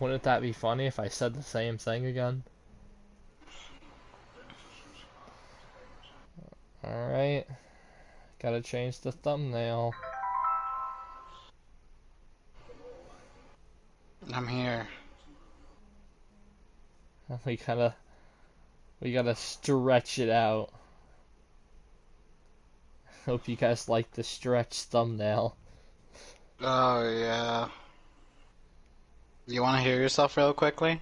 Wouldn't that be funny if I said the same thing again? Alright. Gotta change the thumbnail. I'm here. We gotta stretch it out. Hope you guys like the stretch thumbnail. Oh, yeah. You want to hear yourself real quickly?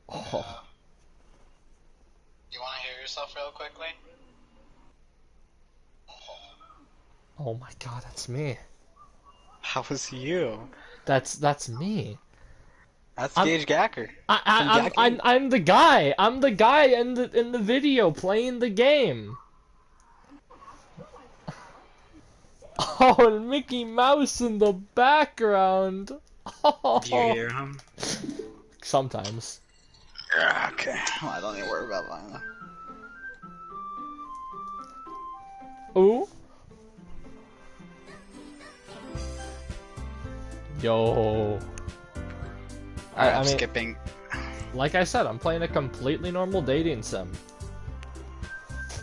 Oh, You want to hear yourself real quickly? oh my god, that's me. How was you? That's me. That's I'm Gage Gacker I, from I Gack 8. I'm the guy. I'm the guy in the video playing the game. Oh, and Mickey Mouse in the background. Do you Oh, hear him? sometimes. Yeah, okay. Well, I don't need to worry about that. Ooh. Yo. Alright, I I'm mean, skipping. like I said, I'm playing a completely normal dating sim.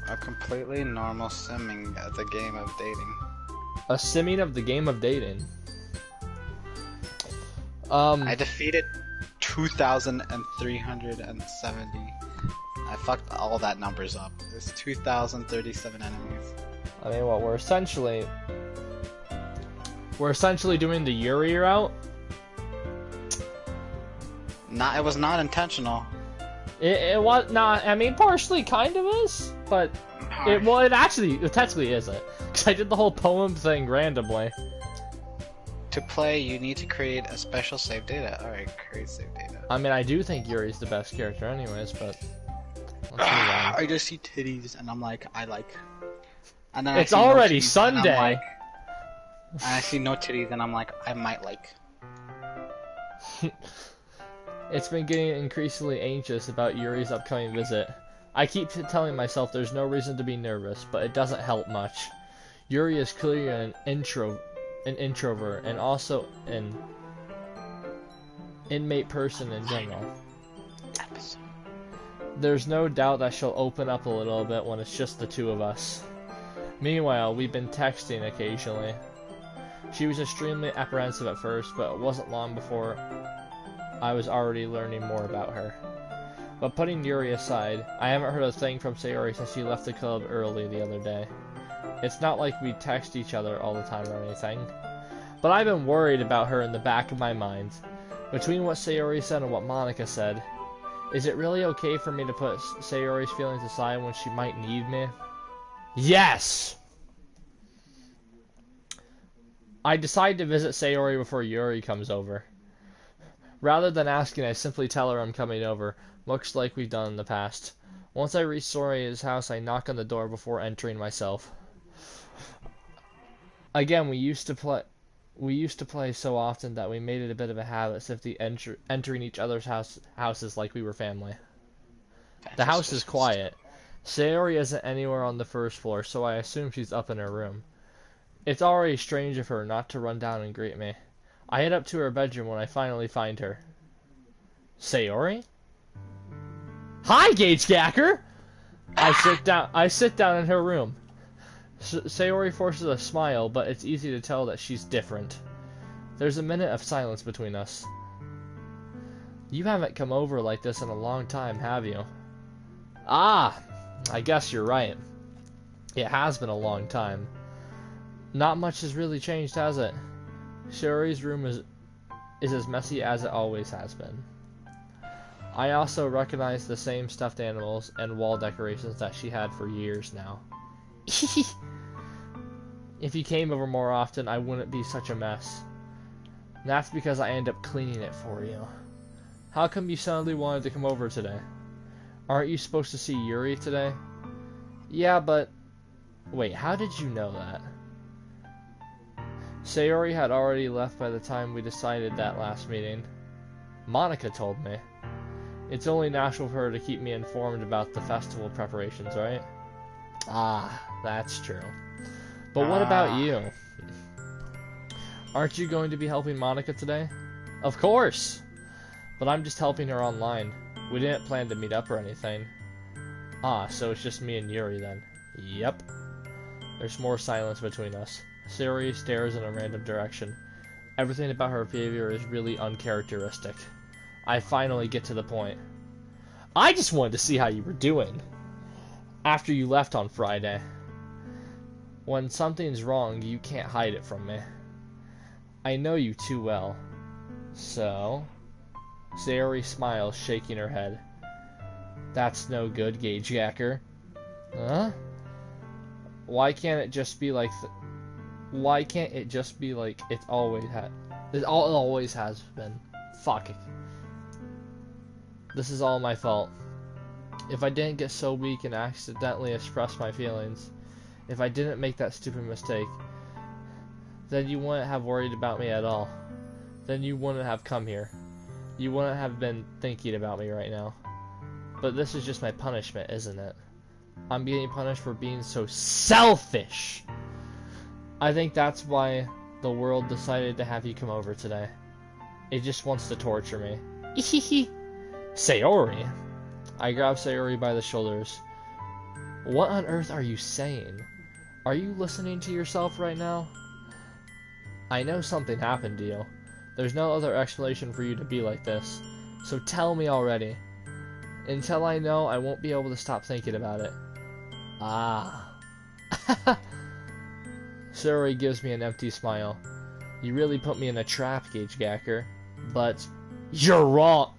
A completely normal simming at the game of dating. A simming of the game of dating. I defeated 2,370. I fucked all that numbers up. There's 2,037 enemies. I mean, what we're essentially doing the Yuri route. It was not intentional. It was not. I mean, partially, kind of is, but it technically isn't. Because I did the whole poem thing randomly. To play, you need to create a special save data. Alright, create save data. I mean, I do think Yuri's the best character, anyways, but let's move on. I just see titties and I'm like, I like. And then It's I see already no titties, and I'm Sunday. like, and I see no titties and I'm like, I might like. It's been getting increasingly anxious about Yuri's upcoming visit. I keep telling myself there's no reason to be nervous, but it doesn't help much. Yuri is clearly an introvert, and also an inmate person in general. There's no doubt that she'll open up a little bit when it's just the two of us. Meanwhile, we've been texting occasionally. She was extremely apprehensive at first, but it wasn't long before I was already learning more about her. But putting Yuri aside, I haven't heard a thing from Sayori since she left the club early the other day. It's not like we text each other all the time or anything. But I've been worried about her in the back of my mind. Between what Sayori said and what Monica said, is it really okay for me to put Sayori's feelings aside when she might need me? Yes! I decide to visit Sayori before Yuri comes over. Rather than asking, I simply tell her I'm coming over, much like we've done in the past. Once I reach Sayori's house, I knock on the door before entering myself. Again, we used to play so often that we made it a bit of a habit, simply entering each other's houses like we were family. The house is quiet. Sayori isn't anywhere on the first floor, so I assume she's up in her room. It's already strange of her not to run down and greet me. I head up to her bedroom when I finally find her. Sayori? Hi, Gage Gacker! I sit down in her room. Sayori forces a smile, but it's easy to tell that she's different. There's a minute of silence between us. You haven't come over like this in a long time, have you? Ah, I guess you're right. It has been a long time. Not much has really changed, has it? Sayori's room is as messy as it always has been. I also recognize the same stuffed animals and wall decorations that she had for years now. If you came over more often, I wouldn't be such a mess. That's because I end up cleaning it for you. How come you suddenly wanted to come over today? Aren't you supposed to see Yuri today? Yeah, but... Wait, how did you know that? Sayori had already left by the time we decided that last meeting. Monica told me. It's only natural for her to keep me informed about the festival preparations, right? Ah, that's true. But what about you? Aren't you going to be helping Monica today? Of course! But I'm just helping her online. We didn't plan to meet up or anything. Ah, so it's just me and Yuri then. Yep. There's more silence between us. Sayori stares in a random direction. Everything about her behavior is really uncharacteristic. I finally get to the point. I just wanted to see how you were doing after you left on Friday. When something's wrong, you can't hide it from me. I know you too well. So... Sayori smiles, shaking her head. That's no good, Gage Yacker. Huh? Why can't it just be like... Why can't it just be like it always had? It always has been. Fuck it. This is all my fault. If I didn't get so weak and accidentally express my feelings, if I didn't make that stupid mistake, then you wouldn't have worried about me at all. Then you wouldn't have come here. You wouldn't have been thinking about me right now. But this is just my punishment, isn't it? I'm getting punished for being so selfish. I think that's why the world decided to have you come over today. It just wants to torture me. Sayori. I grab Sayori by the shoulders. What on earth are you saying? Are you listening to yourself right now? I know something happened to you. There's no other explanation for you to be like this. So tell me already. Until I know, I won't be able to stop thinking about it. Ah. Sayori gives me an empty smile. You really put me in a trap, Gage Gacker. But you're wrong.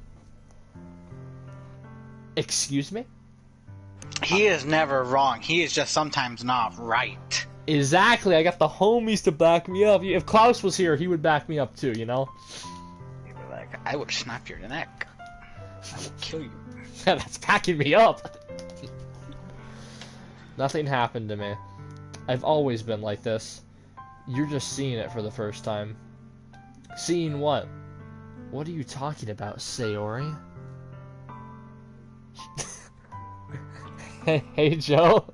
Excuse me? He is never wrong. He is just sometimes not right. Exactly. I got the homies to back me up. If Klaus was here, he would back me up too, you know? He'd be like, I would snap your neck. I will kill you. That's backing me up. Nothing happened to me. I've always been like this. You're just seeing it for the first time. Seeing what? What are you talking about, Sayori? Hey, Joe.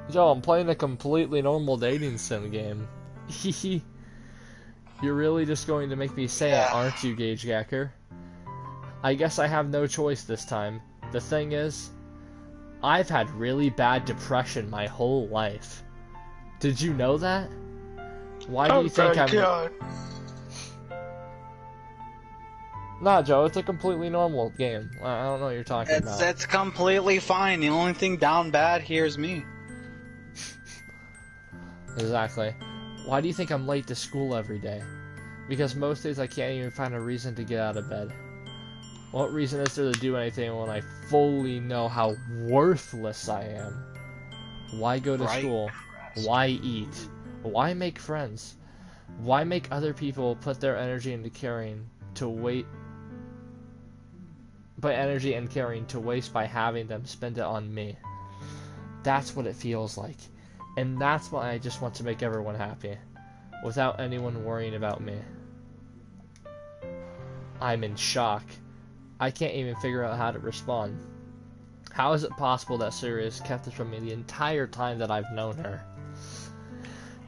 Joe, I'm playing a completely normal dating sim game. You're really just going to make me say it, aren't you, Gage Gacker? I guess I have no choice this time. The thing is, I've had really bad depression my whole life. Did you know that? Why do you think I'm... God. Nah, Joe, it's a completely normal game. I don't know what you're talking about. It's completely fine. The only thing down bad here is me. Exactly. Why do you think I'm late to school every day? Because most days I can't even find a reason to get out of bed. What reason is there to do anything when I fully know how worthless I am? Why go to school? Why eat? Why make friends? Why make other people put their energy into caring to wait? But energy and caring to waste by having them spend it on me. That's what it feels like. And that's why I just want to make everyone happy, without anyone worrying about me. I'm in shock. I can't even figure out how to respond. How is it possible that Sayori has kept this from me the entire time that I've known her?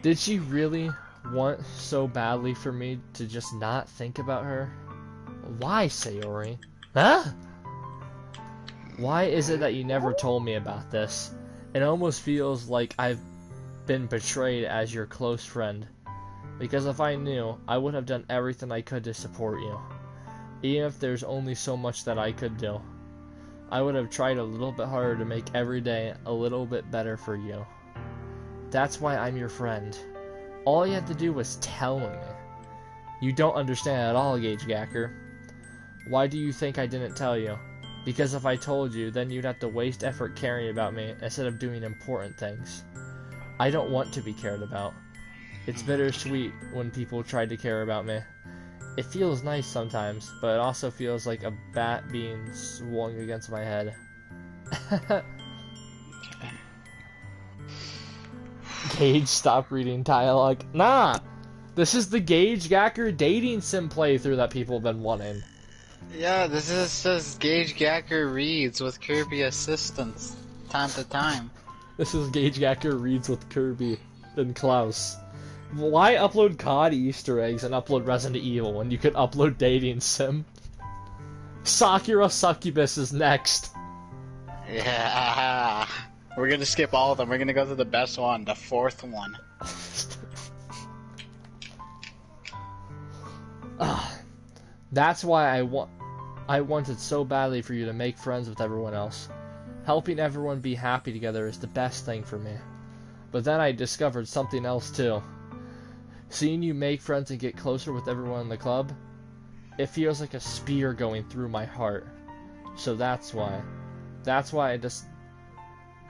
Did she really want so badly for me to just not think about her? Why, Sayori? Huh? Why is it that you never told me about this? It almost feels like I've been betrayed as your close friend. Because if I knew, I would have done everything I could to support you. Even if there's only so much that I could do. I would have tried a little bit harder to make every day a little bit better for you. That's why I'm your friend. All you had to do was tell me. You don't understand at all, Gage Gacker. Why do you think I didn't tell you? Because if I told you, then you'd have to waste effort caring about me instead of doing important things. I don't want to be cared about. It's bittersweet when people try to care about me. It feels nice sometimes, but it also feels like a bat being swung against my head. Gage, stop reading dialogue. Nah! This is the Gage Gacker dating sim playthrough that people have been wanting. Yeah, this is just Gage Gacker reads with Kirby assistance, time to time. This is Gage Gacker reads with Kirby and Klaus. Why upload COD Easter eggs and upload Resident Evil when you could upload Dating Sim? Sakura Succubus is next. Yeah. We're gonna skip all of them. We're gonna go to the best one, the 4th one. That's why I wanted so badly for you to make friends with everyone else. Helping everyone be happy together is the best thing for me. But then I discovered something else too. Seeing you make friends and get closer with everyone in the club, it feels like a spear going through my heart. So that's why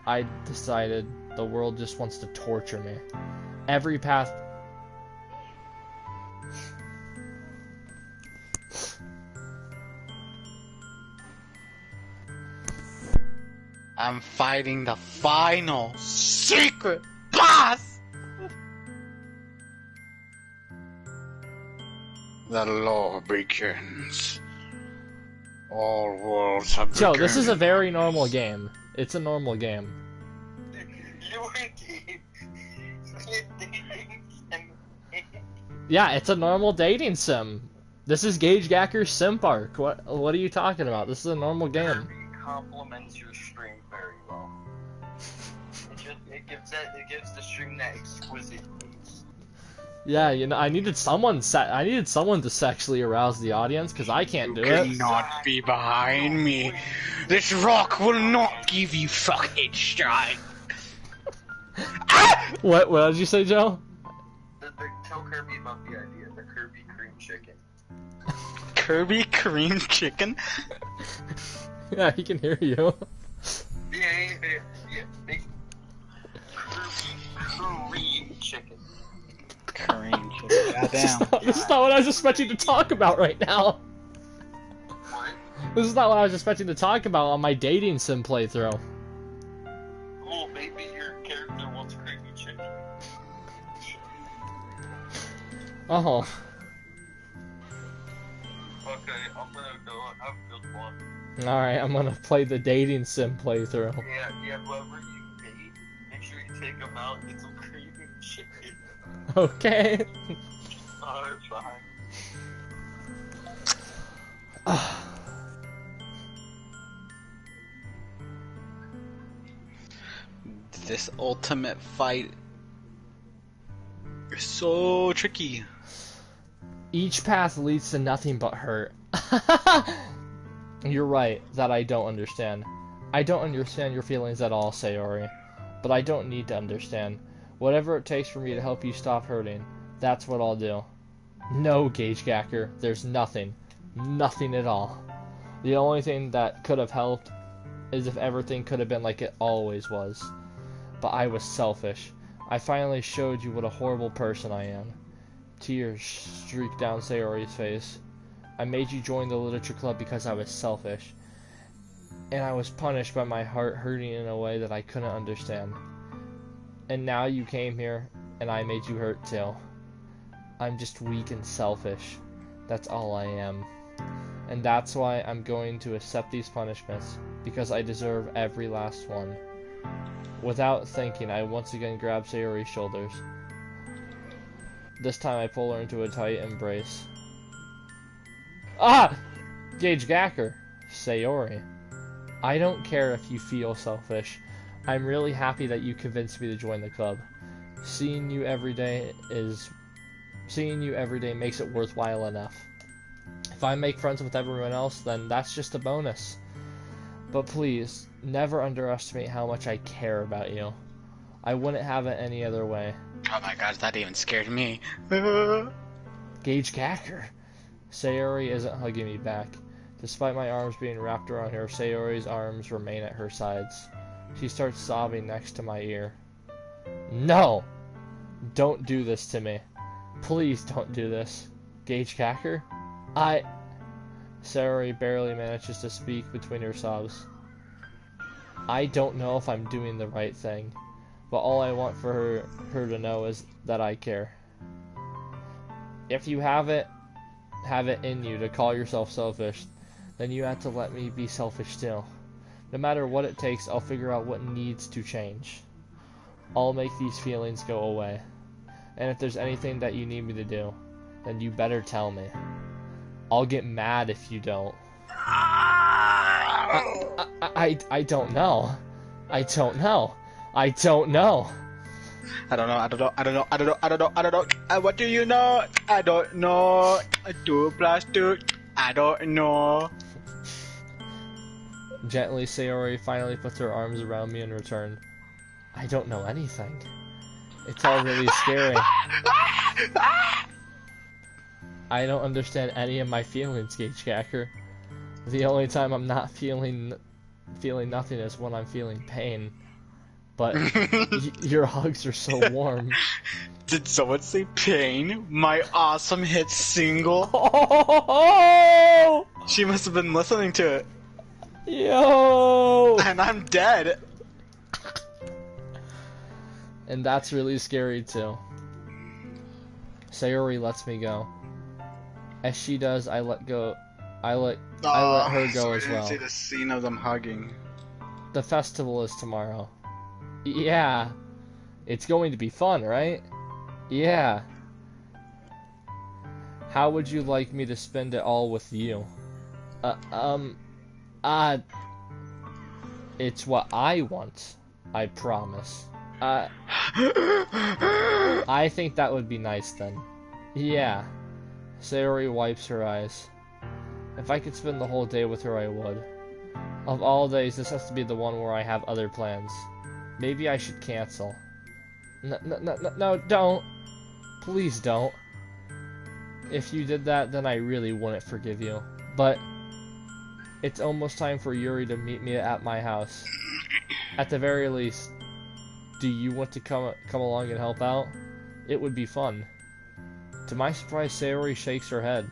I decided the world just wants to torture me. Every path. I'm fighting the final secret boss! The law begins. All worlds have begun. Joe, this is a very normal game. It's a normal game. Yeah, it's a normal dating sim. This is Gage Gacker's simp arc. What are you talking about? This is a normal game. Complements your stream very well. It gives the stream that exquisite taste. Yeah, you know, I needed someone to sexually arouse the audience because I can't do it. You cannot be behind me. This rock will not give you fucking strength. What did you say, Joe? Tell Kirby about the idea. The Kirby cream chicken. Kirby cream chicken? Yeah, he can hear you. Yeah. Big cream chicken. Cream chicken. Goddamn. This is not what I was expecting to talk about right now. What? This is not what I was expecting to talk about on my dating sim playthrough. Oh, maybe your character wants creamy chicken. Oh. Okay, I'm gonna go have a good one. Alright, I'm gonna play the dating sim playthrough. Yeah, whoever you date, make sure you take them out and get some creamy chicken. Okay. Alright, bye. This ultimate fight is so tricky. Each path leads to nothing but hurt. You're right that I don't understand. I don't understand your feelings at all, Sayori. But I don't need to understand. Whatever it takes for me to help you stop hurting, that's what I'll do. No, Gage Gacker, there's nothing. Nothing at all. The only thing that could have helped is if everything could have been like it always was. But I was selfish. I finally showed you what a horrible person I am. Tears streaked down Sayori's face. I made you join the literature club because I was selfish. And I was punished by my heart hurting in a way that I couldn't understand. And now you came here, and I made you hurt too. I'm just weak and selfish. That's all I am. And that's why I'm going to accept these punishments, because I deserve every last one. Without thinking, I once again grab Sayori's shoulders. This time I pull her into a tight embrace. Ah! Gage Gacker. Sayori. I don't care if you feel selfish. I'm really happy that you convinced me to join the club. Seeing you every day makes it worthwhile enough. If I make friends with everyone else, then that's just a bonus. But please, never underestimate how much I care about you. I wouldn't have it any other way. Oh my god, that even scared me. Gage Gacker. Sayori isn't hugging me back. Despite my arms being wrapped around her, Sayori's arms remain at her sides. She starts sobbing next to my ear. No! Don't do this to me. Please don't do this. Gage Gacker? Sayori barely manages to speak between her sobs. I don't know if I'm doing the right thing, but all I want for her to know is that I care. If you have it in you to call yourself selfish, then you have to let me be selfish too. No matter what it takes, I'll figure out what needs to change. I'll make these feelings go away. And if there's anything that you need me to do, then you better tell me. I'll get mad if you don't. I don't know. I don't know. I don't know. I don't know. What do you know? I don't know. 2 plus 2. I don't know. Gently, Sayori finally puts her arms around me in return. I don't know anything. It's all really scary. I don't understand any of my feelings, Gagecacker. The only time I'm not feeling nothing is when I'm feeling pain. But your hugs are so warm. Did someone say pain? My awesome hit single? Oh! She must have been listening to it. Yo! And I'm dead. And that's really scary too. Sayori lets me go. As she does, I let go. I let her go as well. I didn't see the scene of them hugging. The festival is tomorrow. Yeah. It's going to be fun, right? Yeah. How would you like me to spend it all with you? It's what I want. I promise. I think that would be nice then. Yeah. Sayori wipes her eyes. If I could spend the whole day with her, I would. Of all days, this has to be the one where I have other plans. Maybe I should cancel. No, don't. Please don't. If you did that, then I really wouldn't forgive you. But it's almost time for Yuri to meet me at my house. At the very least, do you want to come along and help out? It would be fun. To my surprise, Sayori shakes her head.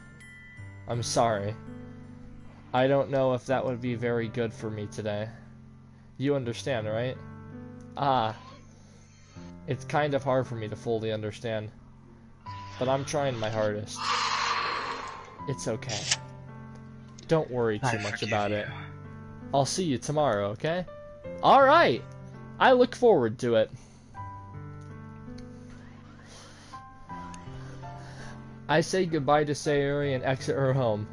I'm sorry. I don't know if that would be very good for me today. You understand, right? It's kind of hard for me to fully understand. But I'm trying my hardest. It's okay. Don't worry too much about it. I'll see you tomorrow, okay? Alright! I look forward to it. I say goodbye to Sayori and exit her home.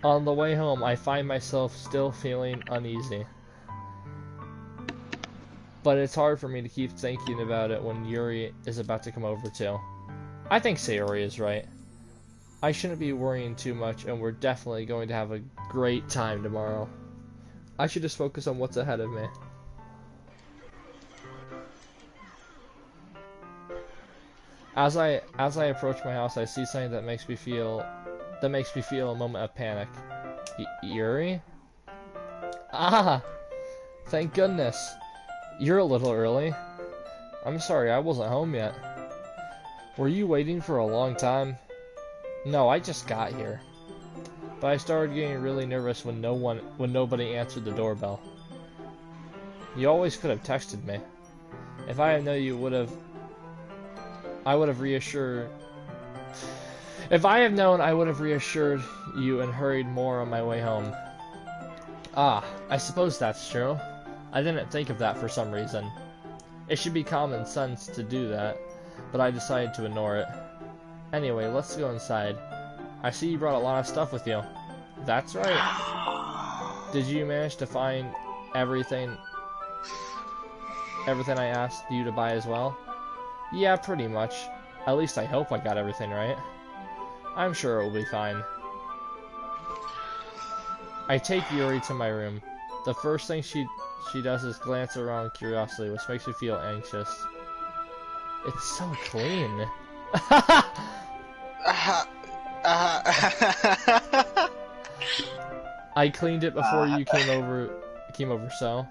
On the way home, I find myself still feeling uneasy. But it's hard for me to keep thinking about it when Yuri is about to come over too. I think Sayori is right. I shouldn't be worrying too much, and we're definitely going to have a great time tomorrow. I should just focus on what's ahead of me. As I approach my house, I see something that makes me feel a moment of panic. Yuri? Ah! Thank goodness. You're a little early. I'm sorry, I wasn't home yet. Were you waiting for a long time? No, I just got here. But I started getting really nervous when nobody answered the doorbell. You always could have texted me. If I had known you would have I would have reassured you and hurried more on my way home. Ah, I suppose that's true. I didn't think of that for some reason. It should be common sense to do that, but I decided to ignore it. Anyway, let's go inside. I see you brought a lot of stuff with you. That's right. Did you manage to find everything I asked you to buy as well? Yeah, pretty much. At least I hope I got everything right. I'm sure it will be fine. I take Yuri to my room. The first thing she does is glance around curiously, which makes me feel anxious. It's so clean. I cleaned it before you came over, so.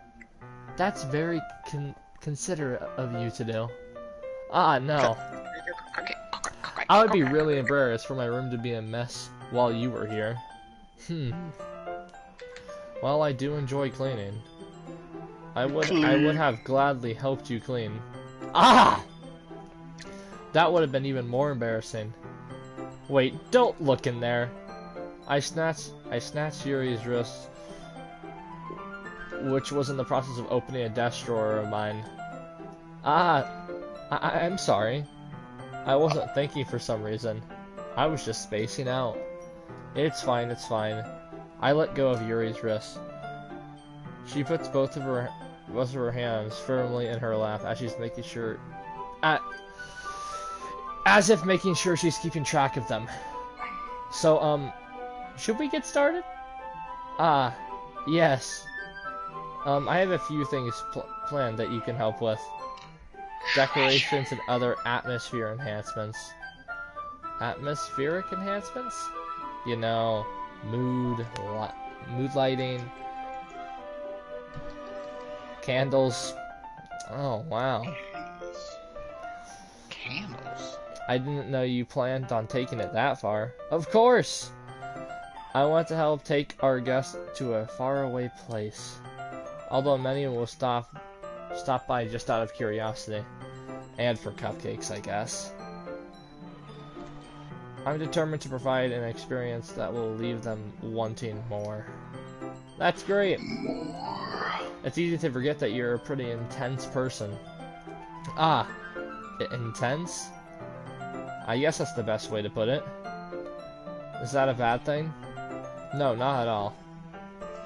That's very considerate of you to do. Ah, no. I would be really embarrassed for my room to be a mess while you were here. Well, I do enjoy cleaning. I would have gladly helped you clean. Ah! That would have been even more embarrassing. Wait, don't look in there. I snatched Yuri's wrist, which was in the process of opening a desk drawer of mine. I'm sorry. I wasn't thinking for some reason. I was just spacing out. It's fine, it's fine. I let go of Yuri's wrist. She puts both of her hands firmly in her lap as she's making sure... as if making sure she's keeping track of them. So, should we get started? Yes. I have a few things planned that you can help with. Decorations and other atmosphere enhancements. Atmospheric enhancements? You know, mood lighting, candles. Oh, wow. Candles? I didn't know you planned on taking it that far. Of course! I want to help take our guests to a faraway place. Although many will stop by just out of curiosity. And for cupcakes, I guess. I'm determined to provide an experience that will leave them wanting more. That's great! It's easy to forget that you're a pretty intense person. Intense? I guess that's the best way to put it. Is that a bad thing? No, not at all.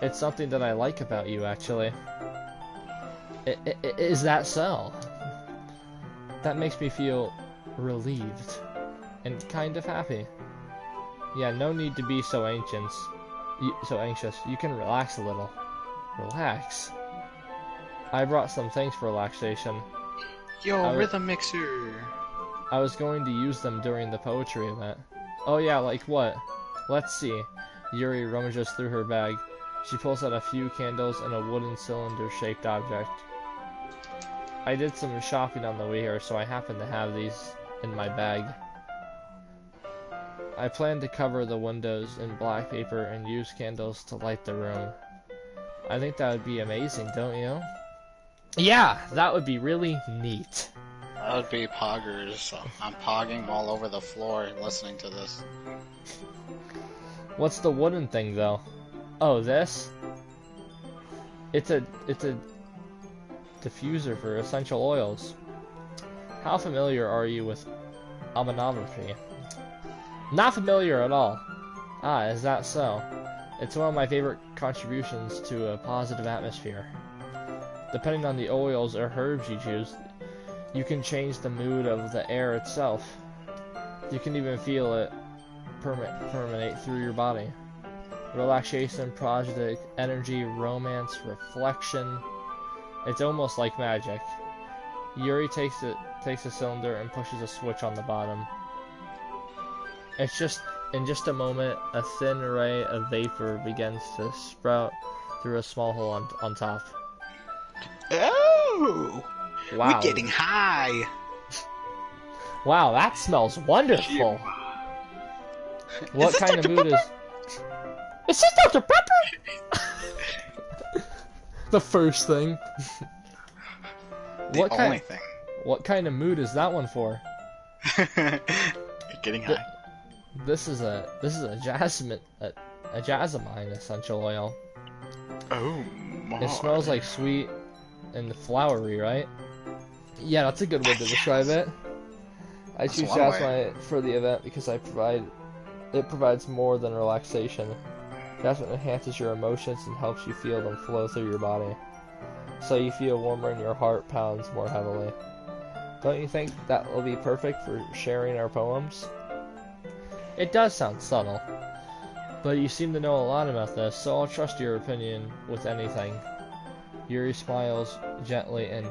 It's something that I like about you, actually. Is that so? That makes me feel relieved and kind of happy. Yeah, no need to be so anxious. You can relax a little. Relax. I brought some things for relaxation. Yo, rhythm mixer. I was going to use them during the poetry event. Oh yeah, like what? Let's see. Yuri rummages through her bag. She pulls out a few candles and a wooden cylinder-shaped object. I did some shopping on the way here, so I happen to have these in my bag. I plan to cover the windows in black paper and use candles to light the room. I think that would be amazing, don't you? Yeah, that would be really neat. That would be poggers. I'm pogging all over the floor listening to this. What's the wooden thing, though? Oh, this? It's a diffuser for essential oils. How familiar are you with aromatherapy? Not familiar at all. Is that so? It's one of my favorite contributions to a positive atmosphere. Depending on the oils or herbs you choose, you can change the mood of the air itself. You can even feel it permeate through your body. Relaxation, positive energy, romance, reflection. It's almost like magic. Yuri takes a cylinder and pushes a switch on the bottom. In just a moment, a thin ray of vapor begins to sprout through a small hole on top. Oh! Wow. We're getting high! Wow, that smells wonderful! What kind of mood is... Is this Dr. Pepper? The first thing. The only thing. What kind of mood is that one for? You're getting high. This is a jasmine, a jasmine essential oil. Oh my. It smells like sweet and flowery, right? Yeah, that's a good way to describe it. I choose jasmine for the event because it provides more than relaxation. Jasmine enhances your emotions and helps you feel them flow through your body. So you feel warmer and your heart pounds more heavily. Don't you think that will be perfect for sharing our poems? It does sound subtle, but you seem to know a lot about this, so I'll trust your opinion with anything. Yuri smiles gently and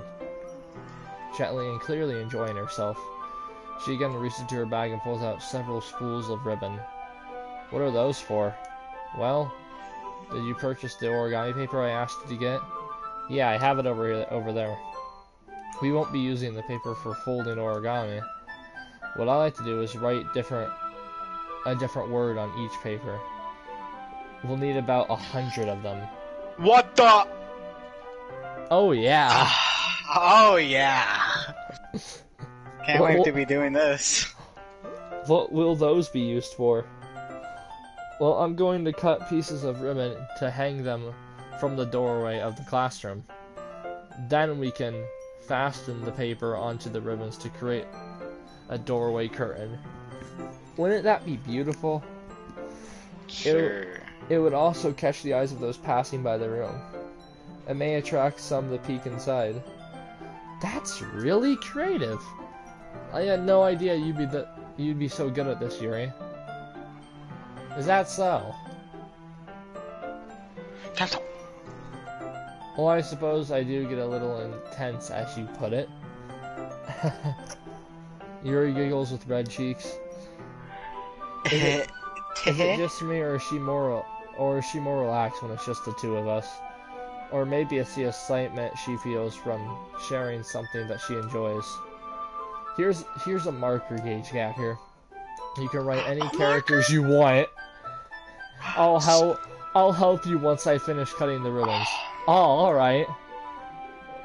clearly enjoying herself. She again reaches into her bag and pulls out several spools of ribbon. What are those for? Well, did you purchase the origami paper I asked you to get? Yeah, I have it over there. We won't be using the paper for folding origami. What I like to do is write a different word on each paper. We'll need about 100 of them. What the? Oh yeah. Oh yeah. Can't wait to be doing this. What will those be used for? Well, I'm going to cut pieces of ribbon to hang them from the doorway of the classroom. Then we can fasten the paper onto the ribbons to create a doorway curtain. Wouldn't that be beautiful? Sure. It would also catch the eyes of those passing by the room. It may attract some to peek inside. That's really creative. I had no idea you'd be so good at this, Yuri. Is that so? Well, I suppose I do get a little intense, as you put it. Yuri giggles with red cheeks. Is it just me, or is she more relaxed when it's just the two of us? Or maybe it's the excitement she feels from sharing something that she enjoys. Here's a marker gauge here. You can write any characters you want. I'll help you once I finish cutting the ribbons. Oh, alright.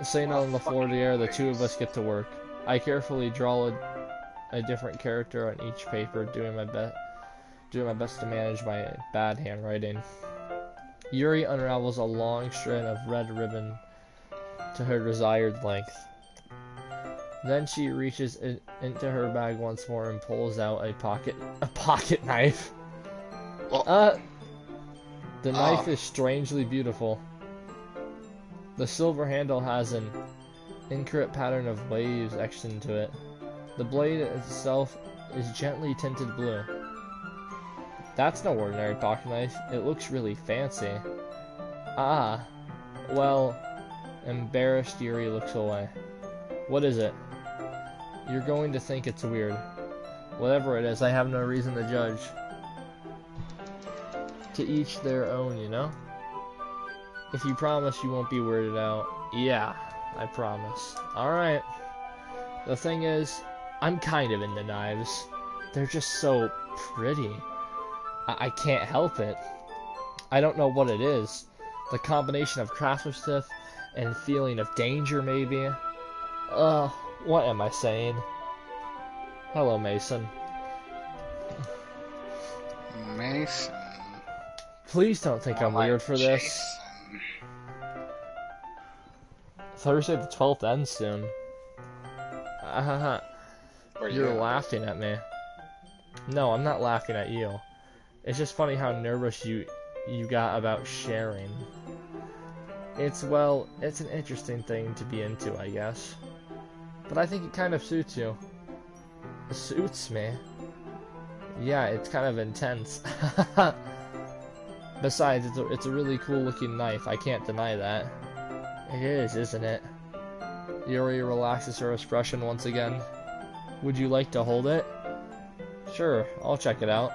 Sitting on the floor together, the two of us get to work. I carefully draw a different character on each paper, doing my best to manage my bad handwriting. Yuri unravels a long strand of red ribbon to her desired length. Then she reaches into her bag once more and pulls out a pocket knife. The knife is strangely beautiful. The silver handle has an intricate pattern of waves etched into it. The blade itself is gently tinted blue. That's no ordinary pocket knife. It looks really fancy. Ah, well, embarrassed Yuri looks away. What is it? You're going to think it's weird. Whatever it is, I have no reason to judge. To each their own, you know? If you promise you won't be weirded out. Yeah, I promise. Alright. The thing is, I'm kind of into knives. They're just so pretty. I can't help it. I don't know what it is. The combination of craftsmanship and feeling of danger, maybe. What am I saying? Hello, Mason. Mason. Please don't think I'm weird for this. Jason. Thursday the 12th ends soon. You're laughing at me. No, I'm not laughing at you. It's just funny how nervous you got about sharing. It's an interesting thing to be into, I guess. But I think it kind of suits you. It suits me. Yeah, it's kind of intense. Besides, it's a really cool looking knife. I can't deny that. It is, isn't it? Yuri relaxes her expression once again. Would you like to hold it? Sure, I'll check it out.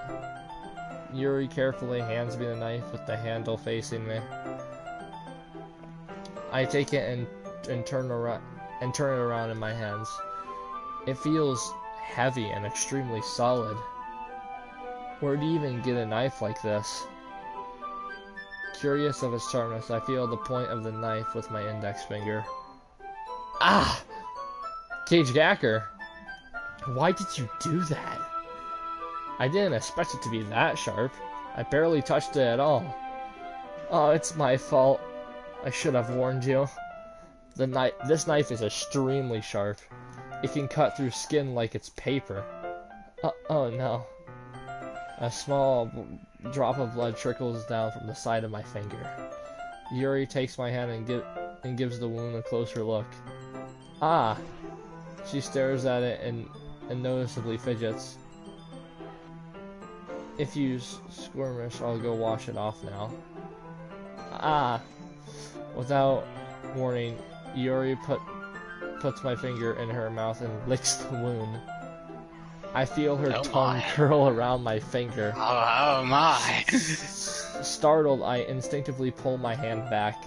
Yuri carefully hands me the knife with the handle facing me. I take it and turn it around in my hands. It feels heavy and extremely solid. Where do you even get a knife like this? Curious of its sharpness, I feel the point of the knife with my index finger. Ah! Cage Gacker! Why did you do that? I didn't expect it to be that sharp. I barely touched it at all. Oh, it's my fault. I should have warned you. This knife is extremely sharp. It can cut through skin like it's paper. Oh no. A small drop of blood trickles down from the side of my finger. Yuri takes my hand and gives the wound a closer look. Ah! She stares at it and noticeably fidgets. If you squirmish, I'll go wash it off now. Ah! Without warning, Yuri puts my finger in her mouth and licks the wound. I feel her tongue curl around my finger. Oh my! Startled, I instinctively pull my hand back.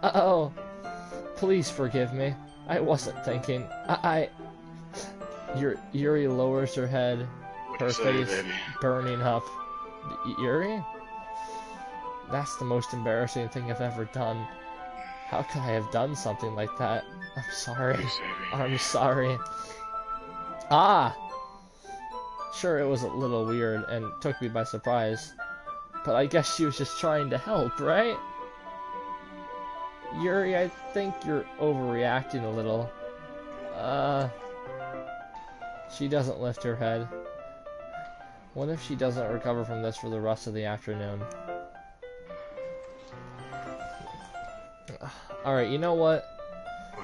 Oh! Please forgive me. I wasn't thinking. Yuri lowers her head, her face burning up. Yuri? That's the most embarrassing thing I've ever done. How could I have done something like that? I'm sorry. I'm sorry. Ah! Sure, it was a little weird and took me by surprise. But I guess she was just trying to help, right? Yuri, I think you're overreacting a little. She doesn't lift her head. What if she doesn't recover from this for the rest of the afternoon? Alright, you know what?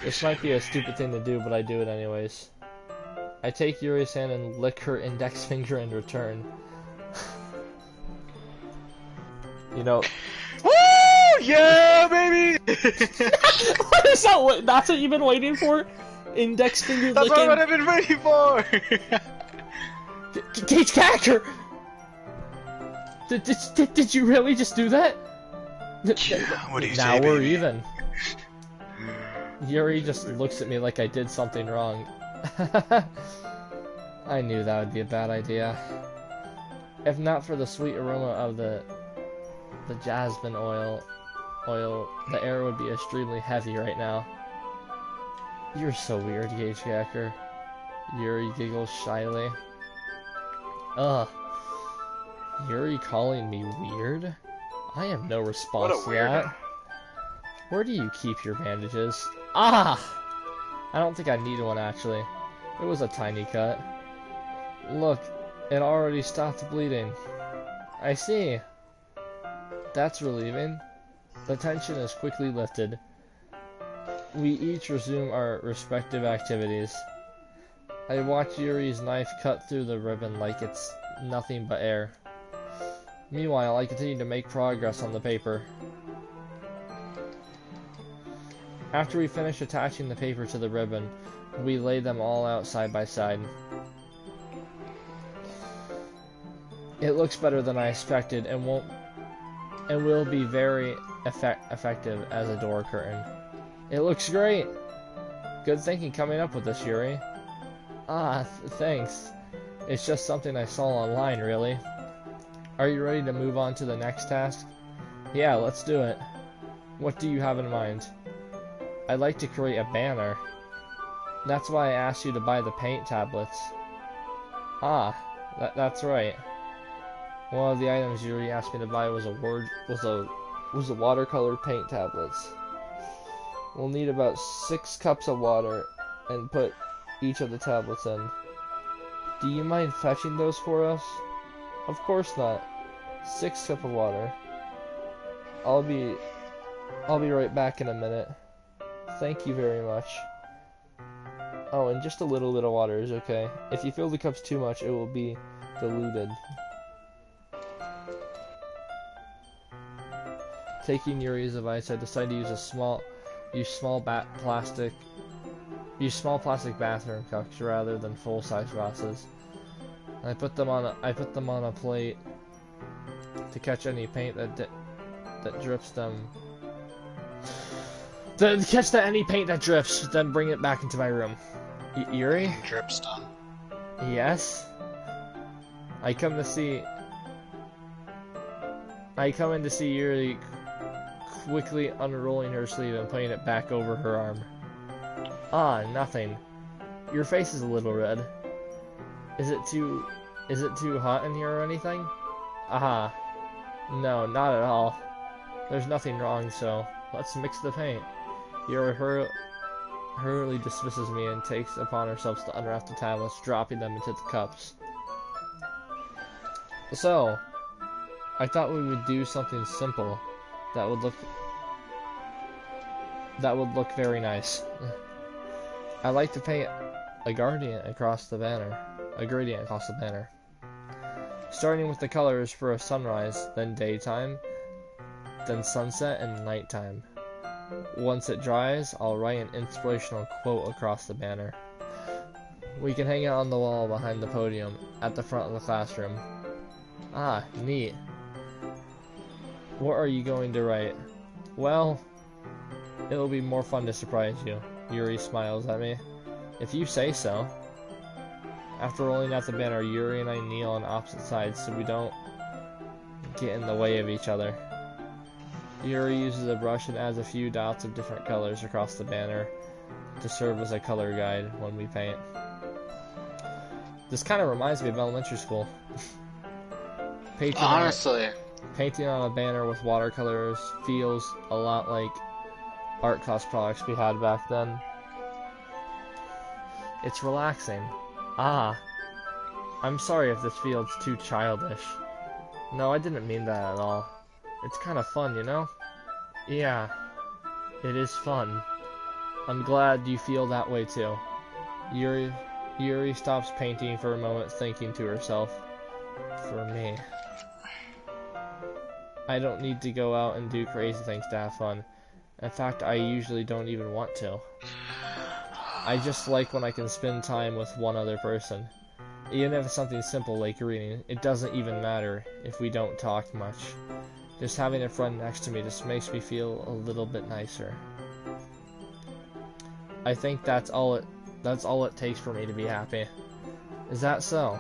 This might be a stupid thing to do, but I do it anyways. I take Yuri's hand and lick her index finger in return. You know... Woo! Yeah, baby! What is that? That's what you've been waiting for? Index finger That's licking? what I've been waiting for! Cage Cacker! Did you really just do that? What do you Now say, we're baby? even. Yuri just looks at me like I did something wrong. I knew that would be a bad idea. If not for the sweet aroma of the jasmine oil, the air would be extremely heavy right now. You're so weird, Gage Hacker. Yuri giggles shyly. Ugh. Yuri calling me weird? I have no response to that. Where do you keep your bandages? Ah! I don't think I need one, actually. It was a tiny cut. Look, it already stopped bleeding. I see. That's relieving. The tension is quickly lifted. We each resume our respective activities. I watch Yuri's knife cut through the ribbon like it's nothing but air. Meanwhile, I continue to make progress on the paper. After we finish attaching the paper to the ribbon, we lay them all out side by side. It looks better than I expected and will be very effective as a door curtain. It looks great! Good thinking coming up with this, Yuri. Ah, thanks. It's just something I saw online, really. Are you ready to move on to the next task? Yeah, let's do it. What do you have in mind? I'd like to create a banner. That's why I asked you to buy the paint tablets. Ah, that's right. One of the items Yuri asked me to buy was a watercolor paint tablets. We'll need about 6 cups of water and put each of the tablets in. Do you mind fetching those for us? Of course not. 6 cups of water. I'll be right back in a minute. Thank you very much. Oh, and just a little bit of water is okay. If you fill the cups too much, it will be diluted. Taking Yuri's advice, I decided to use small plastic bathroom cups rather than full-size glasses. I put them on a plate to catch any paint that drips them. To catch any paint that drifts, then bring it back into my room. Yuri? Drips done. Yes? I come in to see Yuri quickly unrolling her sleeve and putting it back over her arm. Ah, nothing. Your face is a little red. Is it too hot in here or anything? Aha. No, not at all. There's nothing wrong, so let's mix the paint. Yuri hurriedly dismisses me and takes upon herself to unwrap the tablets, dropping them into the cups. So, I thought we would do something simple that would look very nice. I like to paint a gradient across the banner. Starting with the colors for a sunrise, then daytime, then sunset and nighttime. Once it dries, I'll write an inspirational quote across the banner. We can hang it on the wall behind the podium at the front of the classroom. Ah, neat. What are you going to write? Well, it'll be more fun to surprise you. Yuri smiles at me. If you say so. After rolling out the banner, Yuri and I kneel on opposite sides so we don't get in the way of each other. Yuri uses a brush and adds a few dots of different colors across the banner to serve as a color guide when we paint. This kind of reminds me of elementary school. Honestly. Painting on a banner with watercolors feels a lot like art class products we had back then. It's relaxing. Ah, I'm sorry if this feels too childish. No, I didn't mean that at all. It's kind of fun, you know? Yeah, it is fun. I'm glad you feel that way too. Yuri stops painting for a moment, thinking to herself, for me. I don't need to go out and do crazy things to have fun. In fact, I usually don't even want to. I just like when I can spend time with one other person. Even if it's something simple like reading, it doesn't even matter if we don't talk much. Just having a friend next to me just makes me feel a little bit nicer. I think that's all it takes for me to be happy. Is that so?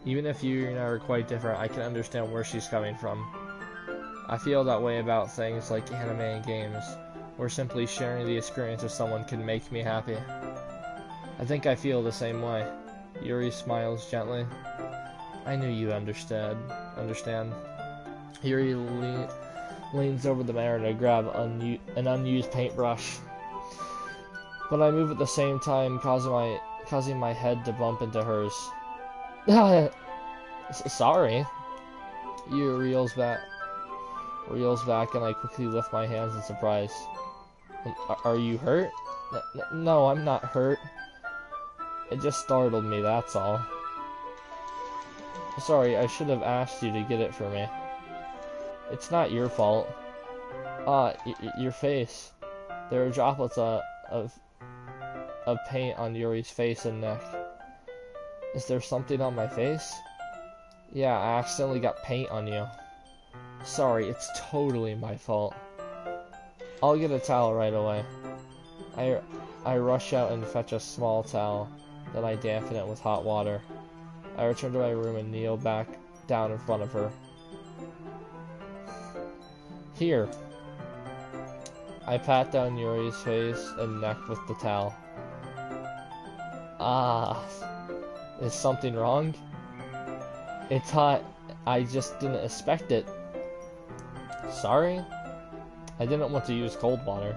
Even if you and I are quite different, I can understand where she's coming from. I feel that way about things like anime and games, where simply sharing the experience with someone can make me happy. I think I feel the same way. Yuri smiles gently. I knew you understand. Yuri leans over the mirror to grab an unused paintbrush. But I move at the same time, causing my head to bump into hers. Sorry. Yuri reels back, and I quickly lift my hands in surprise. Are you hurt? No, I'm not hurt. It just startled me, that's all. Sorry, I should have asked you to get it for me. It's not your fault. Your face. There are droplets of paint on Yuri's face and neck. Is there something on my face? Yeah, I accidentally got paint on you. Sorry, it's totally my fault. I'll get a towel right away. I rush out and fetch a small towel, then I dampen it with hot water. I return to my room and kneel back down in front of her. Here. I pat down Yuri's face and neck with the towel. Ah, is something wrong? It's hot. I just didn't expect it. Sorry? I didn't want to use cold water.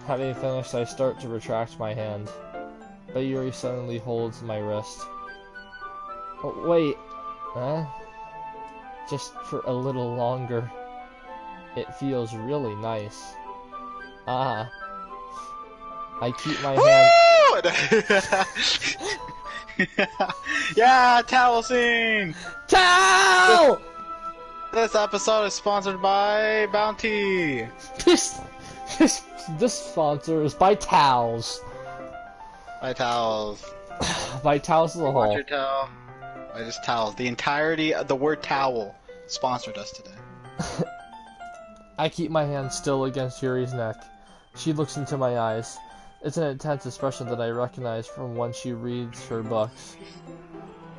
Having finished, I start to retract my hand, but Yuri suddenly holds my wrist. Oh, wait. Huh? Just for a little longer. It feels really nice. Ah. I keep my hand... Yeah, towel scene! Towel! This episode is sponsored by Bounty. This sponsor is by towels. By towels. By towels as a Watch whole. your towel. By just towels. The entirety of the word towel sponsored us today. I keep my hand still against Yuri's neck. She looks into my eyes. It's an intense expression that I recognize from when she reads her books.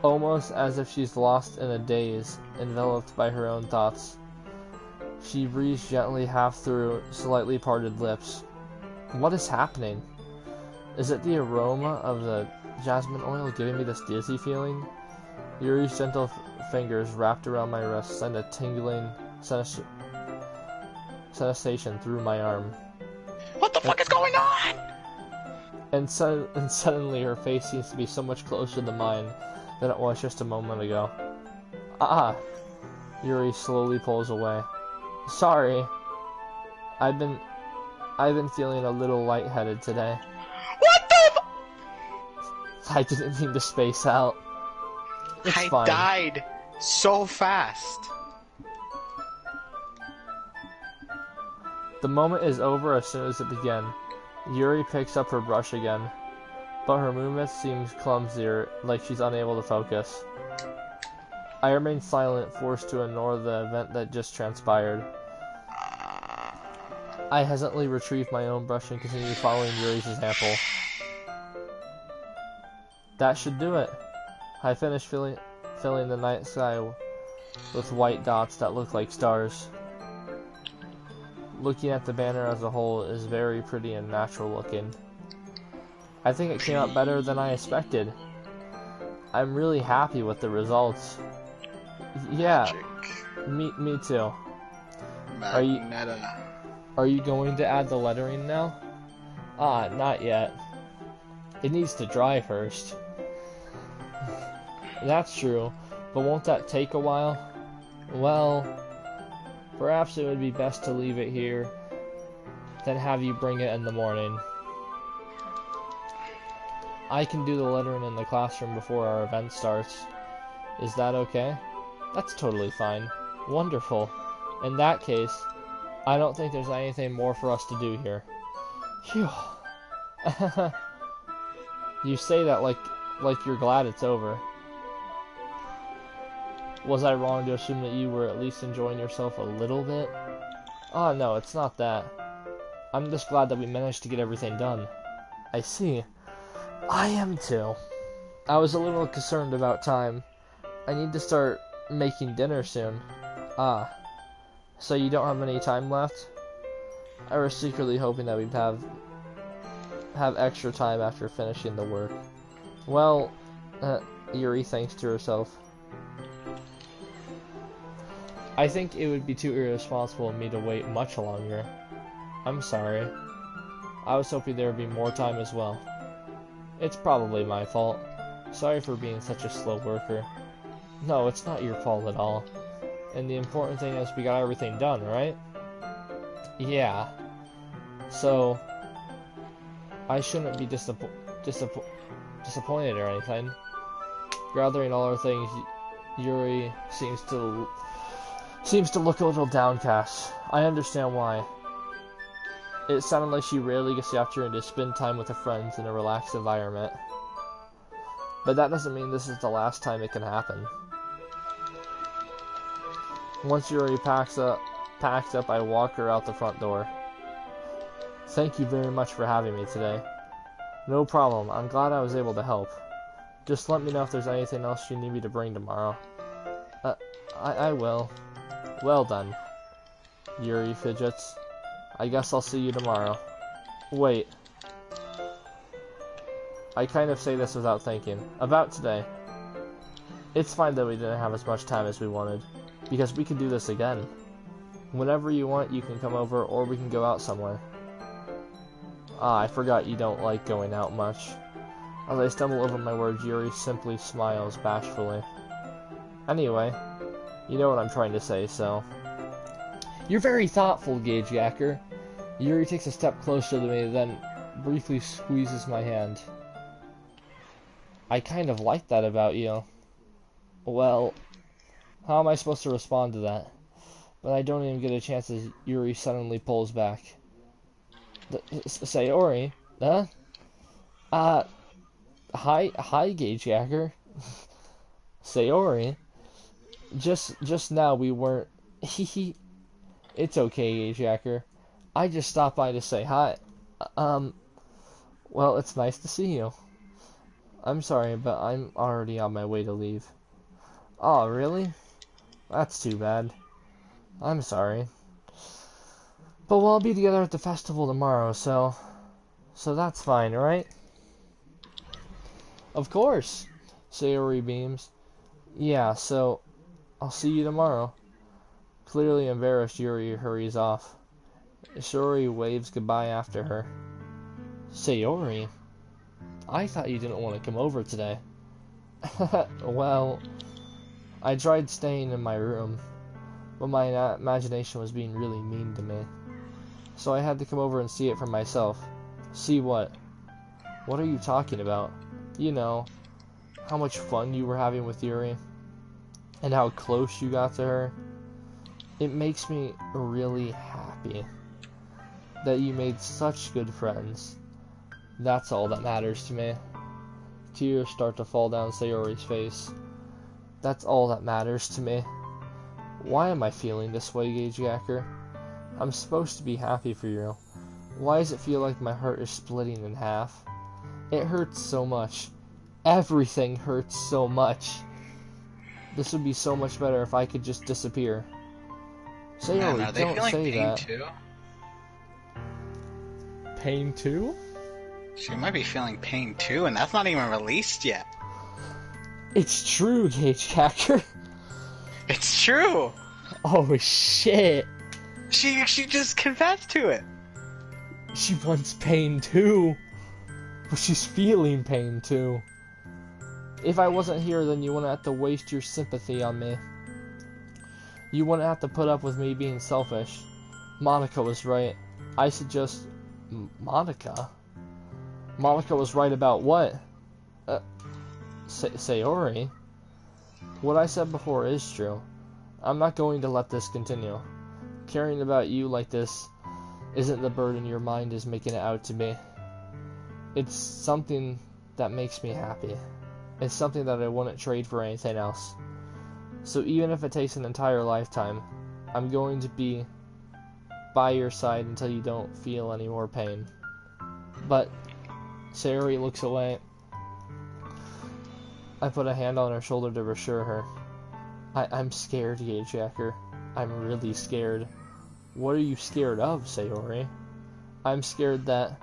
Almost as if she's lost in a daze, enveloped by her own thoughts. She breathes gently half through slightly parted lips. What is happening? Is it the aroma of the jasmine oil giving me this dizzy feeling? Yuri's gentle fingers wrapped around my wrist send a tingling sensation through my arm. What the fuck is going on? And suddenly her face seems to be so much closer to mine than it was just a moment ago. Ah! Yuri slowly pulls away. Sorry. I've been feeling a little lightheaded today. What the I didn't mean to space out. It's I fine. died so fast. The moment is over as soon as it began. Yuri picks up her brush again, but her movement seems clumsier, like she's unable to focus. I remain silent, forced to ignore the event that just transpired. I hesitantly retrieve my own brush and continue following Yuri's example. That should do it. I finish filling the night sky with white dots that look like stars. Looking at the banner as a whole is very pretty and natural looking. I think it came out better than I expected. I'm really happy with the results. Yeah, me too. Are you going to add the lettering now? Ah, not yet. It needs to dry first. That's true, but won't that take a while? Well, perhaps it would be best to leave it here, then have you bring it in the morning. I can do the lettering in the classroom before our event starts. Is that okay? That's totally fine. Wonderful. In that case, I don't think there's anything more for us to do here. Phew. You say that like you're glad it's over. Was I wrong to assume that you were at least enjoying yourself a little bit? Oh no, it's not that. I'm just glad that we managed to get everything done. I see. I am too. I was a little concerned about time. I need to start making dinner soon. Ah. So you don't have any time left? I was secretly hoping that we'd have extra time after finishing the work. Well, Yuri thinks to herself. I think it would be too irresponsible of me to wait much longer. I'm sorry. I was hoping there would be more time as well. It's probably my fault. Sorry for being such a slow worker. No, it's not your fault at all. And the important thing is we got everything done, right? Yeah. So, I shouldn't be disappointed or anything. Gathering all our things, Yuri seems to look a little downcast. I understand why. It sounded like she rarely gets the opportunity to spend time with her friends in a relaxed environment. But that doesn't mean this is the last time it can happen. Once Yuri packs up, I walk her out the front door. Thank you very much for having me today. No problem, I'm glad I was able to help. Just let me know if there's anything else you need me to bring tomorrow. I will. Well done. Yuri fidgets. I guess I'll see you tomorrow. Wait. I kind of say this without thinking. About today. It's fine that we didn't have as much time as we wanted, because we can do this again. Whenever you want, you can come over, or we can go out somewhere. Ah, I forgot you don't like going out much. As I stumble over my words, Yuri simply smiles bashfully. Anyway, you know what I'm trying to say, so... You're very thoughtful, Gauge Yacker. Yuri takes a step closer to me, then briefly squeezes my hand. I kind of like that about you. Well, how am I supposed to respond to that? But I don't even get a chance as Yuri suddenly pulls back. Sayori? Huh? Hi, Gauge Yacker. Sayori? Just now we weren't... Hehe. It's okay, Gauge Yacker. I just stopped by to say hi. Well, it's nice to see you. I'm sorry, but I'm already on my way to leave. Oh, really? That's too bad. I'm sorry. But we'll all be together at the festival tomorrow, so that's fine, right? Of course, Sayori beams. Yeah, so I'll see you tomorrow. Clearly embarrassed, Yuri hurries off. Sayori waves goodbye after her. Sayori? I thought you didn't want to come over today. Well, I tried staying in my room, but my imagination was being really mean to me. So I had to come over and see it for myself. See what? What are you talking about? You know, how much fun you were having with Yuri, and how close you got to her. It makes me really happy that you made such good friends. That's all that matters to me. Tears start to fall down Sayori's face. That's all that matters to me. Why am I feeling this way, Gauge Yacker? I'm supposed to be happy for you. Why does it feel like my heart is splitting in half? It hurts so much. Everything hurts so much. This would be so much better if I could just disappear. Sayori, Man, are they don't feeling say pain that. too? Pain too? She might be feeling pain too, and that's not even released yet. It's true, Gauge Yacker. It's true! Oh shit. She just confessed to it. She wants pain too. But she's feeling pain too. If I wasn't here, then you wouldn't have to waste your sympathy on me. You wouldn't have to put up with me being selfish. Monica was right. I should just... Monica? Monica was right about what? Sayori? What I said before is true. I'm not going to let this continue. Caring about you like this isn't the burden your mind is making it out to be. It's something that makes me happy. It's something that I wouldn't trade for anything else. So even if it takes an entire lifetime, I'm going to be by your side until you don't feel any more pain. But Sayori looks away. I put a hand on her shoulder to reassure her. I'm scared, Jacker. I'm really scared. What are you scared of, Sayori? I'm scared that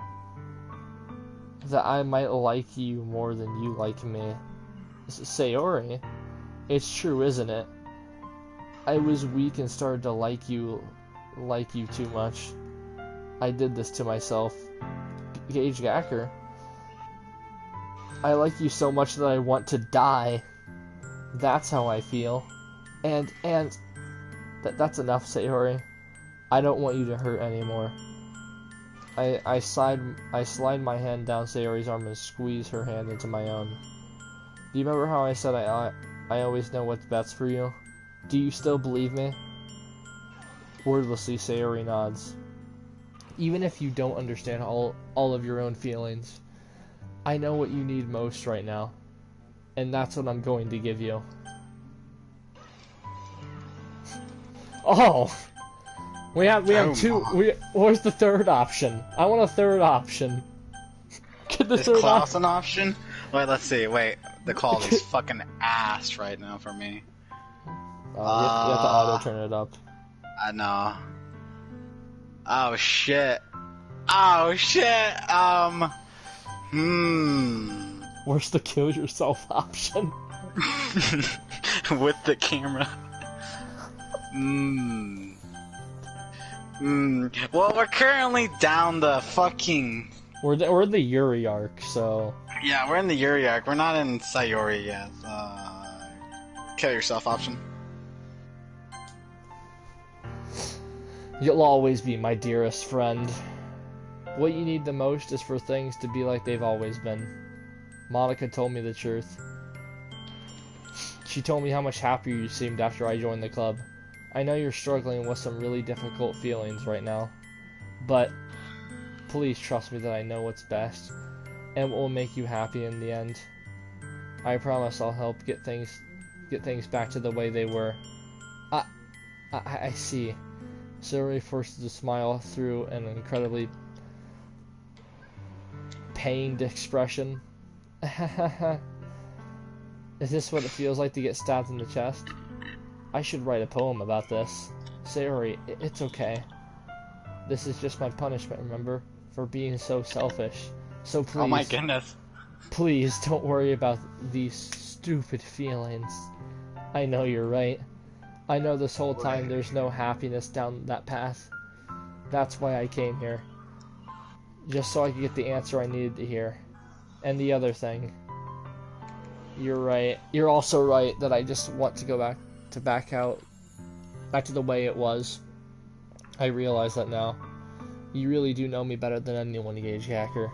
I might like you more than you like me. Sayori? It's true, isn't it? I was weak and started to like you too much. I did this to myself. Jacker. I like you so much that I want to die. That's how I feel. And that's enough, Sayori. I don't want you to hurt anymore. I slide my hand down Sayori's arm and squeeze her hand into my own. Do you remember how I said I always know what's best for you? Do you still believe me? Wordlessly, Sayori nods. Even if you don't understand all of your own feelings, I know what you need most right now, and that's what I'm going to give you. Oh! We have two. Where's the third option? I want a third option. Get the third Klaus an option? Wait, let's see. Wait, the call is fucking ass right now for me. You have to auto turn it up. I know. Oh shit. Oh shit. Where's the kill yourself option? With the camera. Well, we're currently down the fucking... We're in the Yuri arc, so... Yeah, we're in the Yuri arc. We're not in Sayori yet. Kill yourself option. You'll always be my dearest friend. What you need the most is for things to be like they've always been. Monica told me the truth. She told me how much happier you seemed after I joined the club. I know you're struggling with some really difficult feelings right now, but please trust me that I know what's best and what will make you happy in the end. I promise I'll help get things back to the way they were. I see. Sayori forces a smile through an incredibly pained expression. Is this what it feels like to get stabbed in the chest? I should write a poem about this. Sayori, it's okay. This is just my punishment, remember? For being so selfish. So please... Oh my goodness. Please, don't worry about these stupid feelings. I know you're right. I know this whole time there's no happiness down that path. That's why I came here. Just so I could get the answer I needed to hear. And the other thing. You're right. You're also right that I just want to go back to the way it was. I realize that now. You really do know me better than anyone, Gage Hacker.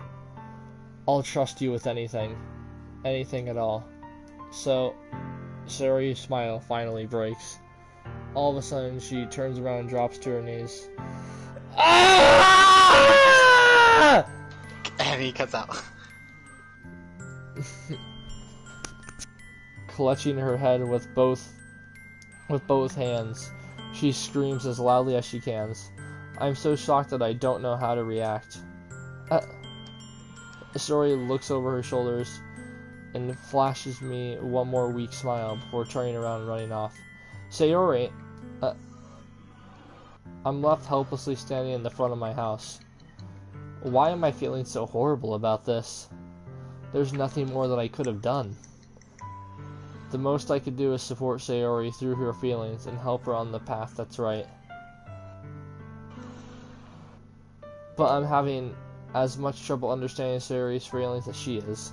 I'll trust you with anything. Anything at all. So, Sayori's smile finally breaks. All of a sudden, she turns around and drops to her knees. Ah! And he cuts out. Clutching her head with both hands, she screams as loudly as she can. I'm so shocked that I don't know how to react. Sayori looks over her shoulders and flashes me one more weak smile before turning around and running off. Sayori, I'm left helplessly standing in the front of my house. Why am I feeling so horrible about this? There's nothing more that I could have done. The most I could do is support Sayori through her feelings and help her on the path that's right. But I'm having as much trouble understanding Sayori's feelings as she is.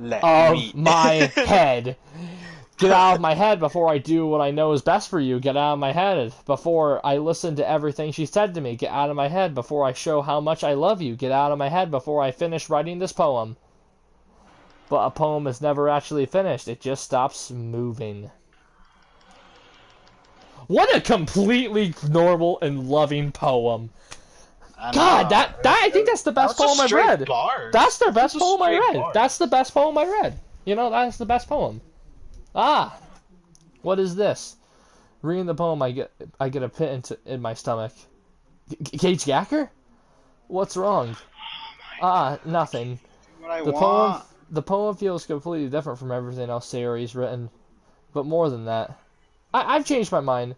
Let of me. my head. Get out of my head before I do what I know is best for you. Get out of my head before I listen to everything she said to me. Get out of my head before I show how much I love you. Get out of my head before I finish writing this poem. But a poem is never actually finished. It just stops moving. What a completely normal and loving poem. God, that I think that's the best poem I've read. Bar. That's the best a poem I straight read. bar. That's the best poem I read. You know, that's the best poem. Ah, what is this? Reading the poem, I get a pit in my stomach. Gage Gacker? What's wrong? Nothing. What I The want. poem feels completely different from everything else Sayori's written, but more than that, I've changed my mind.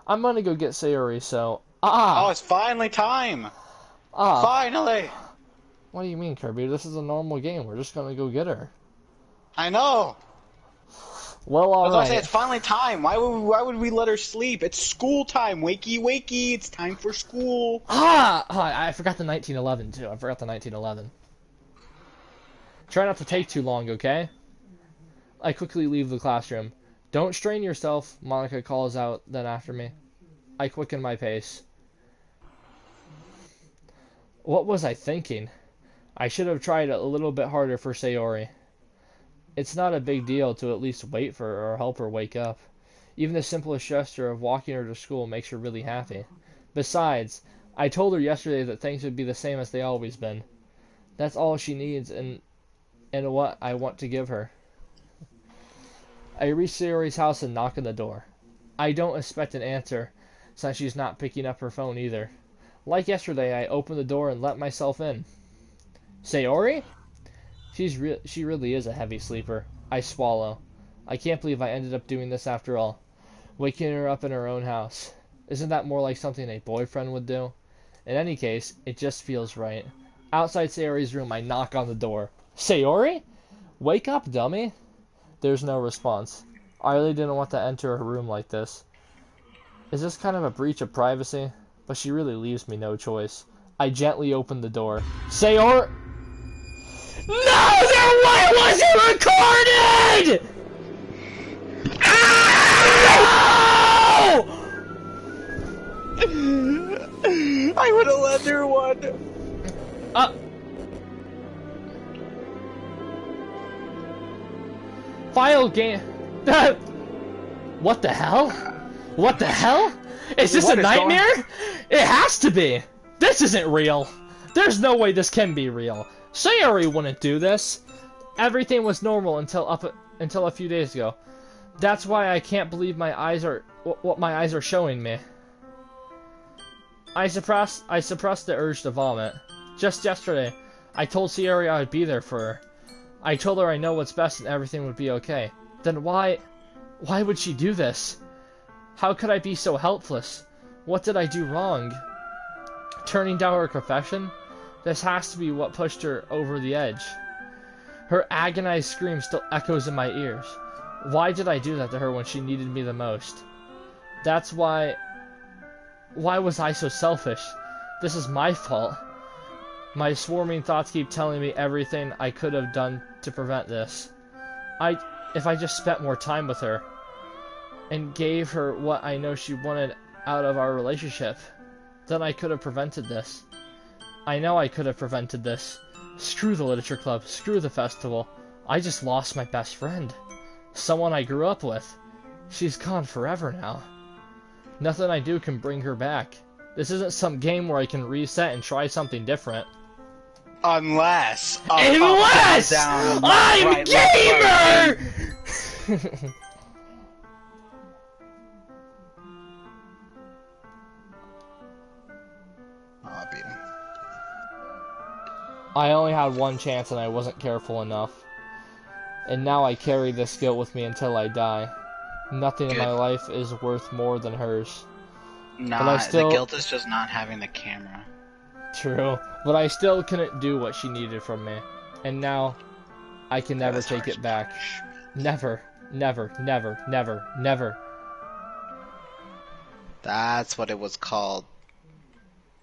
I'm gonna go get Sayori. So Oh, it's finally time. Finally. What do you mean, Kirby? This is a normal game. We're just gonna go get her. I know. Well, That's why I say alright. it's finally time. Why would we let her sleep? It's school time. Wakey, wakey. It's time for school. I forgot the 1911 too. I forgot the 1911. Try not to take too long, okay? I quickly leave the classroom. Don't strain yourself, Monica calls out then after me. I quicken my pace. What was I thinking? I should have tried a little bit harder for Sayori. It's not a big deal to at least wait for her or help her wake up. Even the simplest gesture of walking her to school makes her really happy. Besides, I told her yesterday that things would be the same as they always been. That's all she needs and what I want to give her. I reach Sayori's house and knock on the door. I don't expect an answer, since she's not picking up her phone either. Like yesterday, I open the door and let myself in. Sayori? She really is a heavy sleeper. I swallow. I can't believe I ended up doing this after all. Waking her up in her own house. Isn't that more like something a boyfriend would do? In any case, it just feels right. Outside Sayori's room, I knock on the door. Sayori? Wake up, dummy. There's no response. I really didn't want to enter her room like this. Is this kind of a breach of privacy? But she really leaves me no choice. I gently open the door. Sayori! No! Why wasn't recorded? Ow! I would have lent her one. File game. What the hell? What the hell? Is this a nightmare? It has to be. This isn't real. There's no way this can be real. Sayori wouldn't do this. Everything was normal until a few days ago. That's why I can't believe my eyes are what my eyes are showing me. I suppressed the urge to vomit. Just yesterday, I told Sayori I would be there for her. I told her I know what's best and everything would be okay. Then why would she do this? How could I be so helpless? What did I do wrong? Turning down her confession? This has to be what pushed her over the edge. Her agonized scream still echoes in my ears. Why did I do that to her when she needed me the most? That's why was I so selfish? This is my fault. My swarming thoughts keep telling me everything I could have done to prevent this. If I just spent more time with her and gave her what I know she wanted out of our relationship, then I could have prevented this. I know I could have prevented this. Screw the literature club, screw the festival. I just lost my best friend. Someone I grew up with. She's gone forever now. Nothing I do can bring her back. This isn't some game where I can reset and try something different. Unless I'm gamer! I beat him. I only had one chance and I wasn't careful enough. And now I carry this guilt with me until I die. Nothing in my life is worth more than hers. Nah, the guilt is just not having the camera. True, but I still couldn't do what she needed from me. And now, I can never take it back. Never, never, never, never, never. That's what it was called.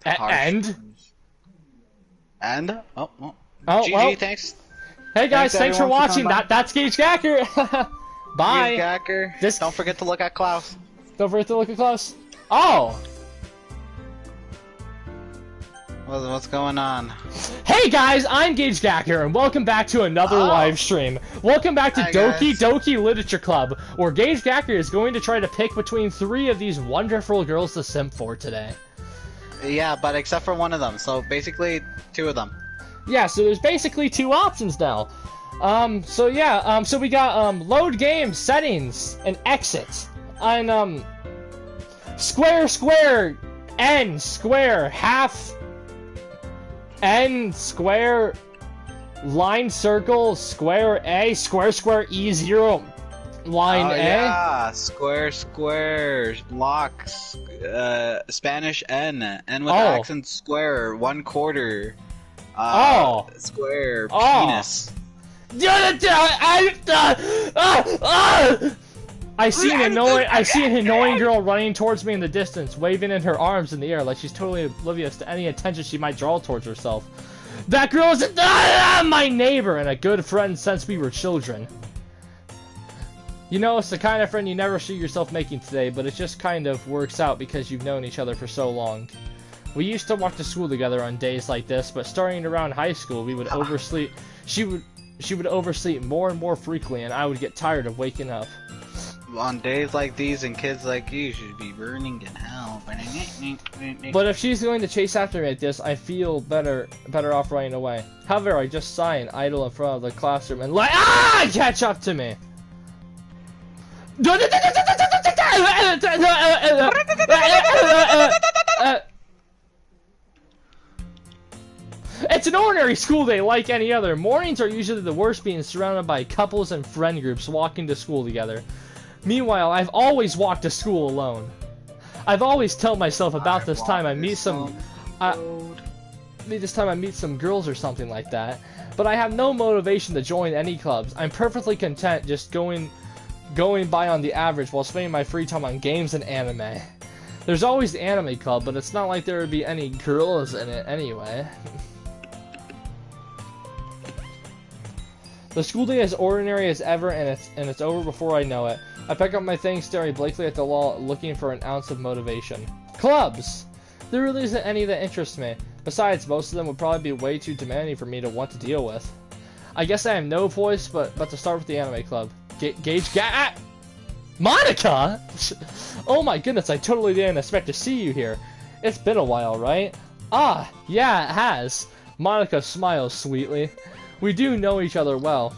End? End? Oh, Oh, GG, well. thanks. Hey guys, thanks for everyone watching. coming by. That's Gage Gacker. Bye. Gacker. This- Don't forget to look at Klaus. Don't forget to look at close. Oh. What's going on? Hey guys, I'm Gage Gacker, and welcome back to another live stream. Welcome back to Hi, Doki guys. Doki Literature Club, where Gage Gacker is going to try to pick between 3 of these wonderful girls to simp for today. Yeah, but except for one of them. So basically, 2 of them. Yeah, so there's basically 2 options now. So we got, load game, settings, and exit. And, square, square, N, square, half, N, square, line, circle, square, A, square, square, E0, line, A. Yeah, square, square, blocks, Spanish N with accent square, 1/4. Square, penis. I see an annoying girl running towards me in the distance, waving in her arms in the air like she's totally oblivious to any attention she might draw towards herself. That girl is my neighbor and a good friend since we were children. You know, it's the kind of friend you never see yourself making today, but it just kind of works out because you've known each other for so long. We used to walk to school together on days like this, but starting around high school, we would oversleep. She would oversleep more and more frequently, and I would get tired of waking up. On days like these, and kids like you should be burning in hell. But if she's going to chase after me like this, I feel better off running away. However, I just sigh and idle in front of the classroom and catch up to me. It's an ordinary school day like any other. Mornings are usually the worst, being surrounded by couples and friend groups walking to school together. Meanwhile, I've always walked to school alone. I've always told myself about this time I meet some girls or something like that. But I have no motivation to join any clubs. I'm perfectly content just going by on the average while spending my free time on games and anime. There's always the anime club, but it's not like there would be any girls in it anyway. The school day is ordinary as ever, and it's over before I know it. I pick up my things, staring blankly at the wall, looking for an ounce of motivation. Clubs! There really isn't any that interest me. Besides, most of them would probably be way too demanding for me to want to deal with. I guess I have no voice, but to start with the anime club. Monica! Oh my goodness, I totally didn't expect to see you here. It's been a while, right? Ah, yeah, it has. Monica smiles sweetly. We do know each other well.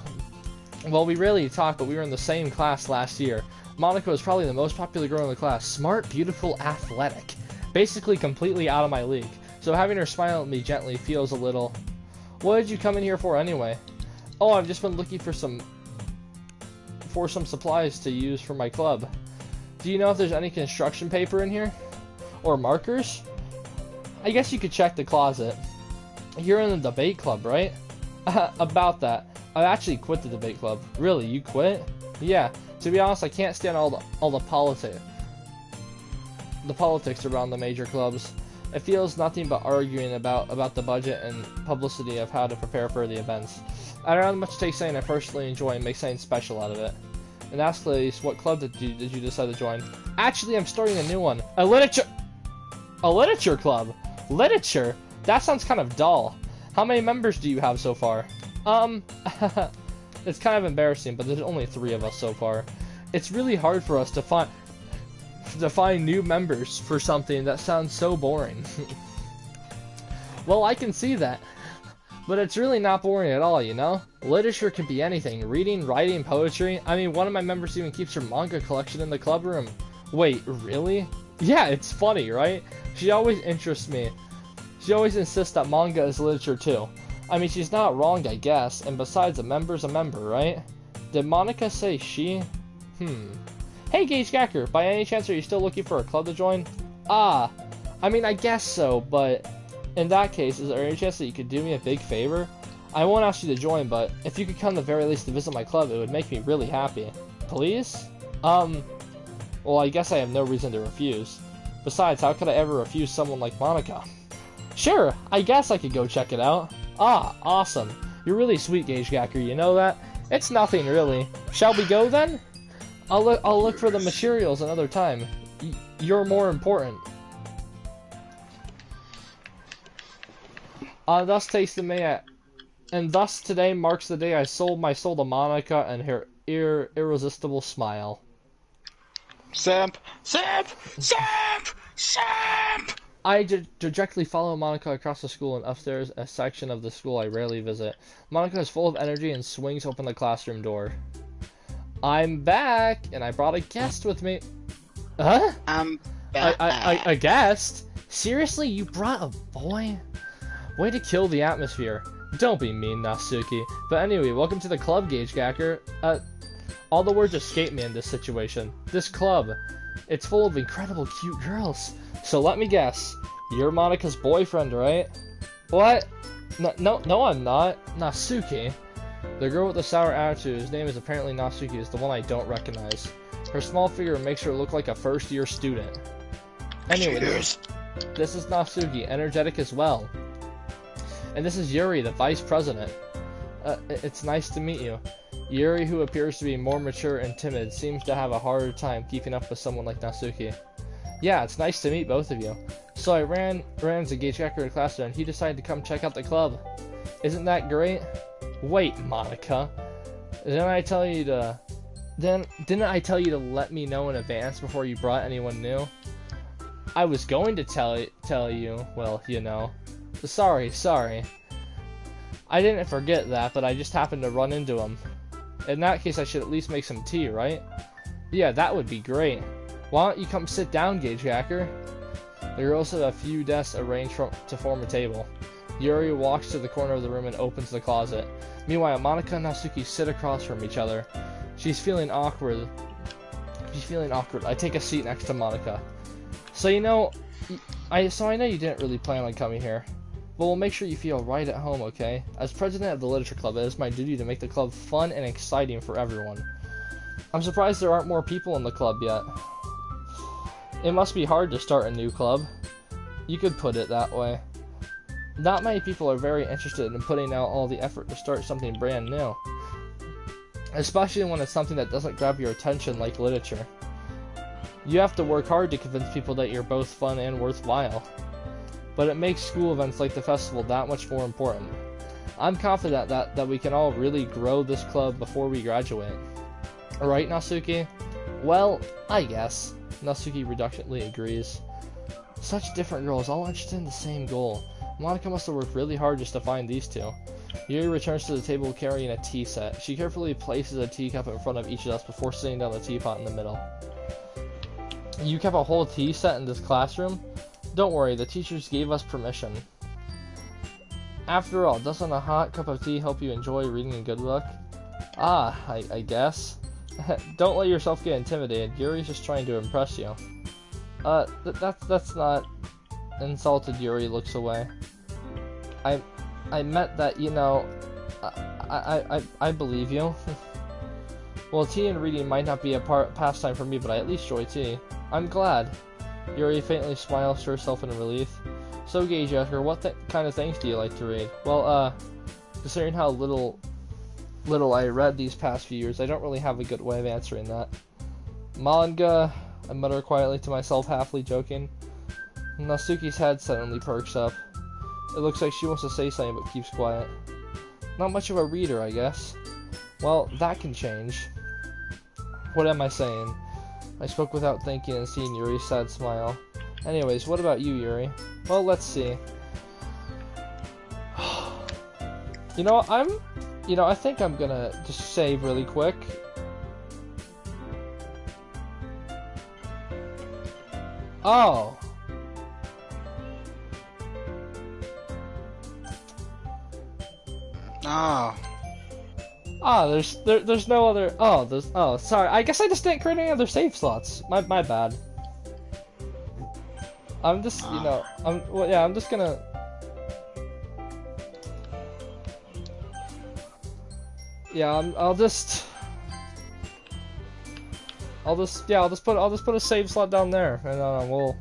Well, we rarely talk, but we were in the same class last year. Monica was probably the most popular girl in the class. Smart, beautiful, athletic. Basically completely out of my league. So having her smile at me gently feels a little... What did you come in here for anyway? Oh, I've just been looking for some supplies to use for my club. Do you know if there's any construction paper in here? Or markers? I guess you could check the closet. You're in the debate club, right? About that. I actually quit the debate club. Really, you quit? Yeah. To be honest, I can't stand all the politics around the major clubs. It feels nothing but arguing about the budget and publicity of how to prepare for the events. I don't have much to take saying I personally enjoy and make something special out of it. And ask ladies, what club did you decide to join? Actually, I'm starting a new one. A literature club. Literature? That sounds kind of dull. How many members do you have so far? It's kind of embarrassing, but there's only 3 of us so far. It's really hard for us to find new members for something that sounds so boring. Well, I can see that. But it's really not boring at all, you know? Literature can be anything. Reading, writing, poetry. I mean, one of my members even keeps her manga collection in the club room. Wait, really? Yeah, it's funny, right? She always interests me. She always insists that manga is literature too. I mean, she's not wrong, I guess. And besides, a member's a member, right? Did Monica say she? Hey, Gage Gacker, by any chance are you still looking for a club to join? I mean, I guess so, but in that case, is there any chance that you could do me a big favor? I won't ask you to join, but if you could come the very least to visit my club, it would make me really happy. Please? Well, I guess I have no reason to refuse. Besides, how could I ever refuse someone like Monica? Sure, I guess I could go check it out. Ah, awesome. You're really sweet, Gage Gacker, you know that? It's nothing, really. Shall we go, then? I'll look for the materials another time. You're more important. Thus takes the May, and thus today marks the day I sold my soul to Monica and her irresistible smile. Simp! Simp! Simp! Simp! I dejectedly follow Monica across the school and upstairs, a section of the school I rarely visit. Monica is full of energy and swings open the classroom door. I'm back, and I brought a guest with me. Huh? I'm back. A guest? Seriously, you brought a boy? Way to kill the atmosphere. Don't be mean, Natsuki. But anyway, welcome to the club, Gage Gacker. All the words escape me in this situation. This club, it's full of incredible cute girls. So let me guess, you're Monica's boyfriend, right? What? No, I'm not. Natsuki. The girl with the sour attitude, whose name is apparently Natsuki, is the one I don't recognize. Her small figure makes her look like a first-year student. Anyway, this is Natsuki, energetic as well. And this is Yuri, the vice president. It's nice to meet you. Yuri, who appears to be more mature and timid, seems to have a harder time keeping up with someone like Natsuki. Yeah, it's nice to meet both of you. So I ran to Gage Gacker in class and he decided to come check out the club. Isn't that great? Wait, Monica. Didn't I tell you to let me know in advance before you brought anyone new? I was going to tell you, well, you know. Sorry. I didn't forget that, but I just happened to run into him. In that case, I should at least make some tea, right? Yeah, that would be great. Why don't you come sit down, Gage Gacker? The girls have a few desks arranged to form a table. Yuri walks to the corner of the room and opens the closet. Meanwhile, Monica and Natsuki sit across from each other. She's feeling awkward. I take a seat next to Monica. So I know you didn't really plan on coming here. But we'll make sure you feel right at home, okay? As president of the Literature Club, it is my duty to make the club fun and exciting for everyone. I'm surprised there aren't more people in the club yet. It must be hard to start a new club. You could put it that way. Not many people are very interested in putting out all the effort to start something brand new. Especially when it's something that doesn't grab your attention like literature. You have to work hard to convince people that you're both fun and worthwhile. But it makes school events like the festival that much more important. I'm confident that we can all really grow this club before we graduate. Right, Natsuki? Well, I guess. Natsuki reluctantly agrees. Such different girls, all interested in the same goal. Monica must have worked really hard just to find these two. Yuri returns to the table carrying a tea set. She carefully places a teacup in front of each of us before sitting down the teapot in the middle. You kept a whole tea set in this classroom? Don't worry, the teachers gave us permission. After all, doesn't a hot cup of tea help you enjoy reading in good luck? I guess. Don't let yourself get intimidated. Yuri's just trying to impress you. That's not... Insulted Yuri looks away. I meant that, you know... I believe you. Well, tea and reading might not be a pastime for me, but I at least enjoy tea. I'm glad. Yuri faintly smiles to herself in relief. So, Gage Gacker, what kind of things do you like to read? Well, considering how little I read these past few years, I don't really have a good way of answering that. Manga, I mutter quietly to myself, halfly joking. Natsuki's head suddenly perks up. It looks like she wants to say something but keeps quiet. Not much of a reader, I guess. Well, that can change. What am I saying? I spoke without thinking and seeing Yuri's sad smile. Anyways, what about you, Yuri? Well, let's see. I think I'm gonna just save really quick. Oh. Oh. There's no other. Sorry. I guess I just didn't create any other save slots. My bad. I'm just, I'm just gonna. Yeah, I'll just put a save slot down there, and we'll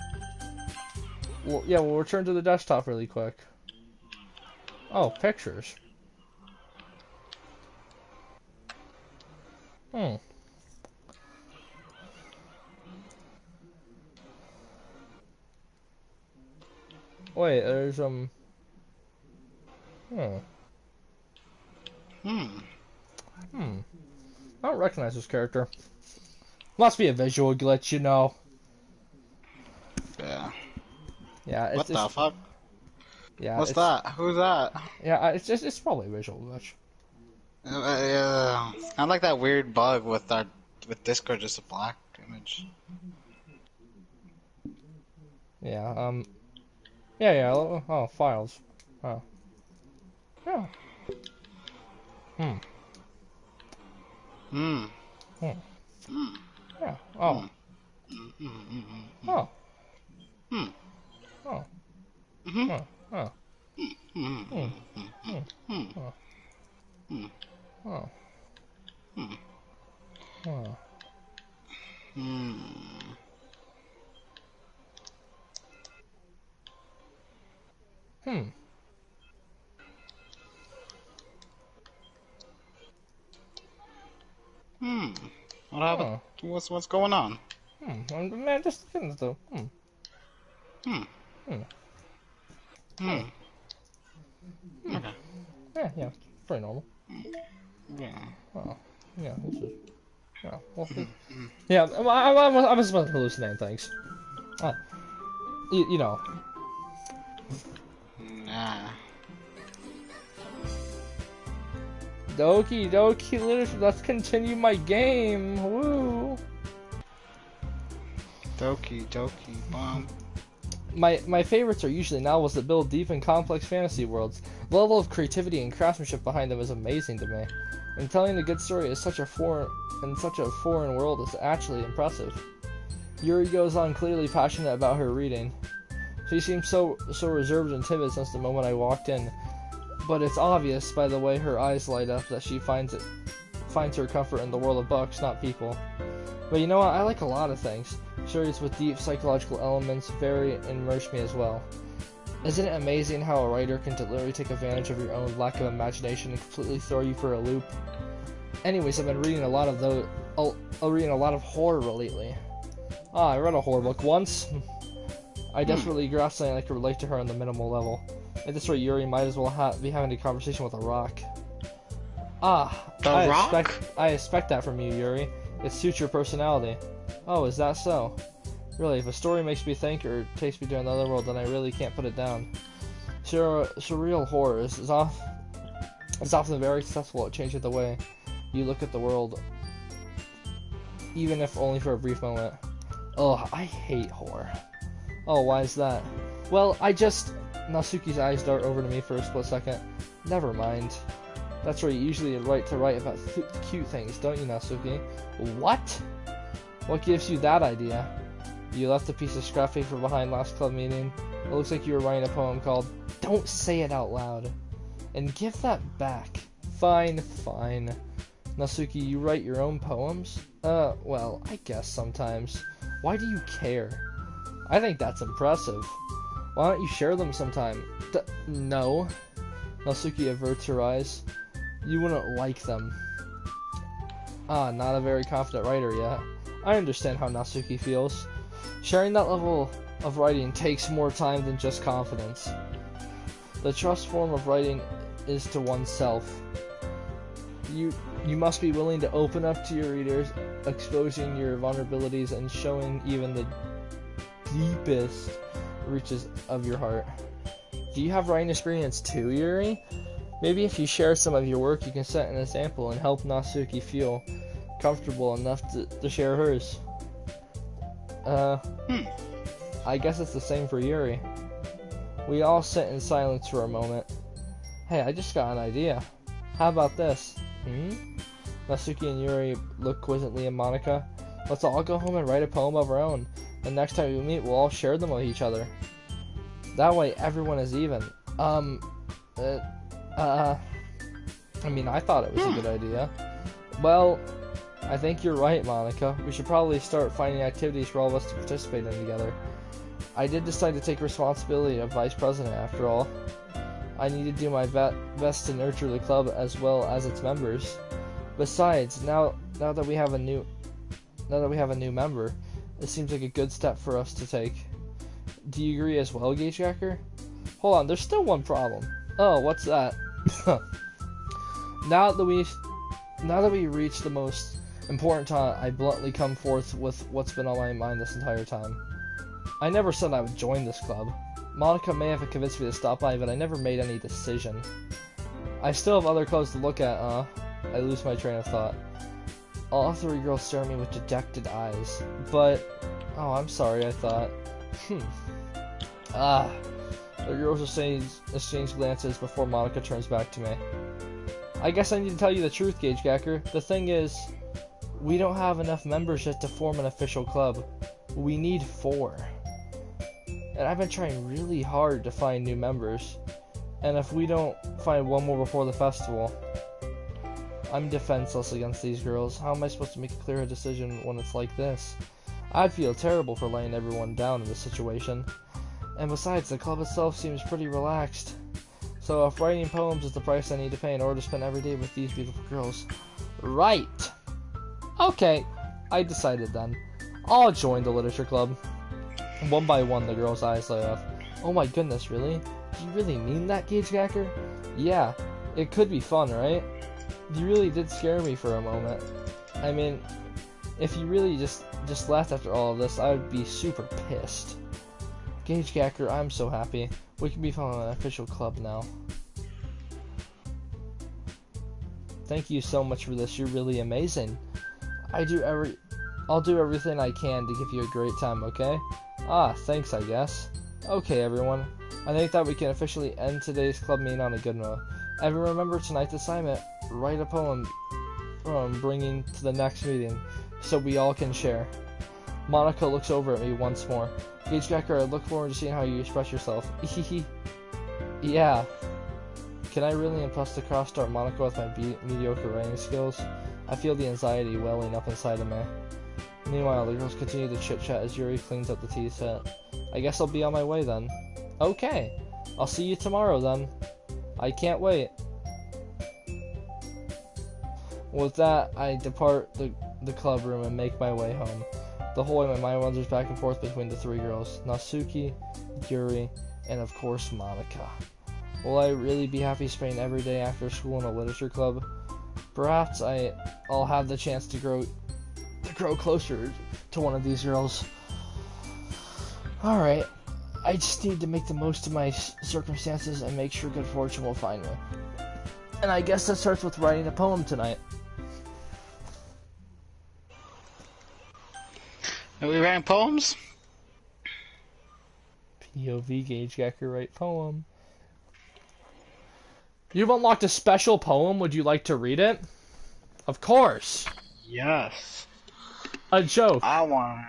return to the desktop really quick. Oh, pictures. Hmm. Wait, there's Hmm. Hmm. Hmm. I don't recognize this character. Must be a visual glitch, you know. Yeah. Yeah, What it's the fuck? yeah, What's that? Who's that? it's probably a visual glitch. Kind of like that weird bug with Discord, just a black image. Yeah, yeah. Oh, files. Oh, yeah. Hmm. Hmm. Hmm. Hmm. Yeah. Hmm. Oh. Hmm. Hmm. Hmm. Oh. Hmm. Oh. Hmm. Oh. Oh. Hmm. Hmm. Hmm. Hmm. Oh. Hmm. Oh. Hmm. Oh. Hmm. Hmm. Hmm. What happened? Oh. What's going on? Man, just things though. Hmm. Hmm. Hmm. Hmm. Hmm. Hmm. Okay. Yeah. Yeah. Pretty normal. Yeah. Oh. Yeah. This is. Yeah. Well. Hmm. Yeah. I was hallucinating things. Uh, you know. Nah. Doki doki literature. Let's continue my game. Woo. Doki Doki Bomb. My favorites are usually novels that build deep and complex fantasy worlds. The level of creativity and craftsmanship behind them is amazing to me. And telling a good story is such a foreign world is actually impressive. Yuri goes on clearly passionate about her reading. She seems so reserved and timid since the moment I walked in, but it's obvious by the way her eyes light up that she finds her comfort in the world of books, not people. But you know what? I like a lot of things. Stories with deep psychological elements very immerse me as well. Isn't it amazing how a writer can literally take advantage of your own lack of imagination and completely throw you for a loop? Anyways, I've been reading a lot of reading a lot of horror lately. Ah, I read a horror book once. I Hmm. desperately grasped something that could relate to her on the minimal level. At this rate, Yuri might as well be having a conversation with a rock. Ah, The Rock? I expect that from you, Yuri. It suits your personality. Oh, is that so? Really, if a story makes me think or takes me to another world, then I really can't put it down. Surreal horror is often very successful at changing the way you look at the world, even if only for a brief moment. Oh, I hate horror. Oh, why is that? Well, Natsuki's eyes dart over to me for a split second. Never mind. That's right, you usually write about cute things, don't you, Natsuki? What? What gives you that idea? You left a piece of scrap paper behind last club meeting. It looks like you were writing a poem called Don't Say It Out Loud. And give that back. Fine, fine. Natsuki, you write your own poems? Well, I guess sometimes. Why do you care? I think that's impressive. Why don't you share them sometime? No. Natsuki averts her eyes. You wouldn't like them. Ah, not a very confident writer yet. I understand how Natsuki feels. Sharing that level of writing takes more time than just confidence. The trust form of writing is to oneself. You must be willing to open up to your readers, exposing your vulnerabilities and showing even the deepest reaches of your heart. Do you have writing experience too, Yuri? Maybe if you share some of your work, you can set an example and help Natsuki feel comfortable enough to share hers. I guess it's the same for Yuri. We all sit in silence for a moment. Hey, I just got an idea. How about this? Natsuki and Yuri look quizzically at Monica. Let's all go home and write a poem of our own. And next time we meet, we'll all share them with each other. That way, everyone is even. I mean, I thought it was a good idea. Well, I think you're right, Monica. We should probably start finding activities for all of us to participate in together. I did decide to take responsibility of vice president, after all. I need to do my best to nurture the club as well as its members. Besides, now now that we have a new member, it seems like a good step for us to take. Do you agree as well, Gage Jacker? Hold on, there's still one problem. Oh, what's that? Now that we reached the most important time, I bluntly come forth with what's been on my mind this entire time. I never said I would join this club. Monica may have convinced me to stop by, but I never made any decision. I still have other clubs to look at, I lose my train of thought. All three girls stare at me with dejected eyes. But, oh, I'm sorry, I thought. The girls exchange glances before Monica turns back to me. I guess I need to tell you the truth, Gage Gacker. The thing is, we don't have enough members yet to form an official club. We need 4. And I've been trying really hard to find new members. And if we don't find one more before the festival, I'm defenseless against these girls. How am I supposed to make a clear decision when it's like this? I'd feel terrible for laying everyone down in this situation. And besides, the club itself seems pretty relaxed. So if writing poems is the price I need to pay in order to spend every day with these beautiful girls... Right! Okay, I decided then. I'll join the literature club. One by one, the girl's eyes light up. Oh my goodness, really? Do you really mean that, Gage Gacker? Yeah, it could be fun, right? You really did scare me for a moment. I mean, if you really just left after all of this, I would be super pissed. Gage Gacker, I'm so happy. We can become an official club now. Thank you so much for this. You're really amazing. I'll do everything I can to give you a great time, okay? Thanks, I guess. Okay, everyone. I think that we can officially end today's club meeting on a good note. Everyone remember tonight's assignment. Write a poem bringing to the next meeting so we all can share. Monica looks over at me once more. Gage Gacker, I look forward to seeing how you express yourself. Yeah. Can I really impress the cross-start Monica with my mediocre writing skills? I feel the anxiety welling up inside of me. Meanwhile, the girls continue to chit-chat as Yuri cleans up the tea set. I guess I'll be on my way then. Okay. I'll see you tomorrow then. I can't wait. With that, I depart the club room and make my way home. The whole way my mind wanders back and forth between the 3 girls, Natsuki, Yuri, and of course Monica. Will I really be happy spending every day after school in a literature club? Perhaps I'll have the chance to grow closer to one of these girls. Alright, I just need to make the most of my circumstances and make sure good fortune will find me. And I guess that starts with writing a poem tonight. Are we writing poems? POV Gage Gacker write poem. You've unlocked a special poem. Would you like to read it? Of course. Yes. A joke. I want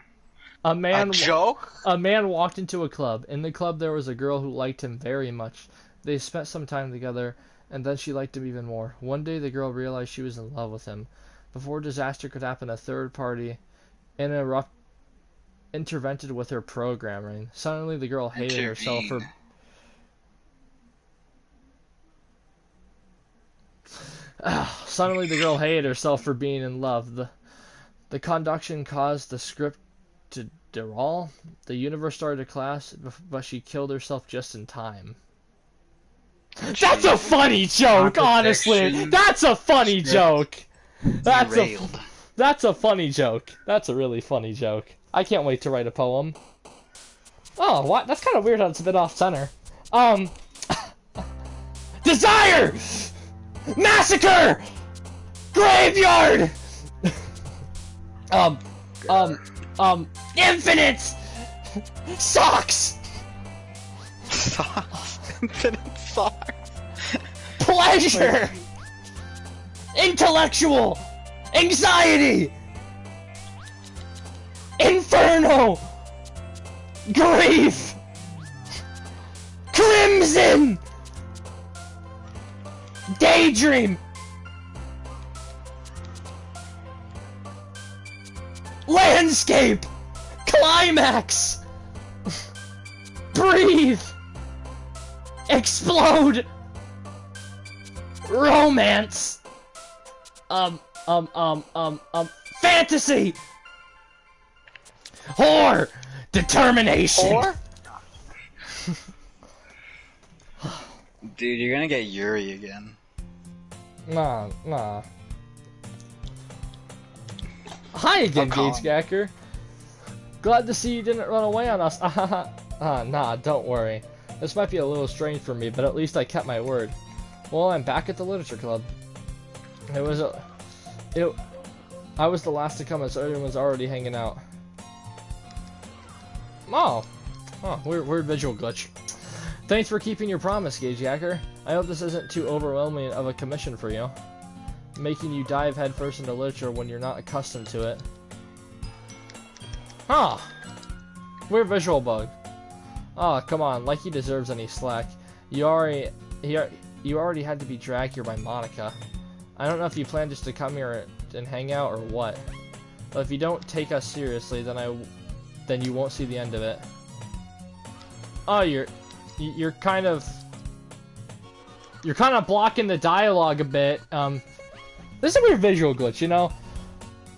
A joke? A man walked into a club. In the club there was a girl who liked him very much. They spent some time together, and then she liked him even more. One day the girl realized she was in love with him. Before disaster could happen, a third party intervened with her programming. Suddenly the girl hated herself for... Suddenly the girl hated herself for being in love. The conduction caused the script to derail. The universe started to clash, but she killed herself just in time. That's a funny joke, honestly! That's a funny joke! That's a funny joke. That's a really funny joke. I can't wait to write a poem. Oh, what? That's kind of weird how it's a bit off center. Desire! Massacre! Graveyard! Infinite! Socks! Socks. Infinite socks. Pleasure! Intellectual! Anxiety! Inferno! Grief! Crimson! Daydream! Landscape! Climax! Breathe! Explode! Romance! Fantasy! Whore! Determination! Or? Dude, you're gonna get Yuri again. Nah. Hi again, Gage Gacker. Glad to see you didn't run away on us. Nah, don't worry. This might be a little strange for me, but at least I kept my word. Well, I'm back at the literature club. I was the last to come, and so everyone was already hanging out. Oh, weird visual glitch. Thanks for keeping your promise, Gage Yacker. I hope this isn't too overwhelming of a commission for you, making you dive headfirst into literature when you're not accustomed to it. Huh. Weird visual bug. Oh, come on, like he deserves any slack. You already had to be dragged here by Monica. I don't know if you plan just to come here and hang out or what. But if you don't take us seriously, then you won't see the end of it. Oh, you're kind of blocking the dialogue a bit. This is a weird visual glitch, you know.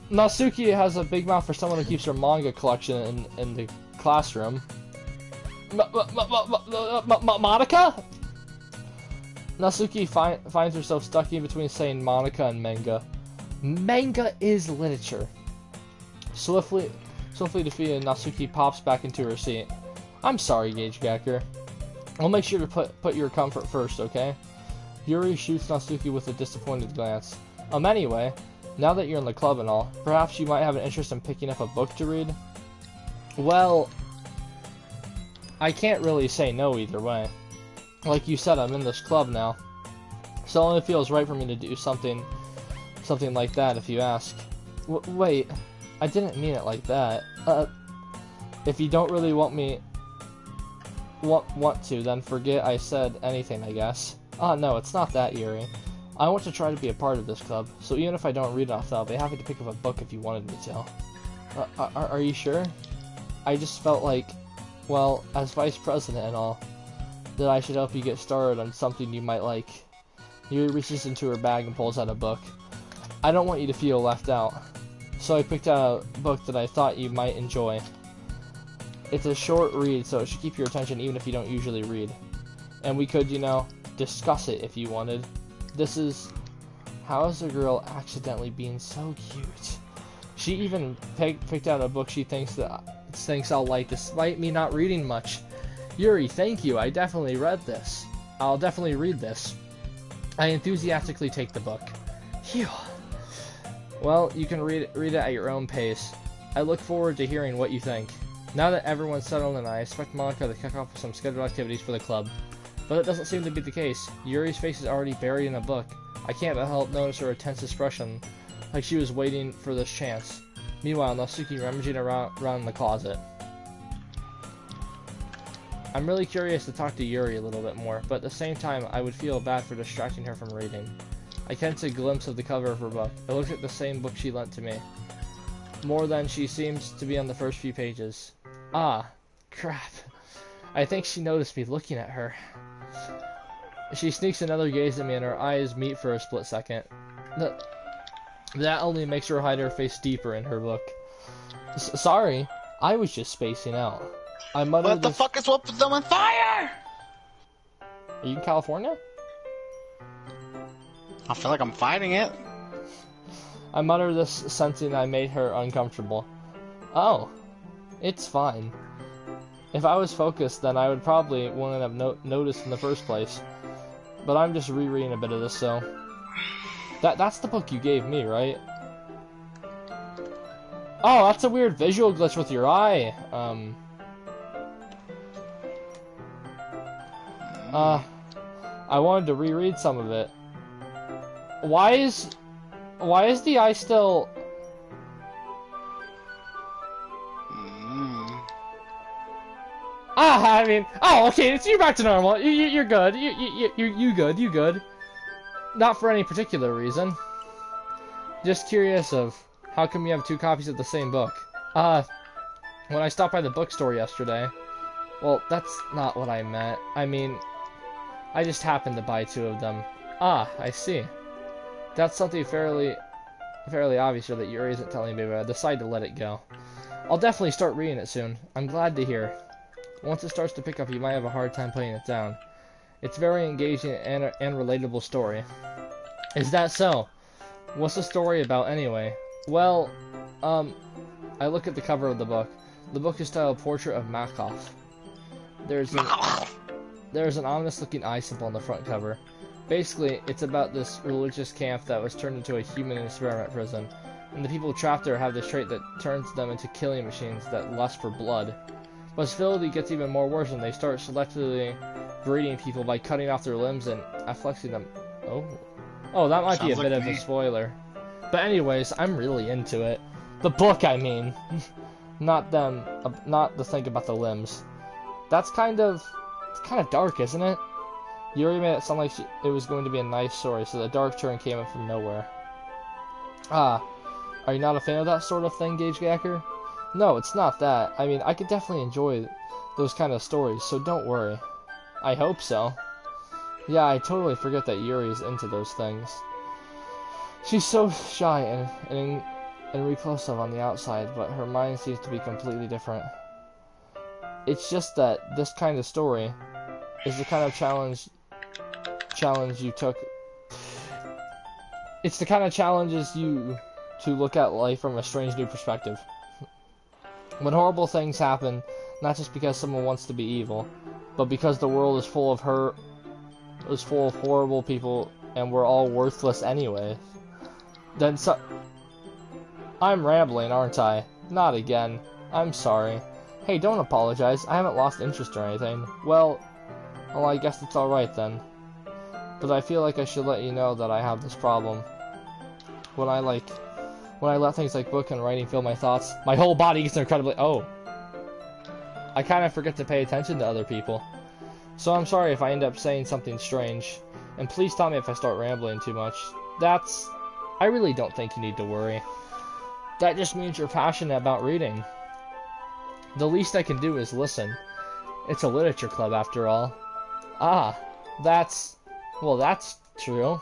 Natsuki has a big mouth for someone who keeps her manga collection in the classroom. Monica? Natsuki finds herself stuck in between saying Monica and manga. Manga is literature. Swiftly defeated, Natsuki pops back into her seat. I'm sorry, Gage Gacker. I'll make sure to put your comfort first, okay? Yuri shoots Natsuki with a disappointed glance. Anyway, now that you're in the club and all, perhaps you might have an interest in picking up a book to read? Well, I can't really say no either way. Like you said, I'm in this club now, so it only feels right for me to do something like that if you ask. Wait, I didn't mean it like that. If you don't really want to, then forget I said anything, I guess. No, it's not that, Yuri. I want to try to be a part of this club, so even if I don't read enough, I'll be happy to pick up a book if you wanted me to. Are you sure? I just felt like, well, as vice president and all, that I should help you get started on something you might like. Yuri reaches into her bag and pulls out a book. I don't want you to feel left out, so I picked out a book that I thought you might enjoy. It's a short read, so it should keep your attention even if you don't usually read. And we could, you know, discuss it if you wanted. This is How is a Girl Accidentally Being So Cute? She even picked out a book she thinks I'll like, despite me not reading much. Yuri, thank you. I definitely read this. I'll definitely read this. I enthusiastically take the book. Phew. Well, you can read it at your own pace. I look forward to hearing what you think. Now that everyone's settled in, I expect Monica to kick off with some scheduled activities for the club. But it doesn't seem to be the case. Yuri's face is already buried in a book. I can't but help notice her tense expression, like she was waiting for this chance. Meanwhile, Natsuki rummaging around the closet. I'm really curious to talk to Yuri a little bit more, but at the same time, I would feel bad for distracting her from reading. I catch a glimpse of the cover of her book. It looks like the same book she lent to me. More than she seems to be on the first few pages. Ah, crap. I think she noticed me looking at her. She sneaks another gaze at me and our eyes meet for a split second. That only makes her hide her face deeper in her book. Sorry, I was just spacing out. I muttered. What the fuck is up with them on fire? Are you in California? I feel like I'm fighting it. I mutter this, sensing I made her uncomfortable. Oh, it's fine. If I was focused, then I would probably wouldn't have noticed in the first place. But I'm just rereading a bit of this, so... That's the book you gave me, right? Oh, that's a weird visual glitch with your eye. I wanted to reread some of it. Why is the eye still... I mean, oh, okay, it's you're back to normal. You're good. You good. Not for any particular reason. Just curious of how come you have two copies of the same book. When I stopped by the bookstore yesterday, well, that's not what I meant. I mean, I just happened to buy two of them. I see. That's something fairly fairly obvious here that Yuri isn't telling me, but I decided to let it go. I'll definitely start reading it soon. I'm glad to hear. Once it starts to pick up, you might have a hard time putting it down. It's a very engaging and relatable story. Is that so? What's the story about anyway? Well, I look at the cover of the book. The book is titled Portrait of Makov. There's an ominous-looking eye symbol on the front cover. Basically, it's about this religious camp that was turned into a human experiment prison, and the people trapped there have this trait that turns them into killing machines that lust for blood. But civility gets even more worse when they start selectively breeding people by cutting off their limbs and afflicting them. Oh, that might be a bit of a spoiler. But anyways, I'm really into it. The book, I mean. Not the thing about the limbs. It's kind of dark, isn't it? Yuri made it sound like it was going to be a nice story, so the dark turn came up from nowhere. Are you not a fan of that sort of thing, Gage Gacker? No, it's not that. I mean, I could definitely enjoy those kind of stories, so don't worry. I hope so. Yeah, I totally forget that Yuri's into those things. She's so shy and repulsive on the outside, but her mind seems to be completely different. It's just that this kind of story is the kind of challenge you took. It's the kind of challenges you to look at life from a strange new perspective. When horrible things happen, not just because someone wants to be evil, but because the world is full of horrible people and we're all worthless anyway. I'm rambling, aren't I? Not again. I'm sorry. Hey, don't apologize. I haven't lost interest or anything. Well, I guess it's alright then. But I feel like I should let you know that I have this problem. When I let things like book and writing fill my thoughts, my whole body gets incredibly... I kind of forget to pay attention to other people. So I'm sorry if I end up saying something strange. And please tell me if I start rambling too much. I really don't think you need to worry. That just means you're passionate about reading. The least I can do is listen. It's a literature club after all. That's true.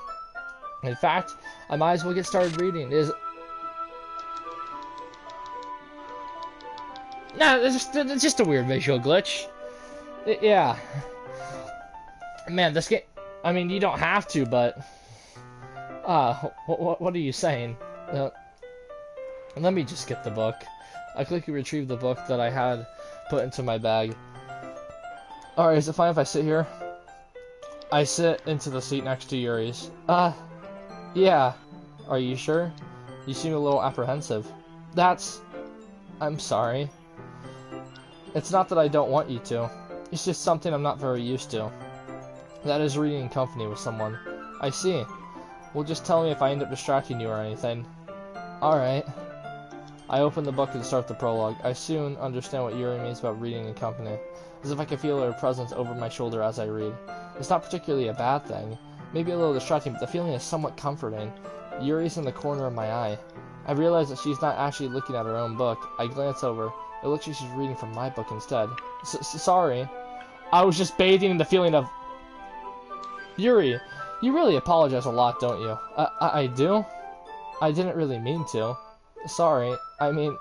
In fact, I might as well get started reading. Nah, it's just a weird visual glitch. Yeah. Man, this game... I mean, you don't have to, but... what are you saying? Let me just get the book. I quickly retrieved the book that I had put into my bag. Alright, is it fine if I sit here? I sit into the seat next to Yuri's. Yeah. Are you sure? You seem a little apprehensive. I'm sorry. It's not that I don't want you to. It's just something I'm not very used to. That is reading in company with someone. I see. Well, just tell me if I end up distracting you or anything. Alright. I open the book and start the prologue. I soon understand what Yuri means about reading in company, as if I can feel her presence over my shoulder as I read. It's not particularly a bad thing. Maybe a little distracting, but the feeling is somewhat comforting. Yuri's in the corner of my eye. I realize that she's not actually looking at her own book. I glance over. It looks like she's reading from my book instead. Sorry. I was just bathing in the feeling of... Yuri, you really apologize a lot, don't you? I do? I didn't really mean to. Sorry. I mean...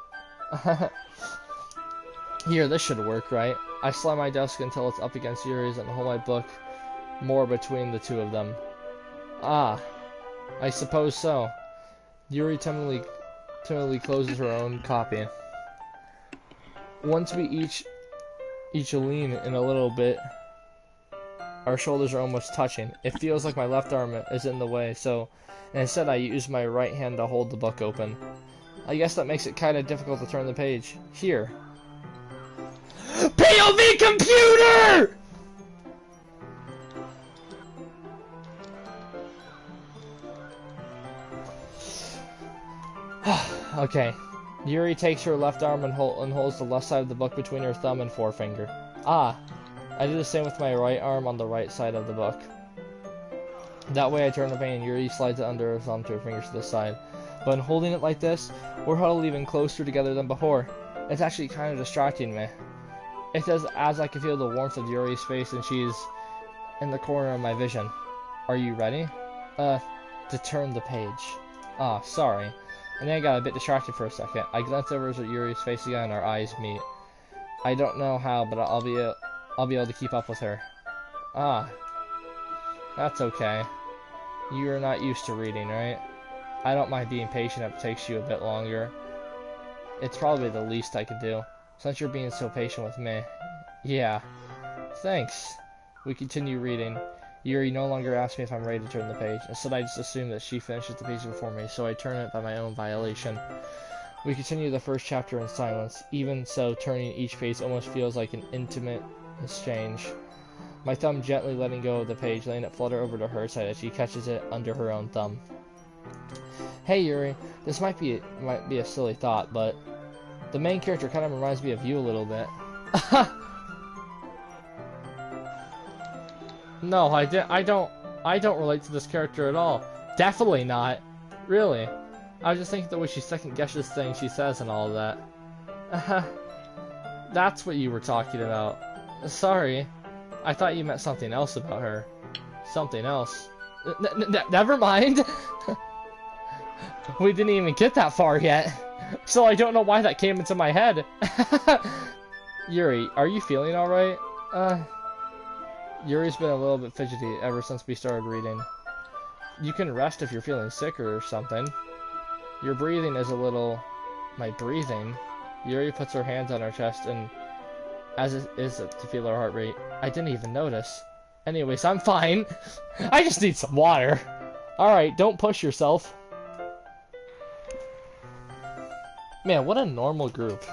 Here, this should work, right? I slide my desk until it's up against Yuri's and hold my book more between the two of them. I suppose so. Yuri timidly closes her own copy. Once we each lean in a little bit, our shoulders are almost touching. It feels like my left arm is in the way, so instead I use my right hand to hold the book open. I guess that makes it kind of difficult to turn the page. Here. POV computer! Okay. Yuri takes her left arm and holds the left side of the book between her thumb and forefinger. I do the same with my right arm on the right side of the book. That way I turn the page and Yuri slides it under her thumb to her fingers to the side. But in holding it like this, we're huddled even closer together than before. It's actually kind of distracting me. It does as I can feel the warmth of Yuri's face and she's in the corner of my vision. Are you ready? To turn the page. Sorry. and then I got a bit distracted for a second. I glanced over at Yuri's face again, and our eyes meet. I don't know how, but I'll be able to keep up with her. Ah, that's okay. You're not used to reading, right? I don't mind being patient if it takes you a bit longer. It's probably the least I could do, since you're being so patient with me. Yeah. Thanks. We continue reading. Yuri no longer asks me if I'm ready to turn the page. Instead, I just assume that she finishes the page before me, so I turn it by my own violation. We continue the first chapter in silence. Even so, turning each page almost feels like an intimate exchange. My thumb gently letting go of the page, letting it flutter over to her side as she catches it under her own thumb. Hey Yuri, this might be a silly thought, but the main character kind of reminds me of you a little bit. No, I don't relate to this character at all. Definitely not. Really. I was just thinking the way she second guesses things she says and all of that. That's what you were talking about. Sorry. I thought you meant something else about her. Something else. Never mind. We didn't even get that far yet. So I don't know why that came into my head. Yuri, are you feeling alright? Yuri's been a little bit fidgety ever since we started reading. You can rest if you're feeling sick or something. Your breathing is a little... My breathing? Yuri puts her hands on her chest and... as it is to feel her heart rate. I didn't even notice. Anyways, I'm fine. I just need some water. Alright, don't push yourself. Man, what a normal group.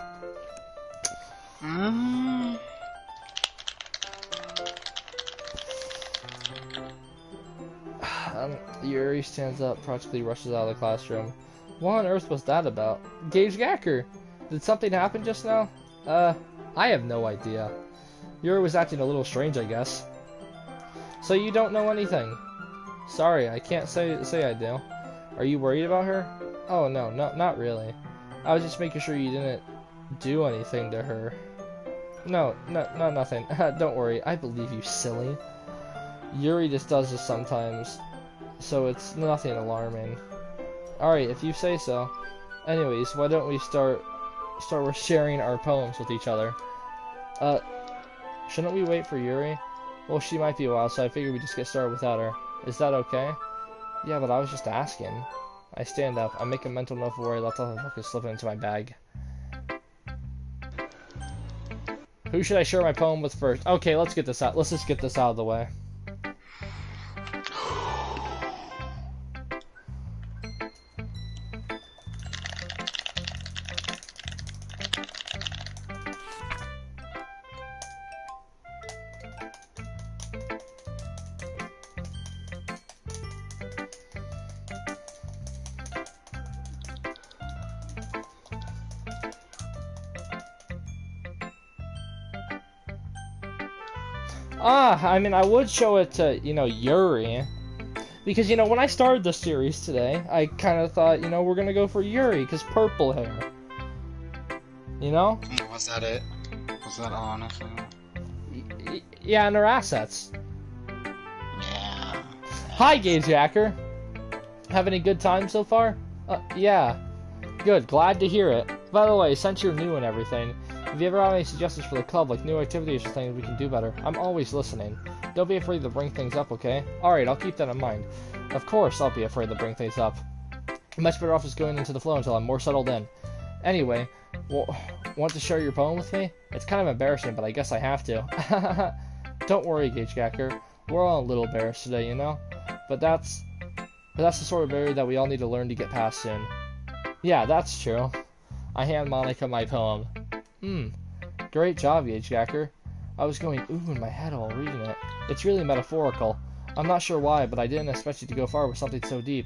Yuri stands up, practically rushes out of the classroom. What on earth was that about? Gage Gacker! Did something happen just now? I have no idea. Yuri was acting a little strange, I guess. So you don't know anything? Sorry, I can't say I do. Are you worried about her? Oh no, not really. I was just making sure you didn't do anything to her. No, nothing. Don't worry, I believe you, silly. Yuri just does this sometimes, so it's nothing alarming. Alright, if you say so. Anyways, why don't we start with sharing our poems with each other? Shouldn't we wait for Yuri? Well, she might be a while, so I figured we'd just get started without her. Is that okay? Yeah, but I was just asking. I stand up. I make a mental note of where I left off the book and slip it into my bag. Who should I share my poem with first? Okay, let's get this out. Let's just get this out of the way. I mean, I would show it to, Yuri. Because, when I started the series today, I kind of thought, we're gonna go for Yuri, because purple hair. Was that it? Was that honestly? Yeah, and her assets. Yeah. Hi, Gage Jacker. Having a good time so far? Yeah. Good, glad to hear it. By the way, since you're new and everything, if you ever have any suggestions for the club, like new activities or things we can do better, I'm always listening. Don't be afraid to bring things up, okay? Alright, I'll keep that in mind. Of course I'll be afraid to bring things up. I'm much better off just going into the flow until I'm more settled in. Anyway, want to share your poem with me? It's kind of embarrassing, but I guess I have to. Don't worry, Gage Gacker. We're all a little embarrassed today, But that's the sort of barrier that we all need to learn to get past soon. Yeah, that's true. I hand Monica my poem. Great job, Gage Gacker. I was going ooh in my head while reading it. It's really metaphorical. I'm not sure why, but I didn't expect you to go far with something so deep.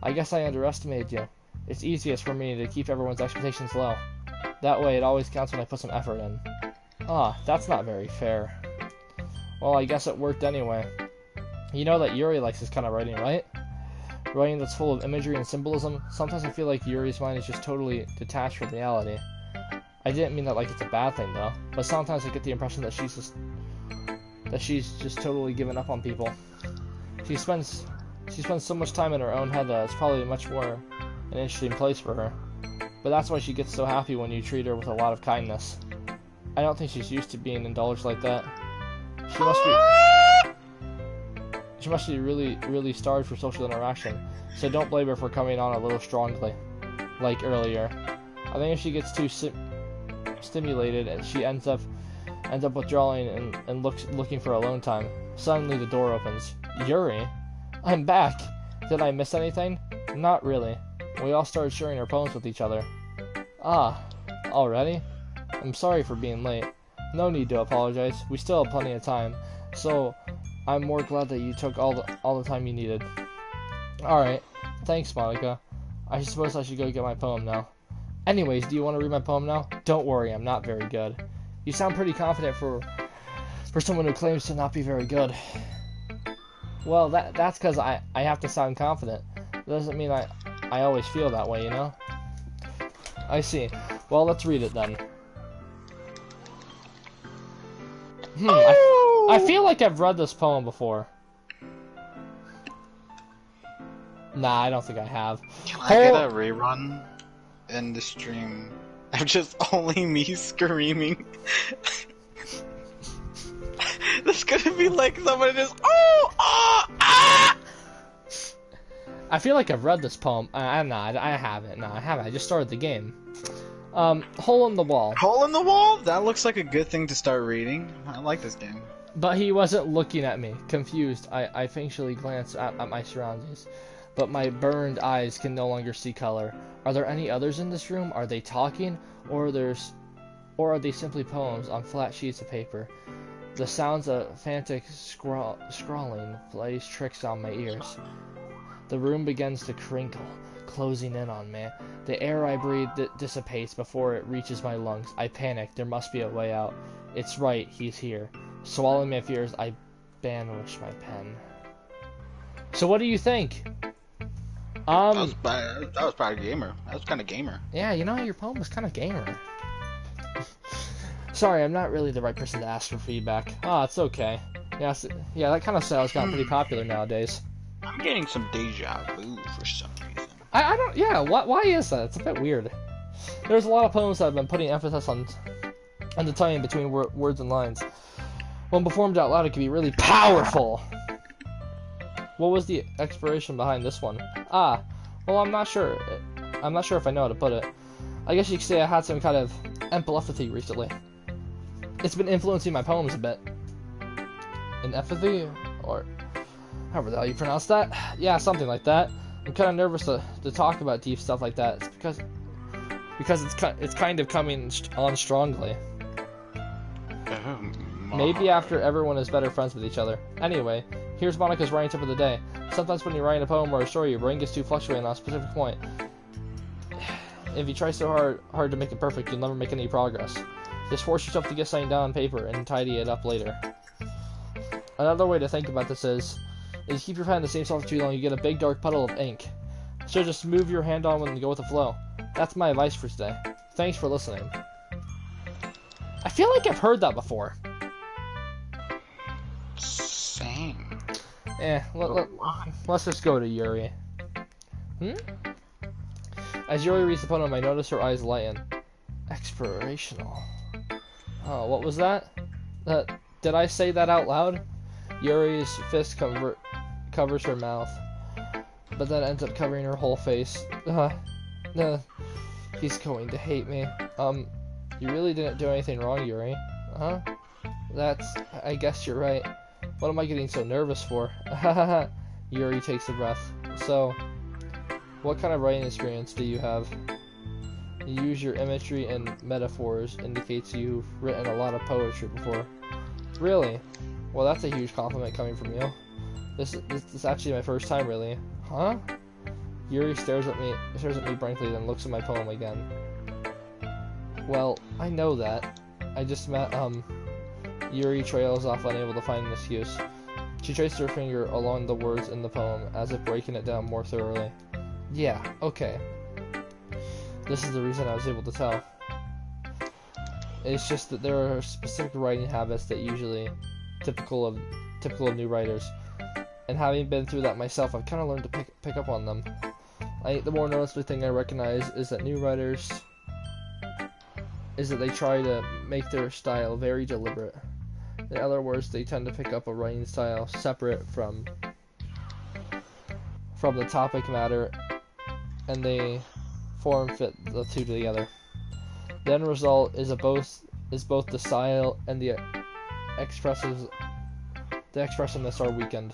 I guess I underestimated you. It's easiest for me to keep everyone's expectations low. That way it always counts when I put some effort in. That's not very fair. Well, I guess it worked anyway. You know that Yuri likes this kind of writing, right? Writing that's full of imagery and symbolism. Sometimes I feel like Yuri's mind is just totally detached from reality. I didn't mean that like it's a bad thing though, but sometimes I get the impression that she's just totally given up on people. She spends so much time in her own head that it's probably much more an interesting place for her. But that's why she gets so happy when you treat her with a lot of kindness. I don't think she's used to being indulged like that. She must be really, really starved for social interaction, so don't blame her for coming on a little strongly, like earlier. I think if she gets too stimulated, and she ends up withdrawing and looking for alone time. Suddenly the door opens. Yuri? I'm back! Did I miss anything? Not really. We all started sharing our poems with each other. Ah, already? I'm sorry for being late. No need to apologize. We still have plenty of time, so I'm more glad that you took all the time you needed. Alright, thanks, Monica. I suppose I should go get my poem now. Anyways, do you want to read my poem now? Don't worry, I'm not very good. You sound pretty confident for someone who claims to not be very good. Well, that's because I have to sound confident. That doesn't mean I always feel that way, you know? I see. Well, let's read it then. I feel like I've read this poem before. Nah, I don't think I have. Can I get a rerun in the stream? I'm just only me screaming. This gonna be like somebody just ah! I feel like I've read this poem. I haven't. No, I haven't. I just started the game. Hole in the Wall. Hole in the Wall? That looks like a good thing to start reading. I like this game. But he wasn't looking at me. Confused, I faintly glanced at my surroundings. But my burned eyes can no longer see color. Are there any others in this room? Are they talking? Or are they simply poems on flat sheets of paper? The sounds of frantic scrawling plays tricks on my ears. The room begins to crinkle, closing in on me. The air I breathe dissipates before it reaches my lungs. I panic. There must be a way out. It's right. He's here. Swallowing my fears, I banish my pen. So what do you think? That was probably gamer. That was kind of gamer. Yeah, you know, your poem was kind of gamer. Sorry, I'm not really the right person to ask for feedback. Ah, it's okay. Yeah, that kind of style's gotten pretty popular nowadays. I'm getting some deja vu for some reason. I don't. Yeah, why is that? It's a bit weird. There's a lot of poems that have been putting emphasis on the timing between words and lines. When performed out loud, it can be really powerful. What was the inspiration behind this one? Ah, well, I'm not sure. I'm not sure if I know how to put it. I guess you could say I had some kind of empalepathy recently. It's been influencing my poems a bit. Empathy? Or however the hell you pronounce that? Yeah, something like that. I'm kind of nervous to talk about deep stuff like that. It's because it's kind of coming on strongly. Maybe after everyone is better friends with each other. Anyway, here's Monica's writing tip of the day. Sometimes when you're writing a poem or a story, your brain gets too fluctuating on a specific point. If you try so hard to make it perfect, you'll never make any progress. Just force yourself to get something down on paper and tidy it up later. Another way to think about this is keep your pen in the same spot for too long, you get a big dark puddle of ink. So just move your hand on and go with the flow. That's my advice for today. Thanks for listening. I feel like I've heard that before. Same. Let's just go to Yuri. As Yuri reads the poem, I notice her eyes lighten. Explorational. Oh, what was that? Did I say that out loud? Yuri's fist covers her mouth, but then ends up covering her whole face. He's going to hate me. You really didn't do anything wrong, Yuri. Huh? I guess you're right. What am I getting so nervous for? Yuri takes a breath. So, what kind of writing experience do you have? You use your imagery and metaphors indicates you've written a lot of poetry before. Really? Well, that's a huge compliment coming from you. This is actually my first time, really. Huh? Yuri stares at me blankly, then looks at my poem again. Well, I know that. I just met, Yuri trails off, unable to find an excuse. She traces her finger along the words in the poem, as if breaking it down more thoroughly. Yeah, okay. This is the reason I was able to tell. It's just that there are specific writing habits that usually typical of new writers. And having been through that myself, I've kind of learned to pick up on them. The more noticeable thing I recognize is that new writers is that they try to make their style very deliberate. In other words, they tend to pick up a writing style separate from the topic matter, and they form fit the two together. The end result is both the style and the expressiveness are weakened.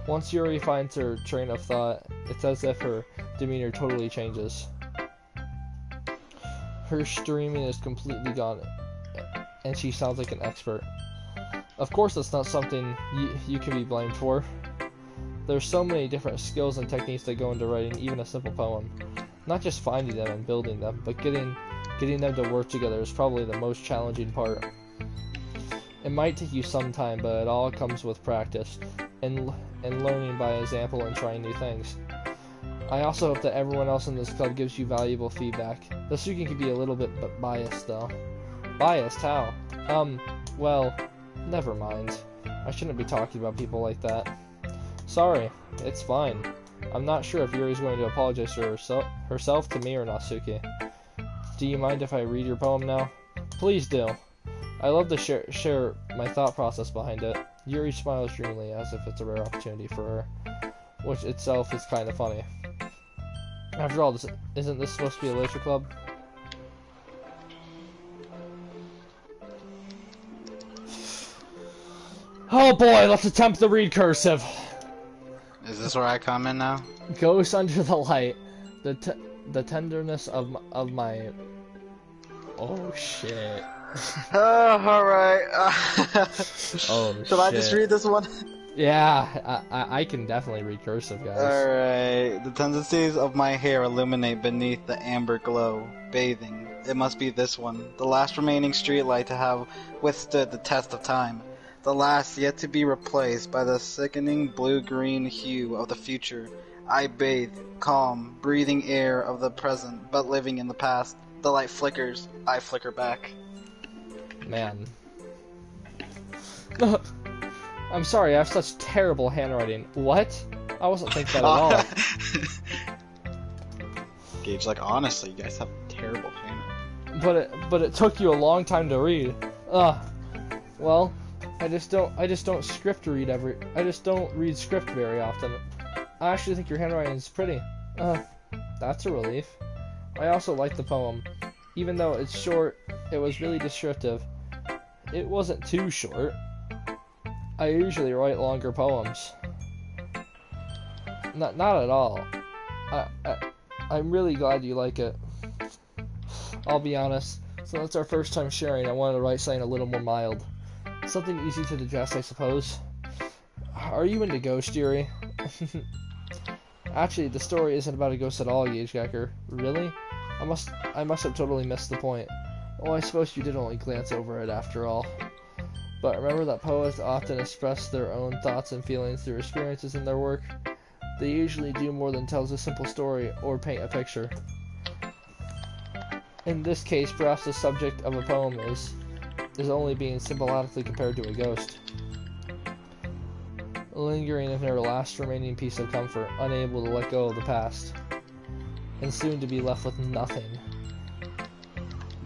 Once Yuri finds her train of thought, it's as if her demeanor totally changes. Her streaming is completely gone, and she sounds like an expert. Of course, that's not something you can be blamed for. There's so many different skills and techniques that go into writing even a simple poem. Not just finding them and building them, but getting them to work together is probably the most challenging part. It might take you some time, but it all comes with practice and learning by example and trying new things. I also hope that everyone else in this club gives you valuable feedback. This weekend can be a little bit biased, though. Biased? How? Well, never mind. I shouldn't be talking about people like that. Sorry, it's fine. I'm not sure if Yuri's going to apologize to herself to me or Natsuki. Do you mind if I read your poem now? Please do. I love to share my thought process behind it. Yuri smiles dreamily as if it's a rare opportunity for her, which itself is kind of funny. After all, isn't this supposed to be a literature club? Oh boy, let's attempt to read cursive. Is this where I come in now? Ghost under the light, the tenderness of my. Oh shit. Alright. Oh shit. Should I just read this one? Yeah, I can definitely read cursive, guys. Alright. The tendencies of my hair illuminate beneath the amber glow, bathing. It must be this one, the last remaining streetlight to have withstood the test of time. The last yet to be replaced by the sickening blue-green hue of the future. I bathe, calm, breathing air of the present, but living in the past. The light flickers, I flicker back. Man. I'm sorry, I have such terrible handwriting. What? I wasn't thinking that at all. Gage, like, honestly, you guys have terrible handwriting. But it took you a long time to read. Well, I just don't script read I just don't read script very often. I actually think your handwriting is pretty. That's a relief. I also like the poem. Even though it's short, it was really descriptive. It wasn't too short. I usually write longer poems. Not at all. I'm really glad you like it. I'll be honest, since it's our first time sharing, I wanted to write something a little more mild. Something easy to digest, I suppose. Are you into ghost, Yuri? Actually, the story isn't about a ghost at all, Gagegacker. Really? I must have totally missed the point. Well, I suppose you did only glance over it after all. But remember that poets often express their own thoughts and feelings through experiences in their work. They usually do more than tell a simple story or paint a picture. In this case, perhaps the subject of a poem is only being symbolically compared to a ghost. Lingering in her last remaining piece of comfort, unable to let go of the past, and soon to be left with nothing.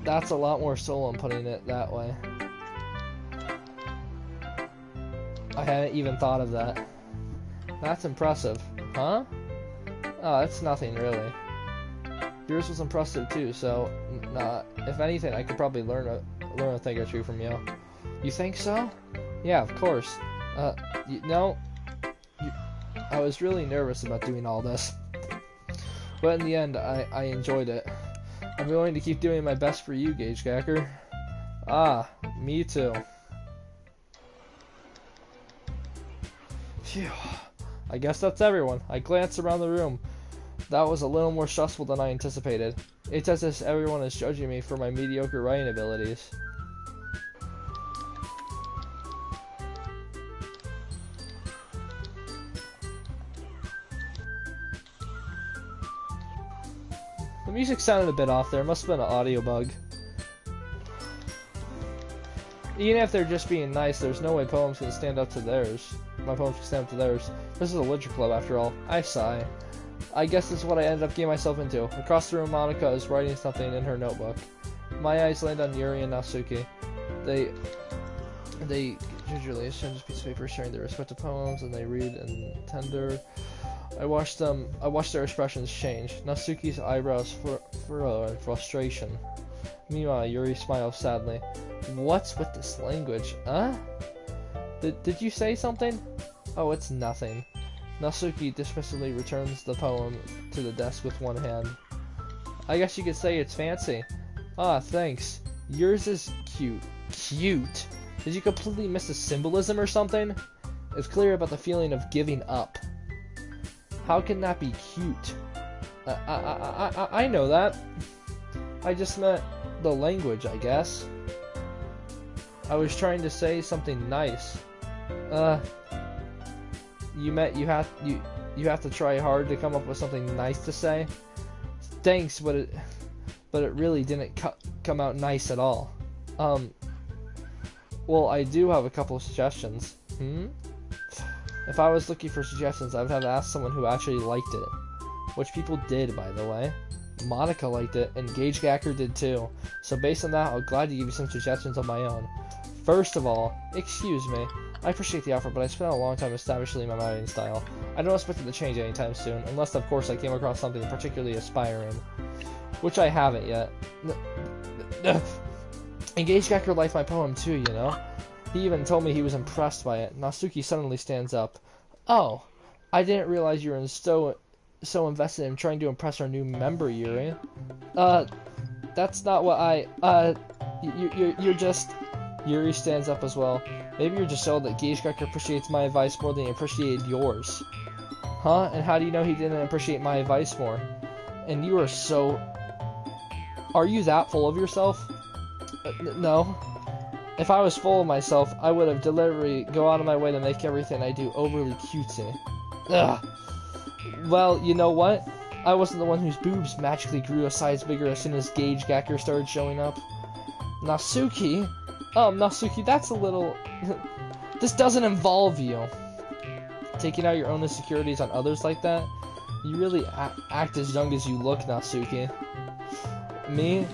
That's a lot more solemn putting it that way. I hadn't even thought of that. That's impressive. Huh? Oh, that's nothing really. Yours was impressive too, so if anything, I could probably learn a thing or two from you. You think so? Yeah, of course. I was really nervous about doing all this. But in the end, I enjoyed it. I'm going to keep doing my best for you, Gagegacker. Ah, me too. Phew. I guess that's everyone. I glanced around the room. That was a little more stressful than I anticipated. It's as if everyone is judging me for my mediocre writing abilities. The music sounded a bit off there. Must have been an audio bug. Even if they're just being nice, there's no way poems can stand up to theirs. My poems can stand up to theirs. This is a literature club after all. I sigh. I guess that's what I ended up getting myself into. Across the room, Monica is writing something in her notebook. My eyes land on Yuri and Natsuki. They gingerly exchange a piece of paper, sharing their respective poems, and they read and tender. I watched their expressions change. Natsuki's eyebrows furrow in frustration. Meanwhile, Yuri smiles sadly. What's with this language? Huh? Did you say something? Oh, it's nothing. Natsuki dismissively returns the poem to the desk with one hand. I guess you could say it's fancy. Ah, thanks. Yours is cute. Cute? Did you completely miss the symbolism or something? It's clear about the feeling of giving up. How can that be cute? I know that. I just meant the language, I guess. I was trying to say something nice. You have to try hard to come up with something nice to say. Thanks, but it really didn't come out nice at all. Well, I do have a couple of suggestions. If I was looking for suggestions, I would have asked someone who actually liked it. Which people did, by the way. Monica liked it, and Gage Gacker did too. So based on that, I'm glad to give you some suggestions on my own. First of all, excuse me. I appreciate the offer, but I spent a long time establishing my writing style. I don't expect it to change anytime soon, unless of course I came across something particularly aspiring. Which I haven't yet. And Gage Gacker liked my poem too, you know? He even told me he was impressed by it. Natsuki suddenly stands up. Oh, I didn't realize you were so invested in trying to impress our new member, Yuri. That's not what you're just... Yuri stands up as well. Maybe you're just so that Gage Gacker appreciates my advice more than he appreciated yours. Huh? And how do you know he didn't appreciate my advice more? And you are so... Are you that full of yourself? No. If I was full of myself, I would have deliberately go out of my way to make everything I do overly cutesy. Ugh. Well, you know what? I wasn't the one whose boobs magically grew a size bigger as soon as Gage Gacker started showing up. Natsuki? Natsuki, that's a little... This doesn't involve you. Taking out your own insecurities on others like that? You really act as young as you look, Natsuki. Me?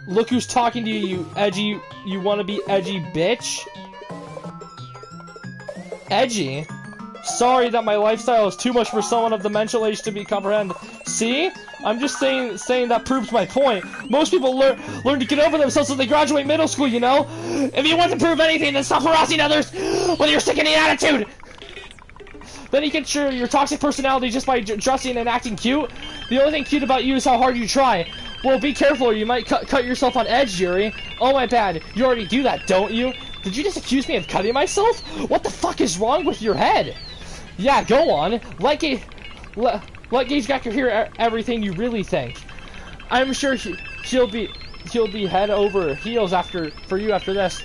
Look who's talking to you, you edgy, you wanna be edgy bitch? Edgy? Sorry that my lifestyle is too much for someone of the mental age to be comprehend. See? I'm just saying that proves my point. Most people learn to get over themselves when they graduate middle school, you know? If you want to prove anything, then stop harassing others with your sickening attitude! Then you can show your toxic personality just by dressing and acting cute. The only thing cute about you is how hard you try. Well, be careful or you might cut yourself on edge, Yuri. Oh my bad, you already do that, don't you? Did you just accuse me of cutting myself? What the fuck is wrong with your head? Yeah, go on. Let Gage Gacker hear everything you really think. I'm sure he'll be head over heels for you after this.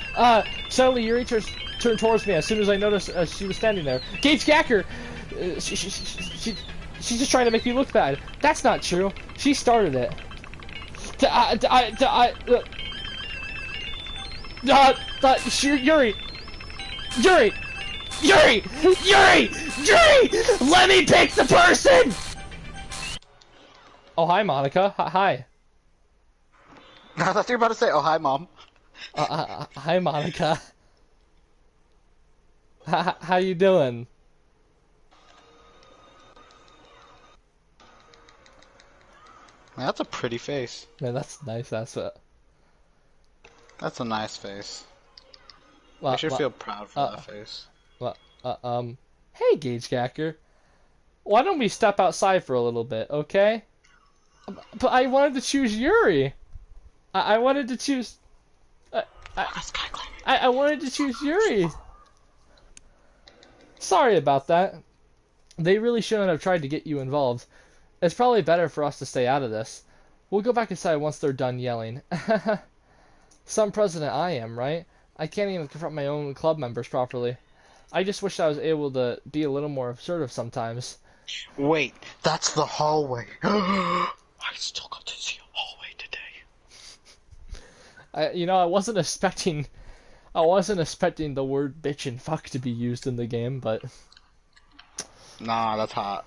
Suddenly Yuri turned towards me as soon as I noticed she was standing there. Gage Gacker, she's just trying to make me look bad. That's not true. She started it. Yuri! Let me pick the person! Oh, hi, Monica. Hi. I thought you were about to say, oh, hi, Mom. Hi, Monica. How you doing? Man, that's a pretty face. Man, that's nice. That's a nice face. Well, I should feel proud for that face. Hey, Gage Gacker. Why don't we step outside for a little bit, okay? But I wanted to choose Yuri. I wanted to choose... I wanted to choose Yuri. Sorry about that. They really shouldn't have tried to get you involved. It's probably better for us to stay out of this. We'll go back inside once they're done yelling. Some president I am, right? I can't even confront my own club members properly. I just wish I was able to be a little more assertive sometimes. Wait, that's the hallway. I still got to see a hallway today. I wasn't expecting the word bitch and fuck to be used in the game, but Nah, that's hot.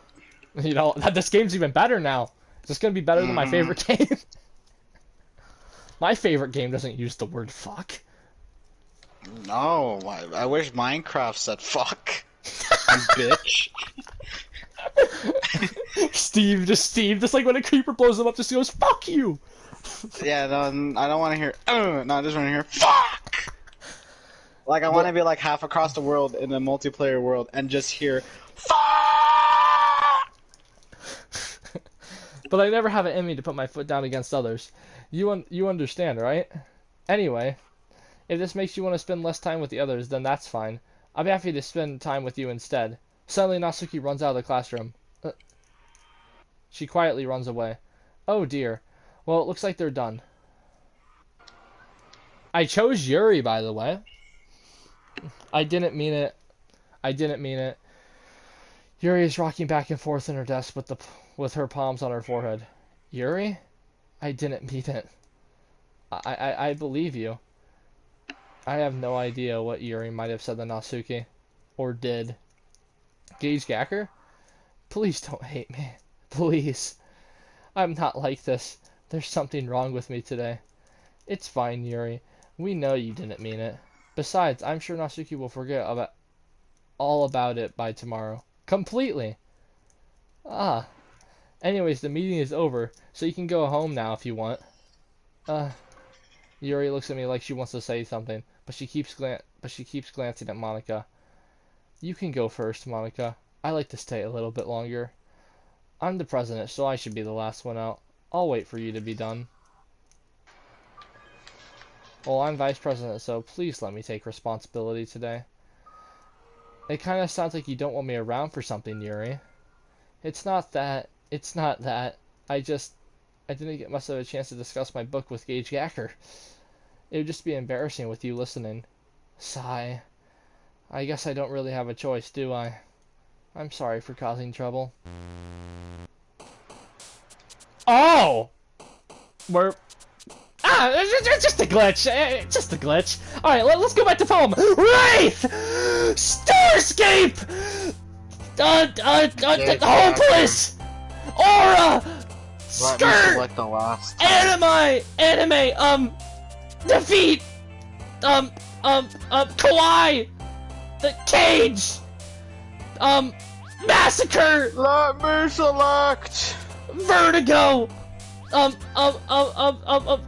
You know, this game's even better now. Is this gonna be better than my Mm-hmm. favorite game? My favorite game doesn't use the word fuck. No, I wish Minecraft said fuck. You bitch. Steve, just like when a creeper blows him up, just goes, fuck you! Yeah, no, I don't want to hear. No, I just want to hear fuck. Like I want to be like half across the world in a multiplayer world and just hear fuck. But I never have it in me to put my foot down against others. You understand, right? Anyway, if this makes you want to spend less time with the others, then that's fine. I'll be happy to spend time with you instead. Suddenly, Natsuki runs out of the classroom. She quietly runs away. Oh dear. Well, it looks like they're done. I chose Yuri, by the way. I didn't mean it. I didn't mean it. Yuri is rocking back and forth in her desk with her palms on her forehead. Yuri? I didn't mean it. I believe you. I have no idea what Yuri might have said to Natsuki. Or did. Gage Gacker? Please don't hate me. Please. I'm not like this. There's something wrong with me today. It's fine, Yuri. We know you didn't mean it. Besides, I'm sure Natsuki will forget all about it by tomorrow. Completely. Ah. Anyways, the meeting is over, so you can go home now if you want. Yuri looks at me like she wants to say something, but she keeps glancing at Monica. You can go first, Monica. I like to stay a little bit longer. I'm the president, so I should be the last one out. I'll wait for you to be done. Well, I'm vice president, so please let me take responsibility today. It kind of sounds like you don't want me around for something, Yuri. It's not that. It's not that. I didn't get much of a chance to discuss my book with Gage Gacker. It would just be embarrassing with you listening. Sigh. I guess I don't really have a choice, do I? I'm sorry for causing trouble. Oh! We're... it's just a glitch. Just a glitch. Alright, let's go back to poem. Wraith! Starscape! Hopeless! Aura! Let me Skirt! select the last. Anime! Defeat! Kawaii! The cage! Massacre! Let me select. Vertigo!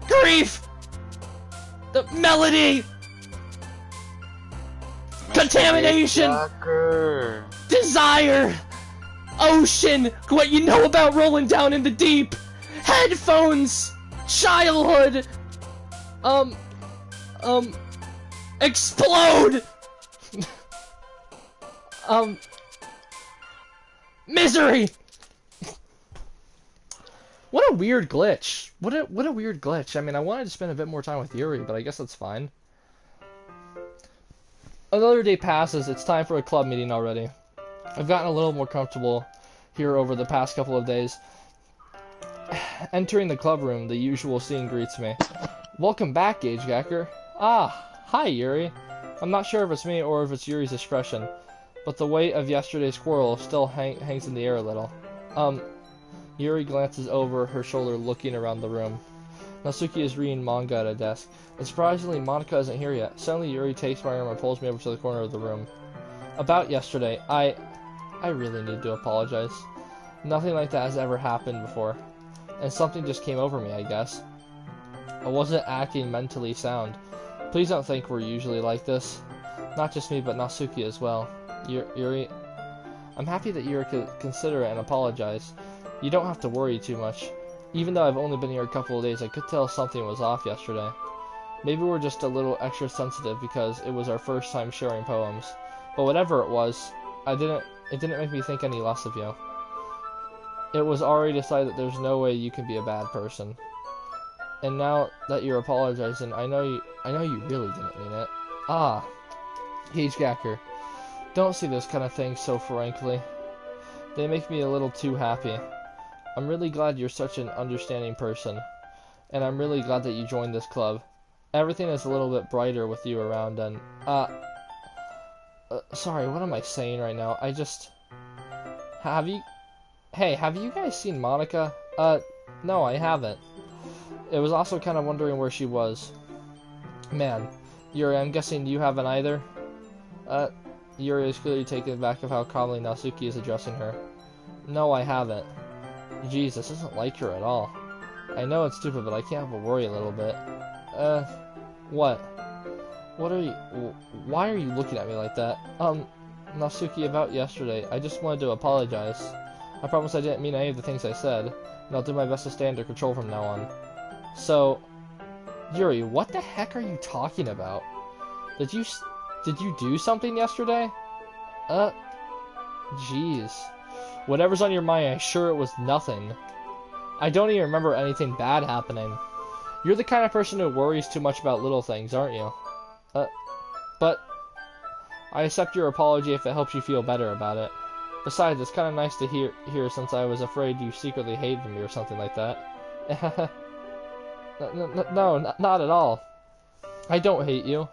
Grief! The melody! Contamination! Jacker. Desire! Ocean! What you know about rolling down in the deep! Headphones! Childhood! Explode! Misery! What a weird glitch. What a weird glitch. I mean, I wanted to spend a bit more time with Yuri, but I guess that's fine. Another day passes. It's time for a club meeting already. I've gotten a little more comfortable here over the past couple of days. Entering the club room, the usual scene greets me. Welcome back, Gage Gacker. Ah, hi, Yuri. I'm not sure if it's me or if it's Yuri's expression, but the weight of yesterday's squirrel still hangs in the air a little. Yuri glances over her shoulder, looking around the room. Natsuki is reading manga at a desk, and surprisingly, Monica isn't here yet. Suddenly, Yuri takes my arm and pulls me over to the corner of the room. About yesterday, I really need to apologize. Nothing like that has ever happened before, and something just came over me, I guess. I wasn't acting mentally sound. Please don't think we're usually like this. Not just me, but Natsuki as well. Yuri, I'm happy that you're considerate and apologize. You don't have to worry too much. Even though I've only been here a couple of days, I could tell something was off yesterday. Maybe we're just a little extra sensitive because it was our first time sharing poems. But whatever it was, it didn't make me think any less of you. It was already decided that there's no way you can be a bad person. And now that you're apologizing, I know you really didn't mean it. Ah, Gage Gacker. Don't see those kind of things so frankly. They make me a little too happy. I'm really glad you're such an understanding person. And I'm really glad that you joined this club. Everything is a little bit brighter with you around and, sorry, what am I saying right now? Have you... Hey, have you guys seen Monica? No, I haven't. It was also kind of wondering where she was. Man, Yuri, I'm guessing you haven't either? Yuri is clearly taken aback of how calmly Natsuki is addressing her. No, I haven't. Jeez, this isn't like her at all. I know it's stupid, but I can't help but worry a little bit. What? What are you... Why are you looking at me like that? Natsuki, about yesterday, I just wanted to apologize. I promise I didn't mean any of the things I said, and I'll do my best to stay under control from now on. So... Yuri, what the heck are you talking about? Did you do something yesterday? Jeez. Whatever's on your mind, I'm sure it was nothing. I don't even remember anything bad happening. You're the kind of person who worries too much about little things, aren't you? But I accept your apology if it helps you feel better about it. Besides, it's kind of nice to hear since I was afraid you secretly hated me or something like that. No, not at all. I don't hate you.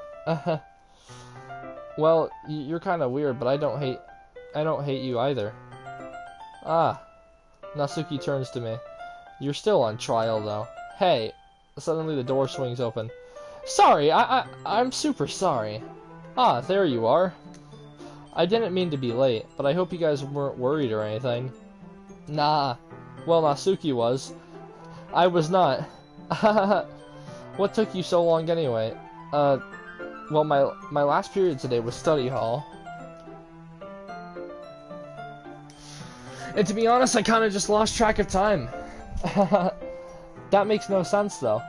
Well, you're kind of weird, but I don't hate you either. Ah. Natsuki turns to me. You're still on trial, though. Hey. Suddenly the door swings open. Sorry, I'm super sorry. Ah, there you are. I didn't mean to be late, but I hope you guys weren't worried or anything. Nah. Well, Natsuki was. I was not. What took you so long anyway? Well, my last period today was study hall. And to be honest, I kind of just lost track of time. That makes no sense, though.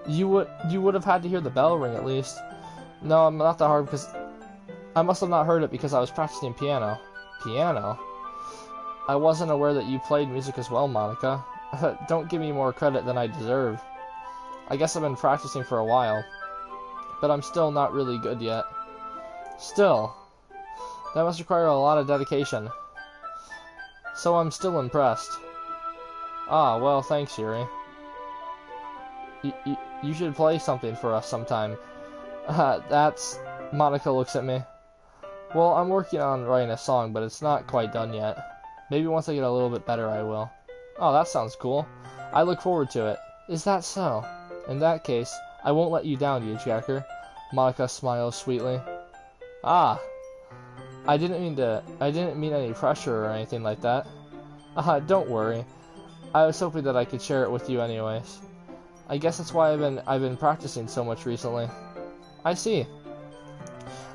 You would have had to hear the bell ring at least. No, I'm not that hard because I must have not heard it because I was practicing piano. Piano? I wasn't aware that you played music as well, Monica. Don't give me more credit than I deserve. I guess I've been practicing for a while, but I'm still not really good yet. Still, that must require a lot of dedication. So I'm still impressed. Ah, well, thanks, Yuri. You should play something for us sometime. That's... Monica looks at me. Well, I'm working on writing a song, but it's not quite done yet. Maybe once I get a little bit better, I will. Oh, that sounds cool. I look forward to it. Is that so? In that case, I won't let you down, you jacker. Monica smiles sweetly. Ah. I didn't mean any pressure or anything like that. Don't worry. I was hoping that I could share it with you anyways. I guess that's why I've been practicing so much recently. I see.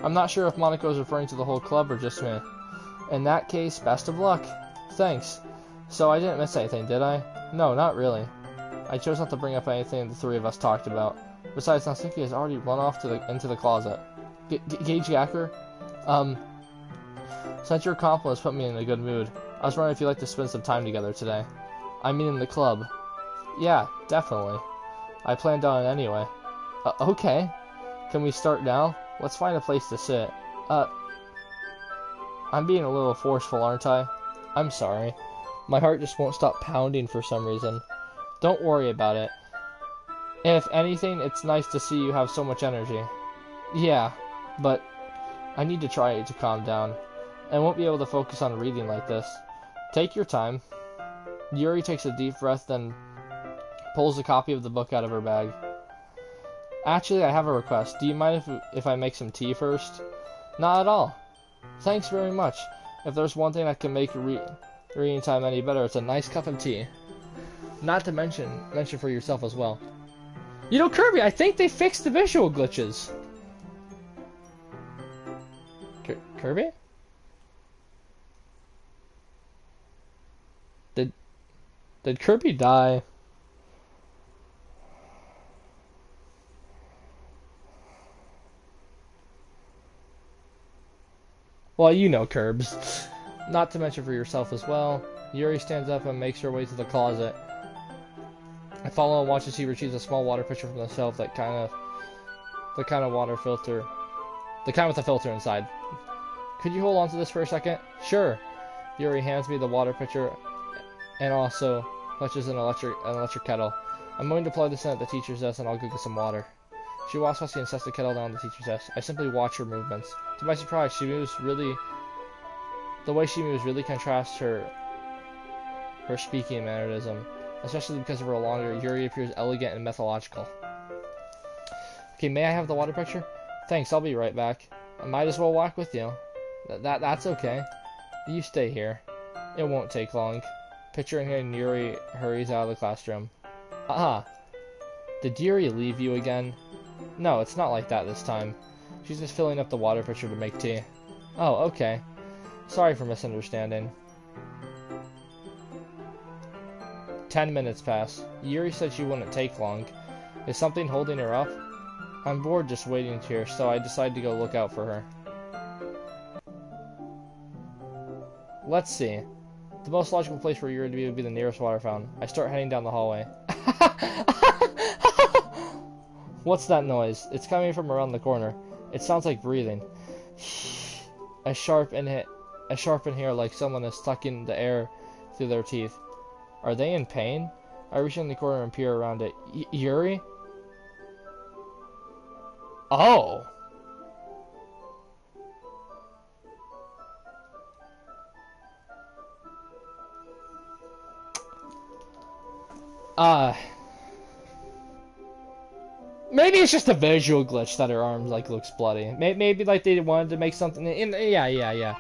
I'm not sure if Monica was referring to the whole club or just me. In that case, best of luck. Thanks. So I didn't miss anything, did I? No, not really. I chose not to bring up anything the three of us talked about. Besides, Natsuki has already run off into the closet. Gage Yacker? Since your compliments put me in a good mood, I was wondering if you'd like to spend some time together today. I mean in the club. Yeah, definitely. I planned on it anyway. Okay. Can we start now? Let's find a place to sit. I'm being a little forceful, aren't I? I'm sorry. My heart just won't stop pounding for some reason. Don't worry about it. If anything, it's nice to see you have so much energy. Yeah, but I need to try to calm down. I won't be able to focus on reading like this. Take your time. Yuri takes a deep breath, then pulls a copy of the book out of her bag. Actually, I have a request. Do you mind if I make some tea first? Not at all. Thanks very much. If there's one thing that can make reading time any better, it's a nice cup of tea. Not to mention for yourself as well. You know, Kirby, I think they fixed the visual glitches. Kirby? Did Kirby die? Well, you know, Curbs. Not to mention for yourself as well. Yuri stands up and makes her way to the closet. I follow and watch as she retrieves a small water pitcher from the shelf the kind of water filter. The kind with the filter inside. Could you hold on to this for a second? Sure. Yuri hands me the water pitcher and also touches an electric kettle. I'm going to plug this in at the teacher's desk and I'll go get some water. She walks past and sets the kettle down on the teacher's desk. I simply watch her movements. To my surprise, she moves really The way she moves really contrasts her speaking mannerism, especially because of her longer. Yuri appears elegant and mythological. Okay, may I have the water picture? Thanks, I'll be right back. I might as well walk with you. That's okay. You stay here. It won't take long. Picture in hand, Yuri hurries out of the classroom. Ah, did Yuri leave you again? No, it's not like that this time. She's just filling up the water pitcher to make tea. Oh, okay. Sorry for misunderstanding. 10 minutes pass. Yuri said she wouldn't take long. Is something holding her up? I'm bored just waiting here, so I decided to go look out for her. Let's see. The most logical place for Yuri to be would be the nearest water fountain. I start heading down the hallway. What's that noise? It's coming from around the corner. It sounds like breathing. A sharp in here like someone is sucking the air through their teeth. Are they in pain? I reach in the corner and peer around it. Yuri? Oh! Maybe it's just a visual glitch that her arm like looks bloody. Maybe like they wanted to make something in. Yeah.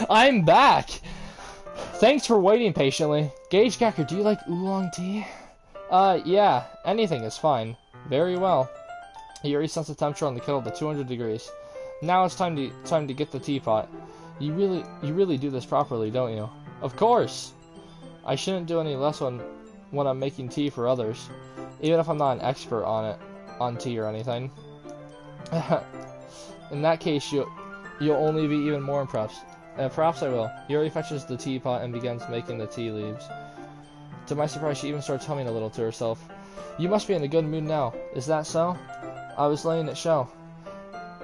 I'm back. Thanks for waiting patiently. Gage Gacker, do you like oolong tea? Yeah. Anything is fine. Very well. Yuri sets the temperature on the kettle to 200 degrees. Now it's time to get the teapot. You really do this properly, don't you? Of course. I shouldn't do any less when I'm making tea for others, even if I'm not an expert on tea or anything. In that case, you'll only be even more impressed. Perhaps I will. Yuri fetches the teapot and begins making the tea leaves. To my surprise, she even starts humming a little to herself. You must be in a good mood now. Is that so? I was letting it show.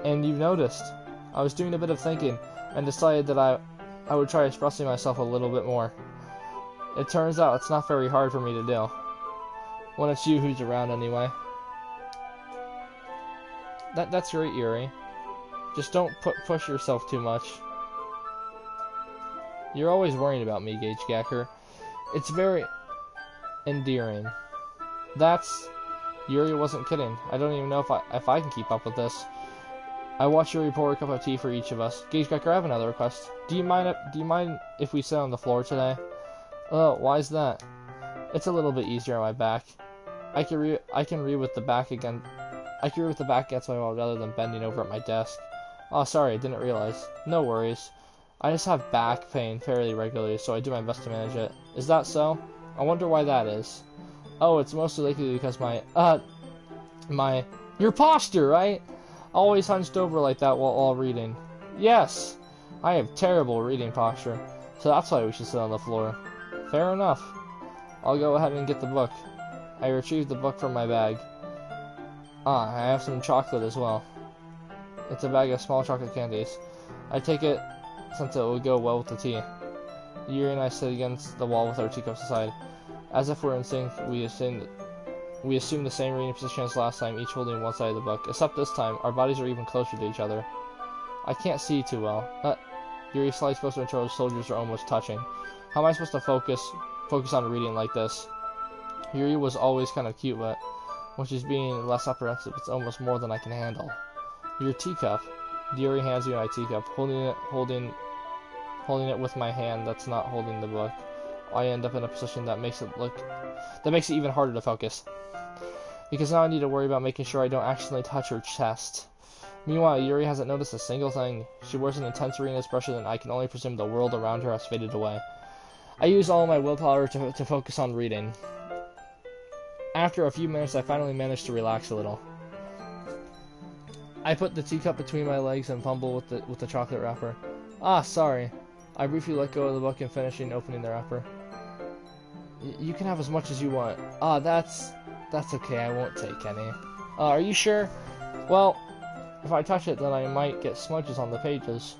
And you've noticed. I was doing a bit of thinking and decided that I would try expressing myself a little bit more. It turns out it's not very hard for me to do. When it's you who's around anyway. That's great, Yuri. Just don't push yourself too much. You're always worrying about me, Gage Gacker. It's very endearing. Yuri wasn't kidding. I don't even know if I can keep up with this. I watch Yuri pour a cup of tea for each of us. Gage Gacker, I have another request. Do you mind if we sit on the floor today? Oh, why is that? It's a little bit easier on my back. I can read with the back again. I can read with the back against my wall rather than bending over at my desk. Oh, sorry, I didn't realize. No worries. I just have back pain fairly regularly, so I do my best to manage it. Is that so? I wonder why that is. Oh, it's mostly likely because your posture, right? Always hunched over like that while reading. Yes, I have terrible reading posture, so that's why we should sit on the floor. Fair enough. I'll go ahead and get the book. I retrieve the book from my bag. I have some chocolate as well. It's a bag of small chocolate candies. I take it since it would go well with the tea. Yuri and I sit against the wall with our teacups aside. As if we're in sync, we assume the same reading position as last time, each holding one side of the book. Except this time, our bodies are even closer to each other. I can't see too well. Yuri slides closer until his shoulders are almost touching. How am I supposed to focus on reading like this? Yuri was always kind of cute, but when she's being less apprehensive, it's almost more than I can handle. Your teacup. Yuri hands me my teacup, holding it with my hand that's not holding the book. I end up in a position that makes it even harder to focus. Because now I need to worry about making sure I don't accidentally touch her chest. Meanwhile, Yuri hasn't noticed a single thing. She wears an intense reading expression, and I can only presume the world around her has faded away. I use all my willpower to focus on reading. After a few minutes, I finally manage to relax a little. I put the teacup between my legs and fumble with the chocolate wrapper. Ah, sorry. I briefly let go of the book and finishing opening the wrapper. You can have as much as you want. Ah, that's okay. I won't take any. Are you sure? Well, if I touch it, then I might get smudges on the pages.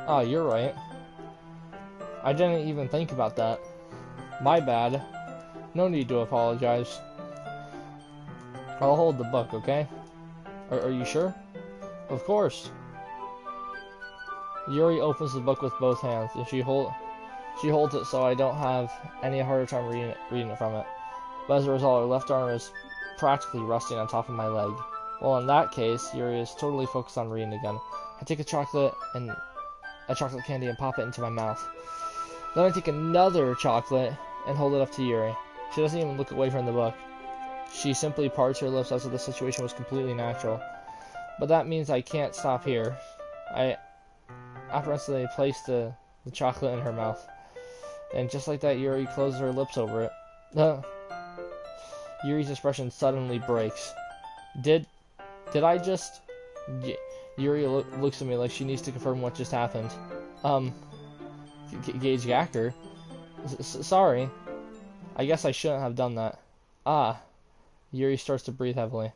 Ah, you're right. I didn't even think about that. My bad. No need to apologize. I'll hold the book, okay? Are you sure? Of course. Yuri opens the book with both hands, and she holds it so I don't have any harder time reading it from it. But as a result, her left arm is practically resting on top of my leg. Well, in that case, Yuri is totally focused on reading again. I take a chocolate candy and pop it into my mouth. Then I take another chocolate and hold it up to Yuri. She doesn't even look away from the book. She simply parts her lips as if the situation was completely natural. But that means I can't stop here. I apprehensively place the chocolate in her mouth. And just like that, Yuri closes her lips over it. Yuri's expression suddenly breaks. Did I just... Yuri looks at me like she needs to confirm what just happened. Gage Gacker? Sorry. I guess I shouldn't have done that. Ah. Yuri starts to breathe heavily.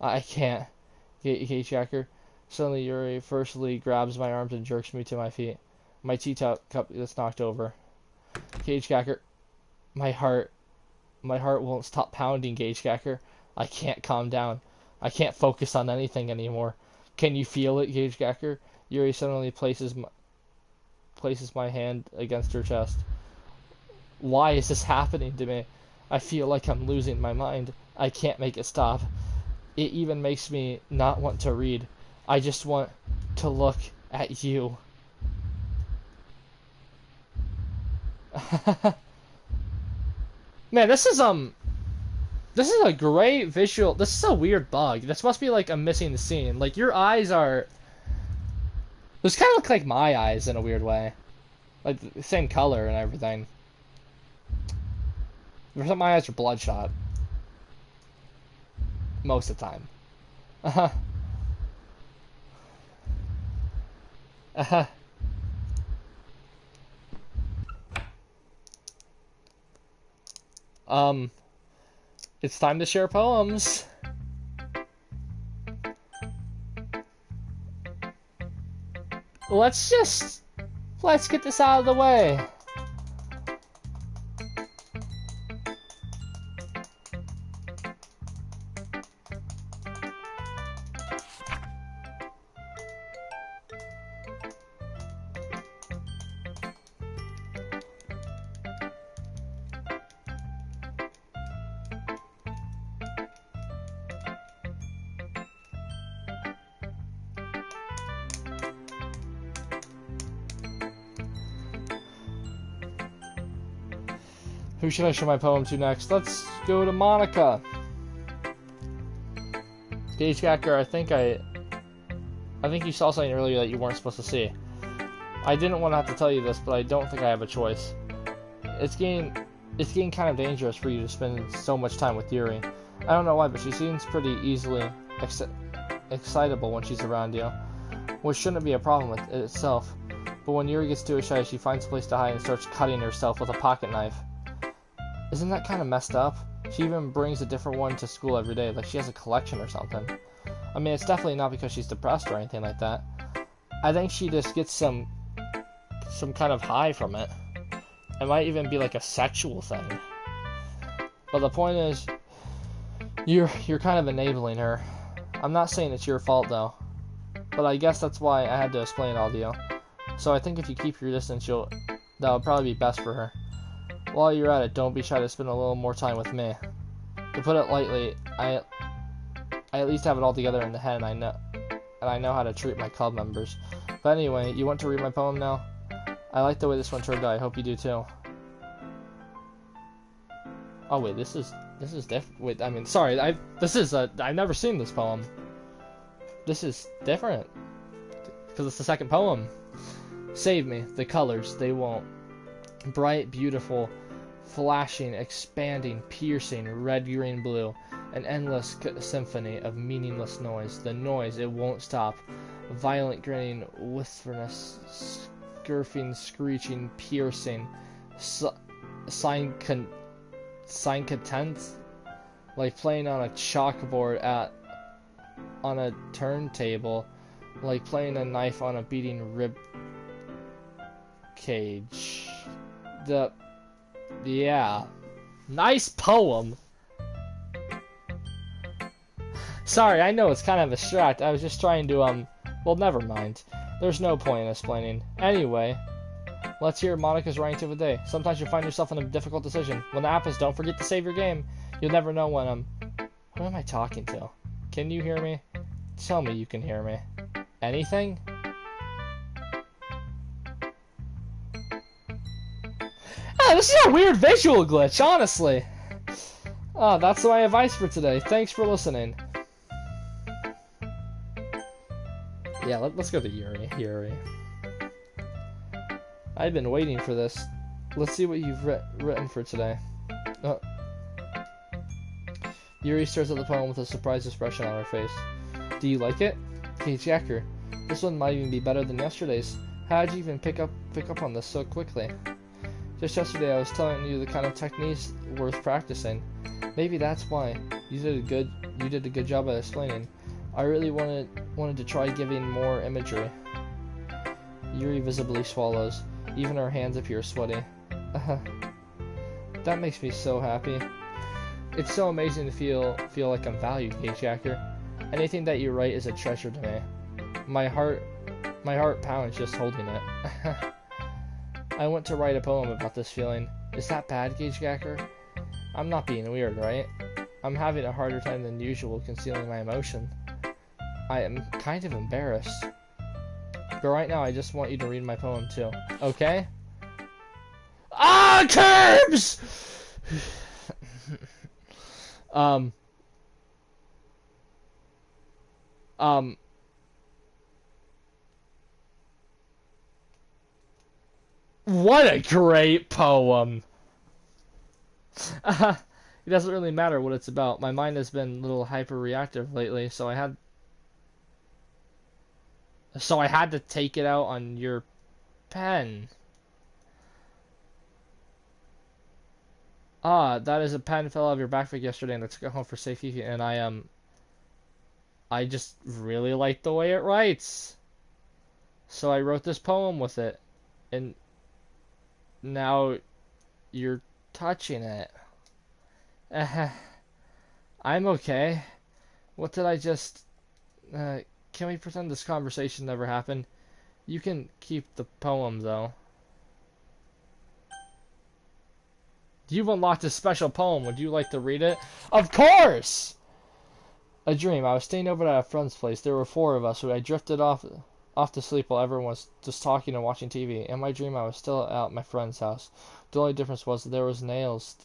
I can't. Gage Gacker. Suddenly Yuri firstly grabs my arms and jerks me to my feet. My teacup is knocked over. Gage Gacker. My heart won't stop pounding, Gage Gacker. I can't calm down. I can't focus on anything anymore. Can you feel it, Gage Gacker? Yuri suddenly places my hand against her chest. Why is this happening to me? I feel like I'm losing my mind. I can't make it stop. It even makes me not want to read. I just want to look at you. Man, this is a great visual. This is a weird bug. This must be like a missing scene. Like your eyes are. Those kind of look like my eyes in a weird way, like the same color and everything. My eyes are bloodshot most of the time. It's time to share poems. Let's get this out of the way. Who should I show my poem to next? Let's go to Monica. Gage Gacker, I think you saw something earlier that you weren't supposed to see. I didn't want to have to tell you this, but I don't think I have a choice. It's getting kind of dangerous for you to spend so much time with Yuri. I don't know why, but she seems pretty easily excitable when she's around you, which shouldn't be a problem with it itself. But when Yuri gets too excited, she finds a place to hide and starts cutting herself with a pocket knife. Isn't that kind of messed up? She even brings a different one to school every day, like she has a collection or something. I mean, it's definitely not because she's depressed or anything like that. I think she just gets some kind of high from it. It might even be like a sexual thing. But the point is, you're kind of enabling her. I'm not saying it's your fault though, but I guess that's why I had to explain it all to you. So I think if you keep your distance, that would probably be best for her. While you're at it, don't be shy to spend a little more time with me. To put it lightly, I at least have it all together in the head, and I know how to treat my club members. But anyway, you want to read my poem now? I like the way this one turned out. I hope you do too. Oh wait, this is different. Wait, I mean, sorry, I've never seen this poem. This is different because it's the second poem. Save me, the colors, they won't. Bright, beautiful, flashing, expanding, piercing, red, green, blue. An endless symphony of meaningless noise. The noise, it won't stop. Violent grinning, wistfulness, scurfing, screeching, piercing. Sign content? Like playing on a chalkboard on a turntable. Like playing a knife on a beating rib cage. Yeah. Nice poem. Sorry, I know it's kind of abstract. I was just trying to, well, never mind. There's no point in explaining. Anyway, let's hear Monica's writing tip of the day. Sometimes you'll find yourself in a difficult decision. When the app is don't forget to save your game, you'll never know when, who am I talking to? Can you hear me? Tell me you can hear me. Anything? Oh, this is a weird visual glitch, honestly. Oh, that's my advice for today. Thanks for listening. Yeah, let's go to Yuri. I've been waiting for this. Let's see what you've written for today. Oh. Yuri stares at the poem with a surprised expression on her face. Do you like it? Hey, Jacker, this one might even be better than yesterday's. How'd you even pick up on this so quickly? Just yesterday I was telling you the kind of techniques worth practicing. Maybe that's why. You did a good job at explaining. I really wanted to try giving more imagery. Yuri visibly swallows. Even her hands appear sweaty. That makes me so happy. It's so amazing to feel like I'm valued, Jacker. Anything that you write is a treasure to me. My heart pounds just holding it. I want to write a poem about this feeling. Is that bad, Gagegacker? I'm not being weird, right? I'm having a harder time than usual concealing my emotion. I am kind of embarrassed. But right now, I just want you to read my poem too. Okay? Ah, curbs! What a great poem! It doesn't really matter what it's about. My mind has been a little hyper-reactive lately, so I had to take it out on your pen. Ah, that is a pen fell out of your backpack yesterday and I took it home for safety, and I just really like the way it writes. So I wrote this poem with it, and now you're touching it. I'm okay. What did I just... can we pretend this conversation never happened? You can keep the poem, though. You've unlocked a special poem. Would you like to read it? Of course! A dream. I was staying over at a friend's place. There were 4 of us, who I drifted off to sleep while everyone was just talking and watching TV. In my dream, I was still at my friend's house. The only difference was that there was nails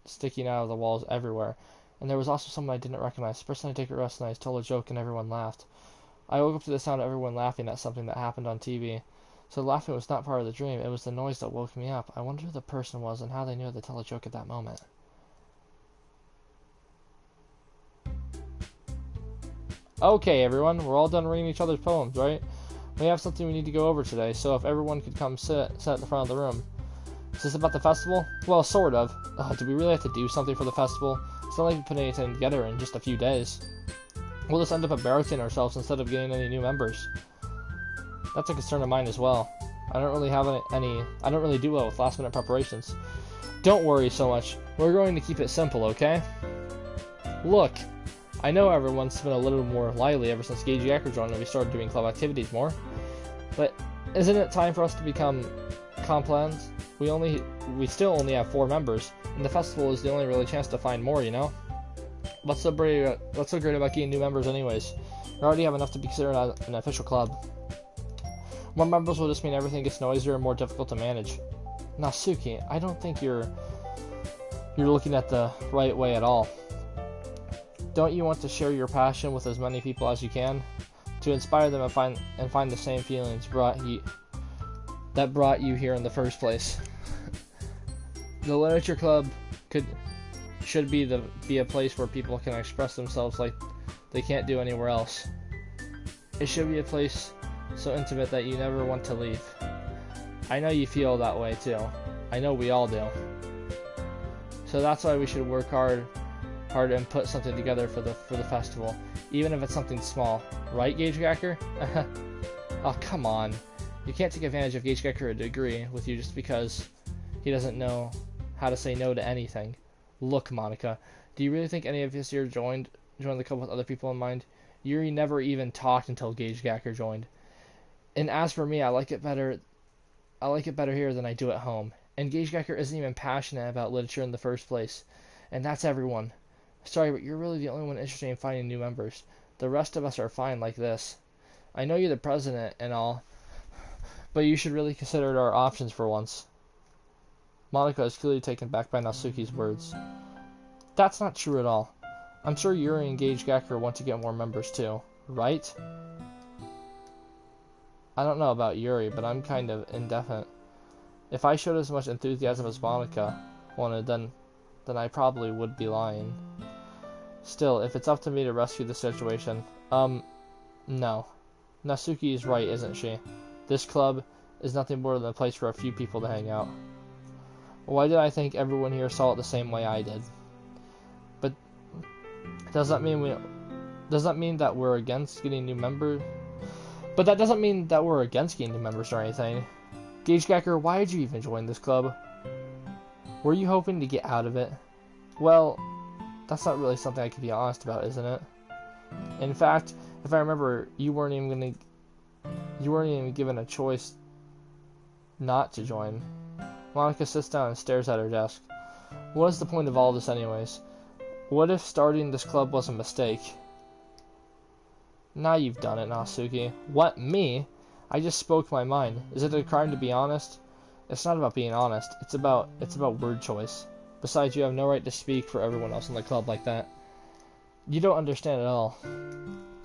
sticking out of the walls everywhere. And there was also someone I didn't recognize. The person I take a rest, and I told a joke and everyone laughed. I woke up to the sound of everyone laughing at something that happened on TV. So laughing was not part of the dream. It was the noise that woke me up. I wonder who the person was and how they knew to tell a joke at that moment. Okay, everyone. We're all done reading each other's poems, right? We have something we need to go over today, so if everyone could come sit at the front of the room. Is this about the festival? Well, sort of. Do we really have to do something for the festival? It's not like we put anything together in just a few days. We'll just end up embarrassing ourselves instead of getting any new members. That's a concern of mine as well. I don't really have I don't really do well with last minute preparations. Don't worry so much. We're going to keep it simple, okay? Look, I know everyone's been a little more lively ever since Gage Yacker joined and we started doing club activities more. But isn't it time for us to become complans? We still only have 4 members, and the festival is the only really chance to find more, you know? What's so great about getting new members anyways? We already have enough to be considered an official club. More members will just mean everything gets noisier and more difficult to manage. Nasuki, I don't think you're looking at the right way at all. Don't you want to share your passion with as many people as you can? To inspire them and find the same feelings that brought you here in the first place. The literature club should be a place where people can express themselves like they can't do anywhere else. It should be a place so intimate that you never want to leave. I know you feel that way too. I know we all do. So that's why we should work hard and put something together for the festival, even if it's something small. Right, Gagegacker? Oh, come on. You can't take advantage of Gagegacker to a degree with you just because he doesn't know how to say no to anything. Look, Monica, do you really think any of us here joined the club with other people in mind? Yuri never even talked until Gage Gacker joined. And as for me, I like it better here than I do at home. And Gage Gacker isn't even passionate about literature in the first place. And that's everyone. Sorry, but you're really the only one interested in finding new members. The rest of us are fine like this. I know you're the president and all, but you should really consider our options for once. Monica is clearly taken back by Natsuki's words. That's not true at all. I'm sure Yuri and Gage Gacker want to get more members too, right? I don't know about Yuri, but I'm kind of indifferent. If I showed as much enthusiasm as Monica wanted, then I probably would be lying. Still, if it's up to me to rescue the situation, no. Natsuki is right, isn't she? This club is nothing more than a place for a few people to hang out. Why did I think everyone here saw it the same way I did? But does that mean that we're against getting new members? But that doesn't mean that we're against getting new members or anything. Gage Gacker, why did you even join this club? Were you hoping to get out of it? Well, that's not really something I can be honest about, isn't it? In fact, if I remember, you weren't even given a choice not to join. Monica sits down and stares at her desk. What is the point of all this anyways? What if starting this club was a mistake? Now you've done it, Natsuki. What, me? I just spoke my mind. Is it a crime to be honest? It's not about being honest. It's about word choice. Besides, you have no right to speak for everyone else in the club like that. You don't understand at all.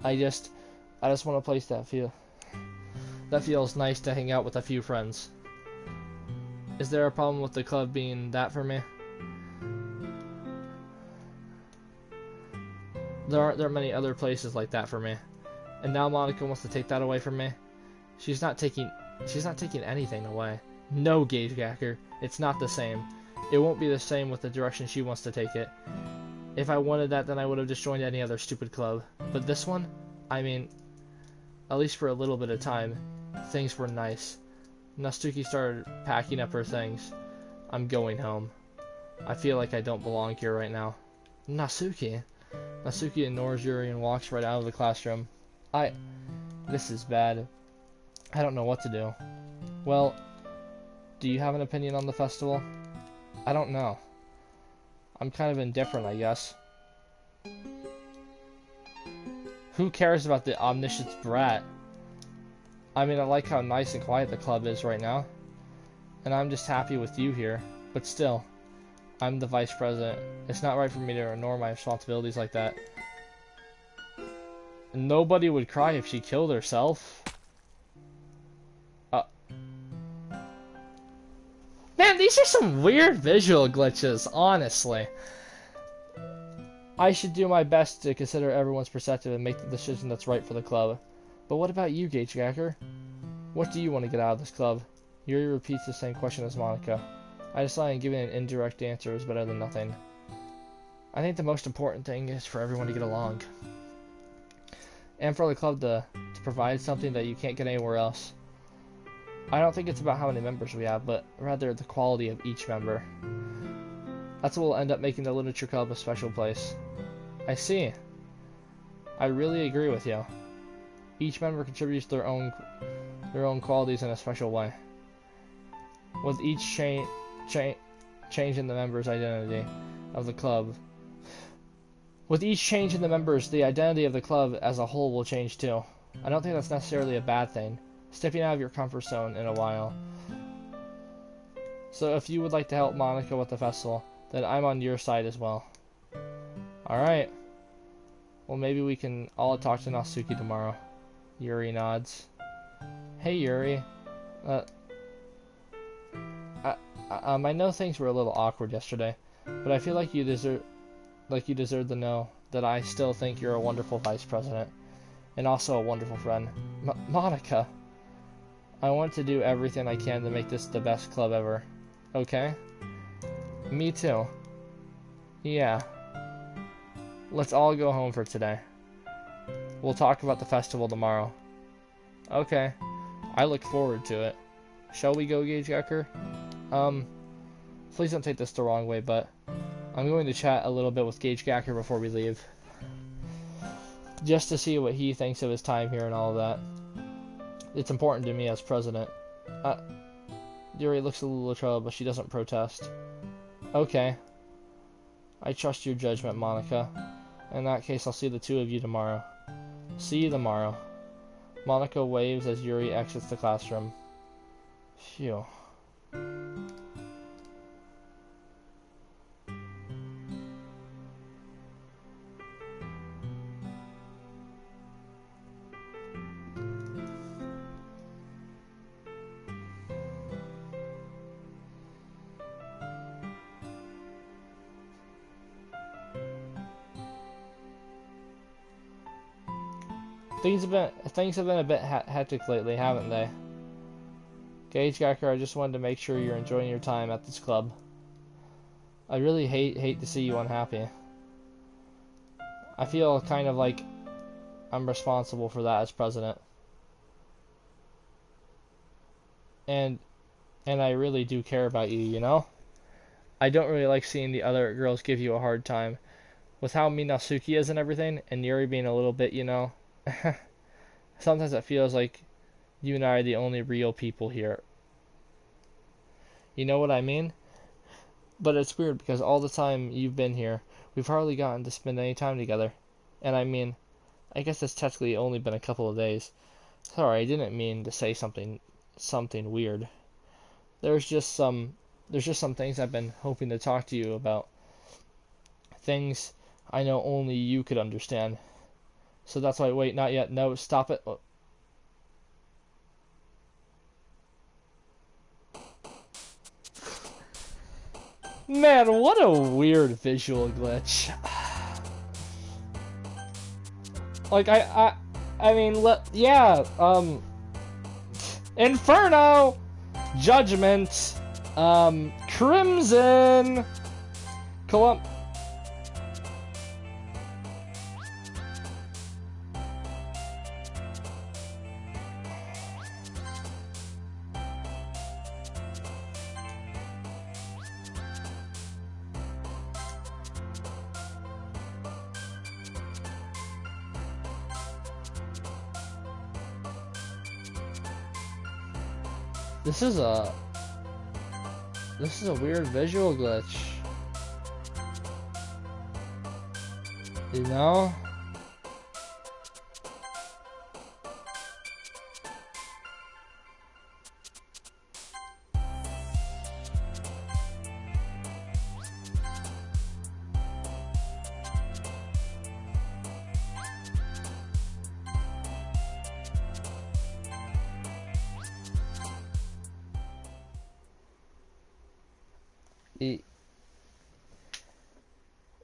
I just want a place that feels nice to hang out with a few friends. Is there a problem with the club being that for me? There aren't many other places like that for me. And now Monica wants to take that away from me? She's not taking anything away. No, Gage Gacker, it's not the same. It won't be the same with the direction she wants to take it. If I wanted that, then I would have just joined any other stupid club. But this one, I mean, at least for a little bit of time, things were nice. Natsuki started packing up her things. I'm going home. I feel like I don't belong here right now. Natsuki? Natsuki ignores Yuri and walks right out of the classroom. This is bad. I don't know what to do. Well, do you have an opinion on the festival? I don't know. I'm kind of indifferent, I guess. Who cares about the omniscient brat? I mean, I like how nice and quiet the club is right now. And I'm just happy with you here. But still, I'm the vice president. It's not right for me to ignore my responsibilities like that. Nobody would cry if she killed herself. Man, these are some weird visual glitches, honestly. I should do my best to consider everyone's perspective and make the decision that's right for the club. But what about you, Gage Gacker? What do you want to get out of this club? Yuri repeats the same question as Monica. I decided giving an indirect answer is better than nothing. I think the most important thing is for everyone to get along. And for the club to provide something that you can't get anywhere else. I don't think it's about how many members we have, but rather the quality of each member. That's what will end up making the literature club a special place. I see. I really agree with you. Each member contributes their own qualities in a special way. With each change in the member's identity of the club. With each change in the members, the identity of the club as a whole will change too. I don't think that's necessarily a bad thing. Stepping out of your comfort zone in a while. So if you would like to help Monica with the festival, then I'm on your side as well. Alright. Well, maybe we can all talk to Natsuki tomorrow. Yuri nods. Hey Yuri. I know things were a little awkward yesterday, but I feel like you deserve to know that I still think you're a wonderful vice president, and also a wonderful friend. Monica! I want to do everything I can to make this the best club ever. Okay? Me too. Yeah. Let's all go home for today. We'll talk about the festival tomorrow. Okay. I look forward to it. Shall we go, Gage Gacker? Please don't take this the wrong way, but I'm going to chat a little bit with Gage Gacker before we leave. Just to see what he thinks of his time here and all of that. It's important to me as president. Yuri looks a little troubled, but she doesn't protest. Okay. I trust your judgment, Monica. In that case, I'll see the two of you tomorrow. See you tomorrow. Monica waves as Yuri exits the classroom. Phew. Things have been a bit hectic lately, haven't they? Gage Gacker, I just wanted to make sure you're enjoying your time at this club. I really hate to see you unhappy. I feel kind of like I'm responsible for that as president. And I really do care about you, you know? I don't really like seeing the other girls give you a hard time. With how mean Natsuki is and everything, and Yuri being a little bit, you know... Sometimes it feels like you and I are the only real people here. You know what I mean? But it's weird because all the time you've been here, we've hardly gotten to spend any time together. And I mean, I guess it's technically only been a couple of days. Sorry, I didn't mean to say something weird. There's just some things I've been hoping to talk to you about. Things I know only you could understand. So that's why, wait, not yet. No, stop it. Oh. Man, what a weird visual glitch. Like, I mean, yeah, Inferno, Judgment, Crimson, This is a weird visual glitch. You know?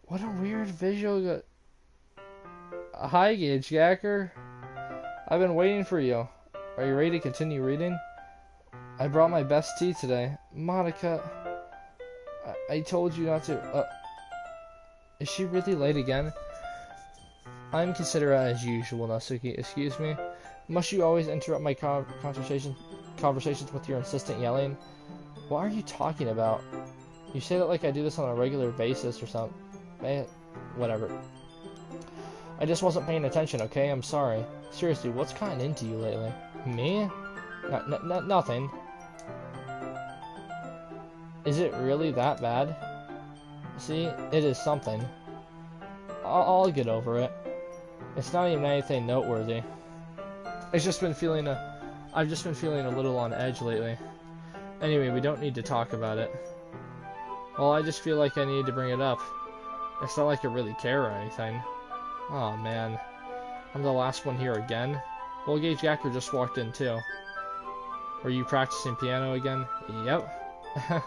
What a weird visual. Hi, Gage Gacker. I've been waiting for you. Are you ready to continue reading? I brought my best tea today. Monica, I told you not to. Is she really late again? I'm considerate as usual, Natsuki. Excuse me? Must you always interrupt my conversations with your insistent yelling? What are you talking about? You say that like I do this on a regular basis or something. Whatever. I just wasn't paying attention, okay? I'm sorry. Seriously, what's gotten into you lately? Me? Nothing. Is it really that bad? See, it is something. I'll get over it. It's not even anything noteworthy. I've just been feeling a little on edge lately. Anyway, we don't need to talk about it. Well, I just feel like I need to bring it up. It's not like I really care or anything. Oh man. I'm the last one here again? Well, Gage Gacker just walked in too. Were you practicing piano again? Yep.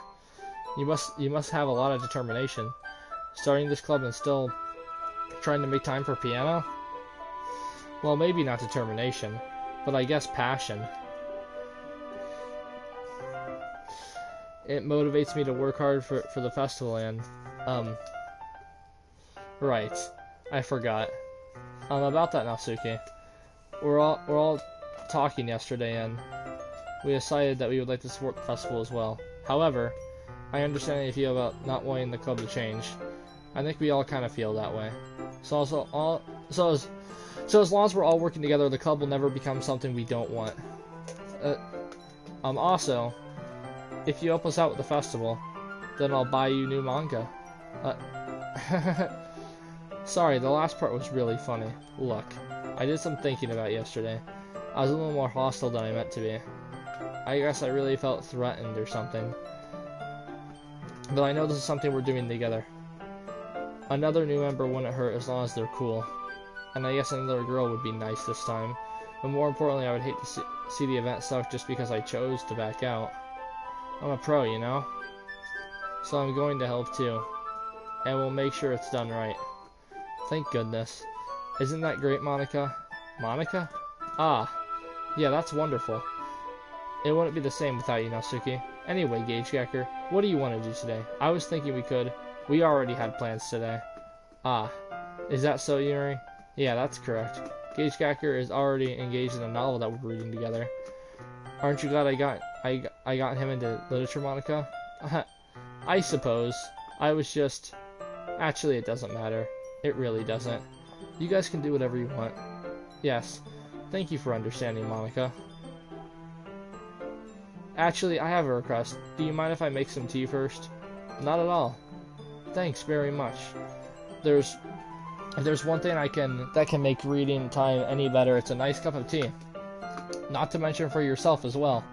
You must have a lot of determination. Starting this club and still trying to make time for piano? Well, maybe not determination, but I guess passion. It motivates me to work hard for the festival and, right, I forgot. About that, Natsuki. We're all talking yesterday and we decided that we would like to support the festival as well. However, I understand how you feel about not wanting the club to change. I think we all kind of feel that way. So as long as we're all working together, the club will never become something we don't want. Uh, Also, if you help us out with the festival, then I'll buy you new manga. Sorry, the last part was really funny. Look, I did some thinking about yesterday. I was a little more hostile than I meant to be. I guess I really felt threatened or something. But I know this is something we're doing together. Another new member wouldn't hurt as long as they're cool. And I guess another girl would be nice this time. But more importantly, I would hate to see the event suck just because I chose to back out. I'm a pro, you know? So I'm going to help too. And we'll make sure it's done right. Thank goodness. Isn't that great, Monica? Monica? Ah, yeah, that's wonderful. It wouldn't be the same without you, Natsuki. Anyway, Gage Gacker, what do you want to do today? I was thinking we already had plans today. Ah, is that so, Yuri? Yeah, that's correct. Gage Gacker is already engaged in a novel that we're reading together. Aren't you glad I got him into literature, Monica? I suppose. I was just... Actually, it doesn't matter. It really doesn't. You guys can do whatever you want. Yes. Thank you for understanding, Monica. Actually, I have a request. Do you mind if I make some tea first? Not at all. Thanks very much. If there's one thing that can make reading time any better, it's a nice cup of tea. Not to mention for yourself as well.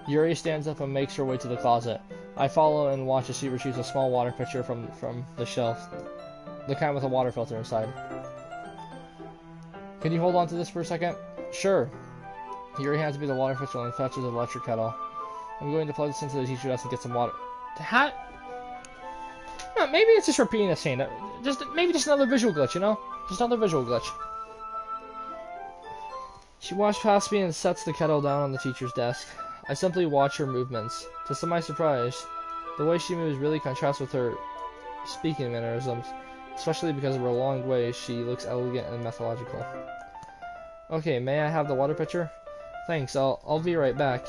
Yuri stands up and makes her way to the closet. I follow and watch as she retrieves a small water pitcher from the shelf. The kind with a water filter inside. Can you hold on to this for a second? Sure. Yuri hands me the water pitcher and fetches the electric kettle. I'm going to plug this into the teacher desk and get some water. How? No, maybe it's just repeating the scene. Maybe just another visual glitch, you know? Just another visual glitch. She walks past me and sets the kettle down on the teacher's desk. I simply watch her movements. To my surprise, the way she moves really contrasts with her speaking mannerisms, especially because of her long ways. She looks elegant and methodical. Okay, may I have the water pitcher? Thanks, I'll be right back.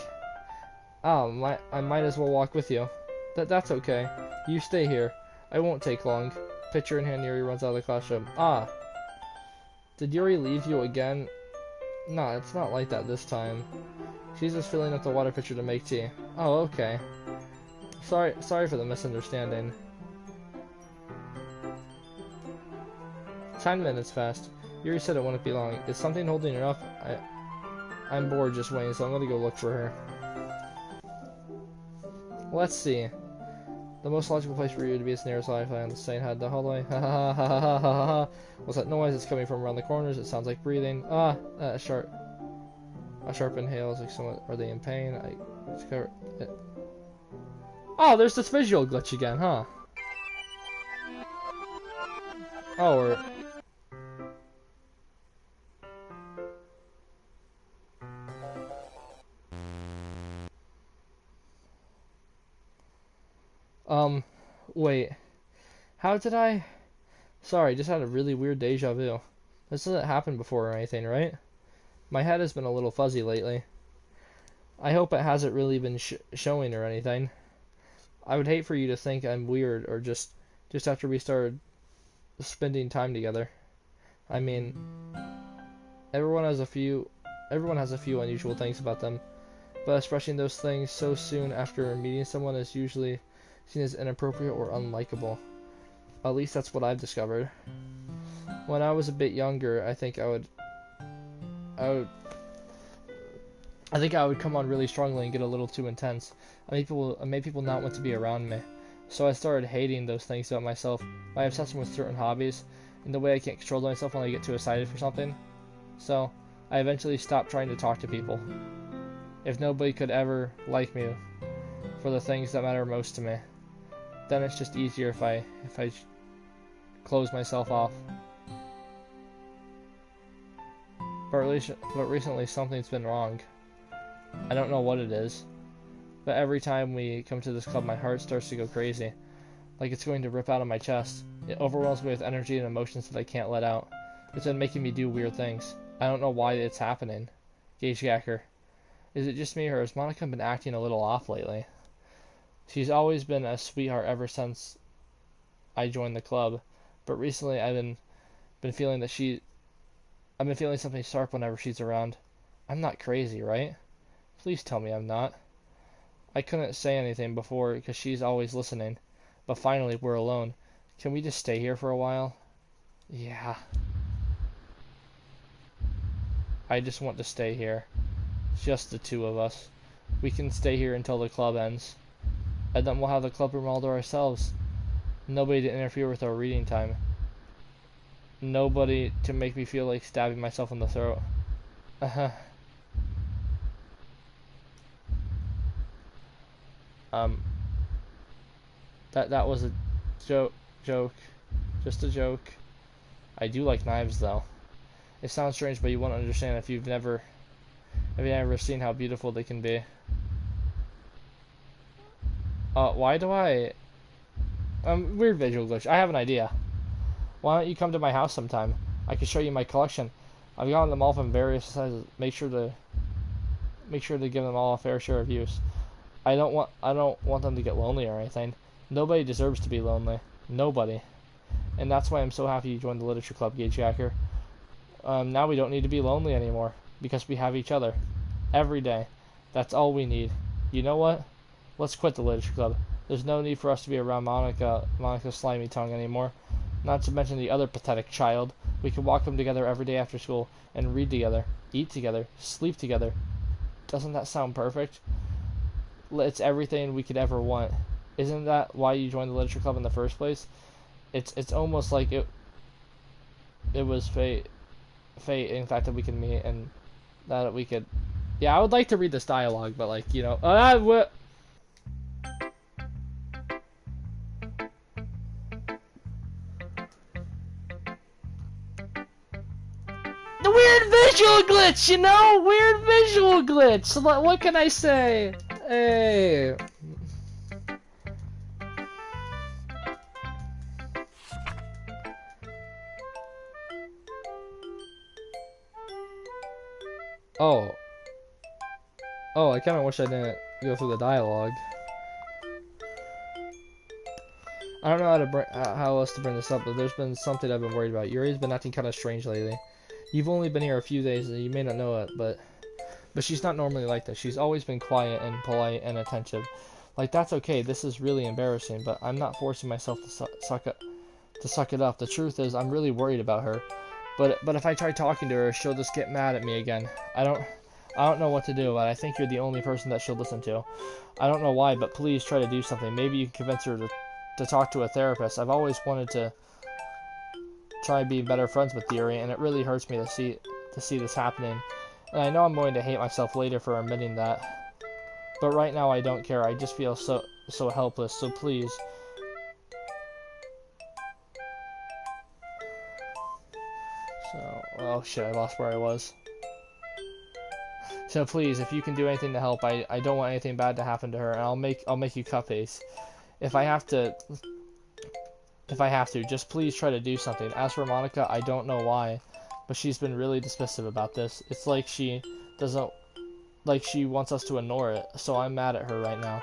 I might as well walk with you. That's okay. You stay here. I won't take long. Pitcher in hand, Yuri runs out of the classroom. Ah! Did Yuri leave you again? No, it's not like that this time. She's just filling up the water pitcher to make tea. Oh, okay. Sorry for the misunderstanding. 10 minutes passed. Yuri said it wouldn't be long. Is something holding her up? I'm bored just waiting, so I'm gonna go look for her. Let's see. The most logical place for you to be is near as I find the same head the hallway. Ha ha ha ha ha ha ha. What's that noise? It's coming from around the corners. It sounds like breathing. A sharp inhale is like someone. Are they in pain? Oh, there's this visual glitch again, huh? Oh, or wait. How did I? Sorry, just had a really weird deja vu. This hasn't happened before or anything, right? My head has been a little fuzzy lately. I hope it hasn't really been showing or anything. I would hate for you to think I'm weird or just after we started spending time together. I mean, everyone has a few unusual things about them, but expressing those things so soon after meeting someone is usually seen as inappropriate or unlikable. At least that's what I've discovered. When I was a bit younger, I think I would come on really strongly and get a little too intense. I made people not want to be around me. So I started hating those things about myself, my obsession with certain hobbies, and the way I can't control myself when I get too excited for something. So I eventually stopped trying to talk to people. If nobody could ever like me for the things that matter most to me, then it's just easier if I close myself off. But recently something's been wrong. I don't know what it is, but every time we come to this club my heart starts to go crazy, like it's going to rip out of my chest. It overwhelms me with energy and emotions that I can't let out. It's been making me do weird things. I don't know why it's happening. Gage Gacker. Is it just me or has Monica been acting a little off lately? She's always been a sweetheart ever since I joined the club, but recently been feeling that I've been feeling something sharp whenever she's around. I'm not crazy, right? Please tell me I'm not. I couldn't say anything before because she's always listening, but finally we're alone. Can we just stay here for a while? Yeah. I just want to stay here. Just the two of us. We can stay here until the club ends. And then we'll have the club room all to ourselves. Nobody to interfere with our reading time. Nobody to make me feel like stabbing myself in the throat. Uh-huh. That was a joke. Just a joke. I do like knives though. It sounds strange, but you won't understand if you've never seen how beautiful they can be. Why do I... weird visual glitch. I have an idea. Why don't you come to my house sometime? I can show you my collection. I've gotten them all from various sizes. Make sure to give them all a fair share of use. I don't want them to get lonely or anything. Nobody deserves to be lonely. Nobody. And that's why I'm so happy you joined the literature club, Gage Jacker. Now we don't need to be lonely anymore because we have each other every day. That's all we need. You know what? Let's quit the literature club. There's no need for us to be around Monica's slimy tongue anymore. Not to mention the other pathetic child. We can walk them together every day after school and read together, eat together, sleep together. Doesn't that sound perfect? It's everything we could ever want. Isn't that why you joined the literature club in the first place? It's almost like it was fate in fact that we can meet and that we could. Yeah, I would like to read this dialogue, but like, you know, what? The weird visual glitch, you know? Weird visual glitch. What can I say? Hey. Oh. Oh, I kind of wish I didn't go through the dialogue. I don't know how else to bring this up, but there's been something I've been worried about. Yuri's been acting kind of strange lately. You've only been here a few days, and you may not know it, but she's not normally like this. She's always been quiet and polite and attentive. Like, that's okay. This is really embarrassing, but I'm not forcing myself to suck it up. The truth is, I'm really worried about her. But if I try talking to her, she'll just get mad at me again. I don't know what to do, but I think you're the only person that she'll listen to. I don't know why, but please try to do something. Maybe you can convince her to talk to a therapist. I've always wanted to try being better friends with Yuri, and it really hurts me to see this happening. And I know I'm going to hate myself later for admitting that. But right now I don't care. I just feel so helpless. So please. So, oh shit, I lost where I was. So please, if you can do anything to help, I don't want anything bad to happen to her, and I'll make you cut face. If I have to, just please try to do something. As for Monica, I don't know why, but she's been really dismissive about this. It's like she wants us to ignore it, so I'm mad at her right now.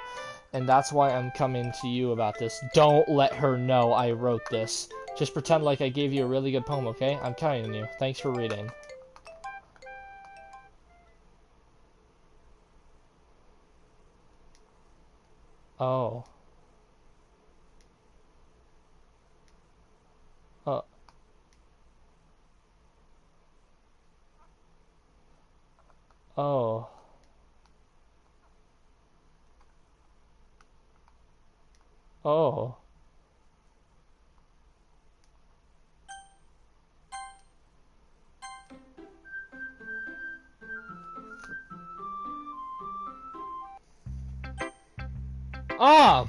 And that's why I'm coming to you about this. Don't let her know I wrote this. Just pretend like I gave you a really good poem, okay? I'm counting on you. Thanks for reading. Oh. Uh. Oh. Oh. Ah!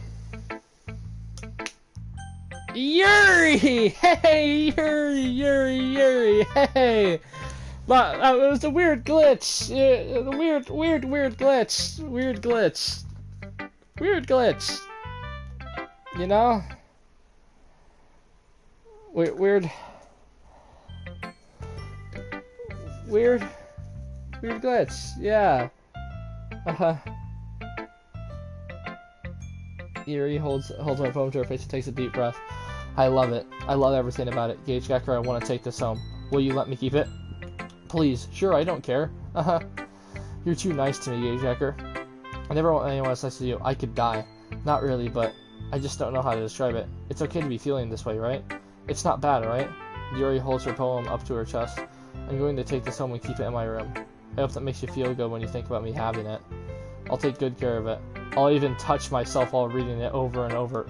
Yuri! Hey, Yuri! Hey! But it was a weird glitch. Weird glitch. Weird glitch. You know? Weird glitch. Yeah. Uh-huh. Yuri holds my poem to her face and takes a deep breath. I love it. I love everything about it. Gage Gacker, I want to take this home. Will you let me keep it? Please. Sure, I don't care. You're too nice to me, Gage Gacker. I never want anyone else nice to you. I could die. Not really, but I just don't know how to describe it. It's okay to be feeling this way, right? It's not bad, right? Yuri holds her poem up to her chest. I'm going to take this home and keep it in my room. I hope that makes you feel good when you think about me having it. I'll take good care of it. I'll even touch myself while reading it over and over.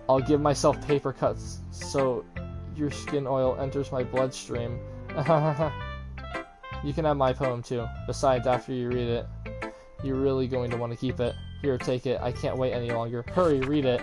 I'll give myself paper cuts so your skin oil enters my bloodstream. You can have my poem too. Besides, after you read it, you're really going to want to keep it. Here, take it. I can't wait any longer. Hurry, read it.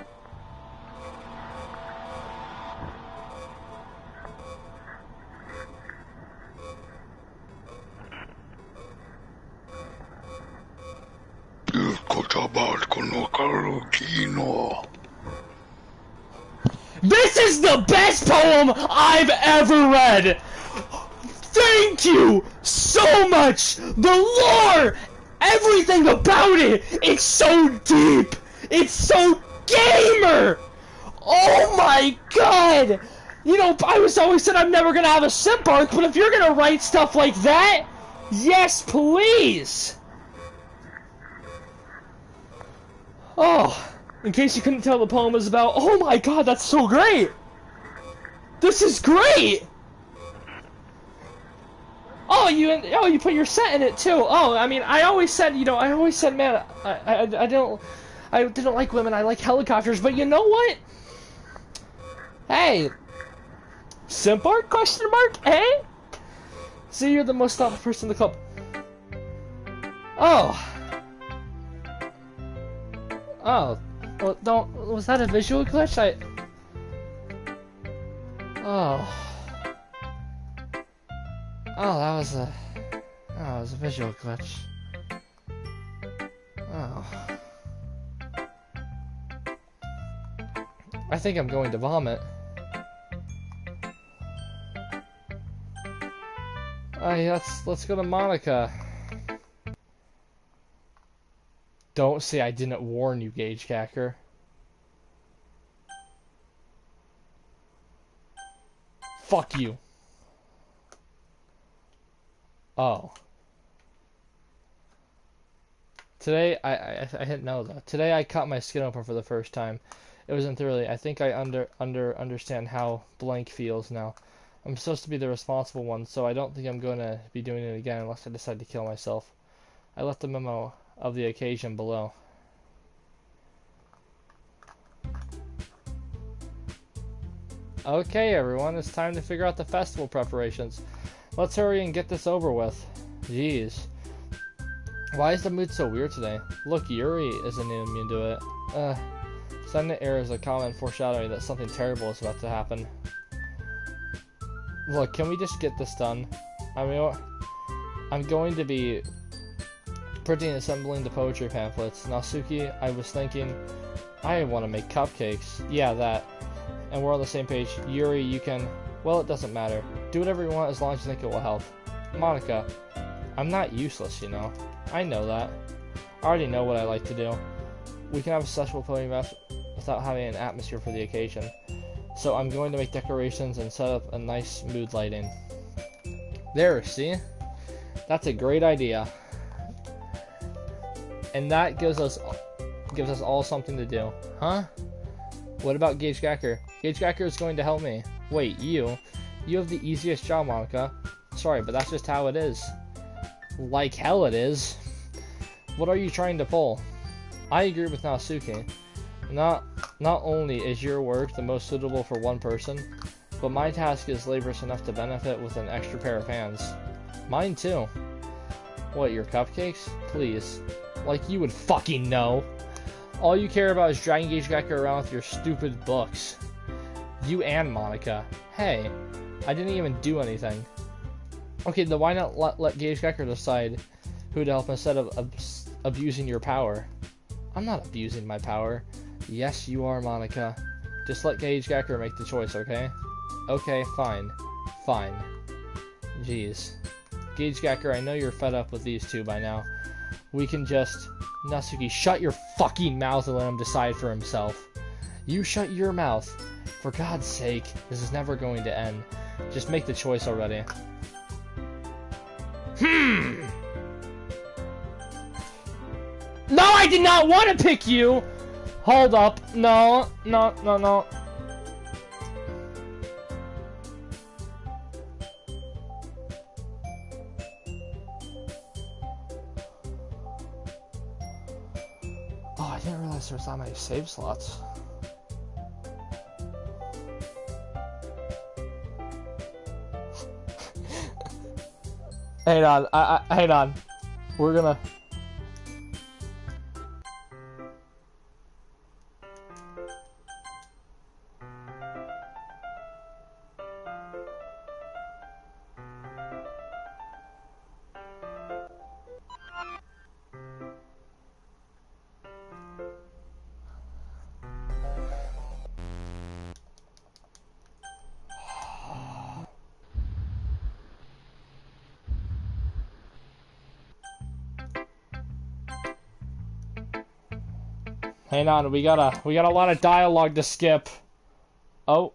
This is the best poem I've ever read! Thank you so much! The lore! Everything about it! It's so deep! It's so gamer! Oh my god! You know, I was always said I'm never gonna have a simp arc, but if you're gonna write stuff like that, yes please! Oh, in case you couldn't tell, the poem is about, oh my god, that's so great! This is great! Oh, you put your set in it too. Oh, I mean, I always said, man, I didn't like women. I like helicopters. But you know what? Hey, simp art? Question mark? Hey. See, you're the most thoughtful person in the club. Oh. Oh. Well, was that a visual glitch? Oh. Oh, that was a visual glitch. Oh. I think I'm going to vomit. Let's go to Monica. Don't say I didn't warn you, Gage Cacker. Fuck you. Oh. Today, I didn't know though. Today I cut my skin open for the first time. It wasn't thoroughly. I think I understand how blank feels now. I'm supposed to be the responsible one, so I don't think I'm going to be doing it again unless I decide to kill myself. I left the memo of the occasion below. Okay, everyone, it's time to figure out the festival preparations. Let's hurry and get this over with. Jeez. Why is the mood so weird today? Look, Yuri isn't immune to it. Sudden air is a common foreshadowing that something terrible is about to happen. Look, can we just get this done? I mean, I'm going to be printing and assembling the poetry pamphlets. Natsuki, I was thinking, I want to make cupcakes. Yeah, that. And we're on the same page. Yuri, you can... Well, it doesn't matter. Do whatever you want as long as you think it will help. Monica, I'm not useless, you know. I know that. I already know what I like to do. We can have a sexual poetry match without having an atmosphere for the occasion. So I'm going to make decorations and set up a nice mood lighting. There, see? That's a great idea. And that gives us all something to do. Huh? What about Gage Gacker? Gage Gacker is going to help me. Wait, you have the easiest job, Monica. Sorry, but that's just how it is. Like hell it is. What are you trying to pull? I agree with Natsuki. Not only is your work the most suitable for one person, but my task is laborious enough to benefit with an extra pair of hands. Mine too. What, your cupcakes? Please. Like you would fucking know. All you care about is dragging Gage Gacker around with your stupid books. You and Monica. Hey, I didn't even do anything. Okay, then why not let Gage Gacker decide who to help instead of abusing your power? I'm not abusing my power. Yes, you are, Monica. Just let Gage Gacker make the choice, okay? Okay, fine. Fine. Jeez. Gage Gacker, I know you're fed up with these two by now. We can just... Natsuki, shut your fucking mouth and let him decide for himself. You shut your mouth. For God's sake, this is never going to end. Just make the choice already. No, I did not want to pick you! Hold up. No. Oh, I didn't realize there was that many save slots. Hang on, hang on. We're gonna... Hang on, we got a lot of dialogue to skip. Oh.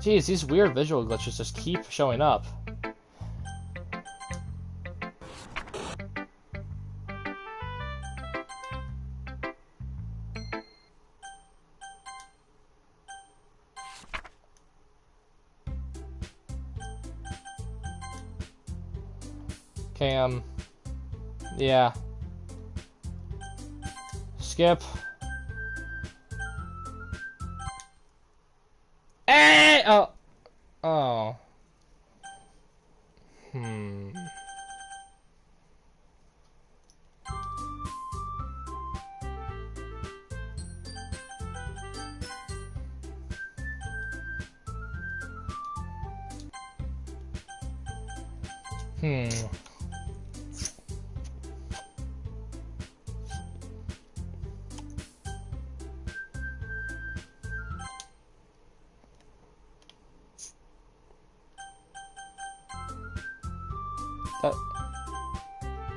Geez, these weird visual glitches just keep showing up. Okay, yeah. Skip. Hey! Oh. Oh. Hmm.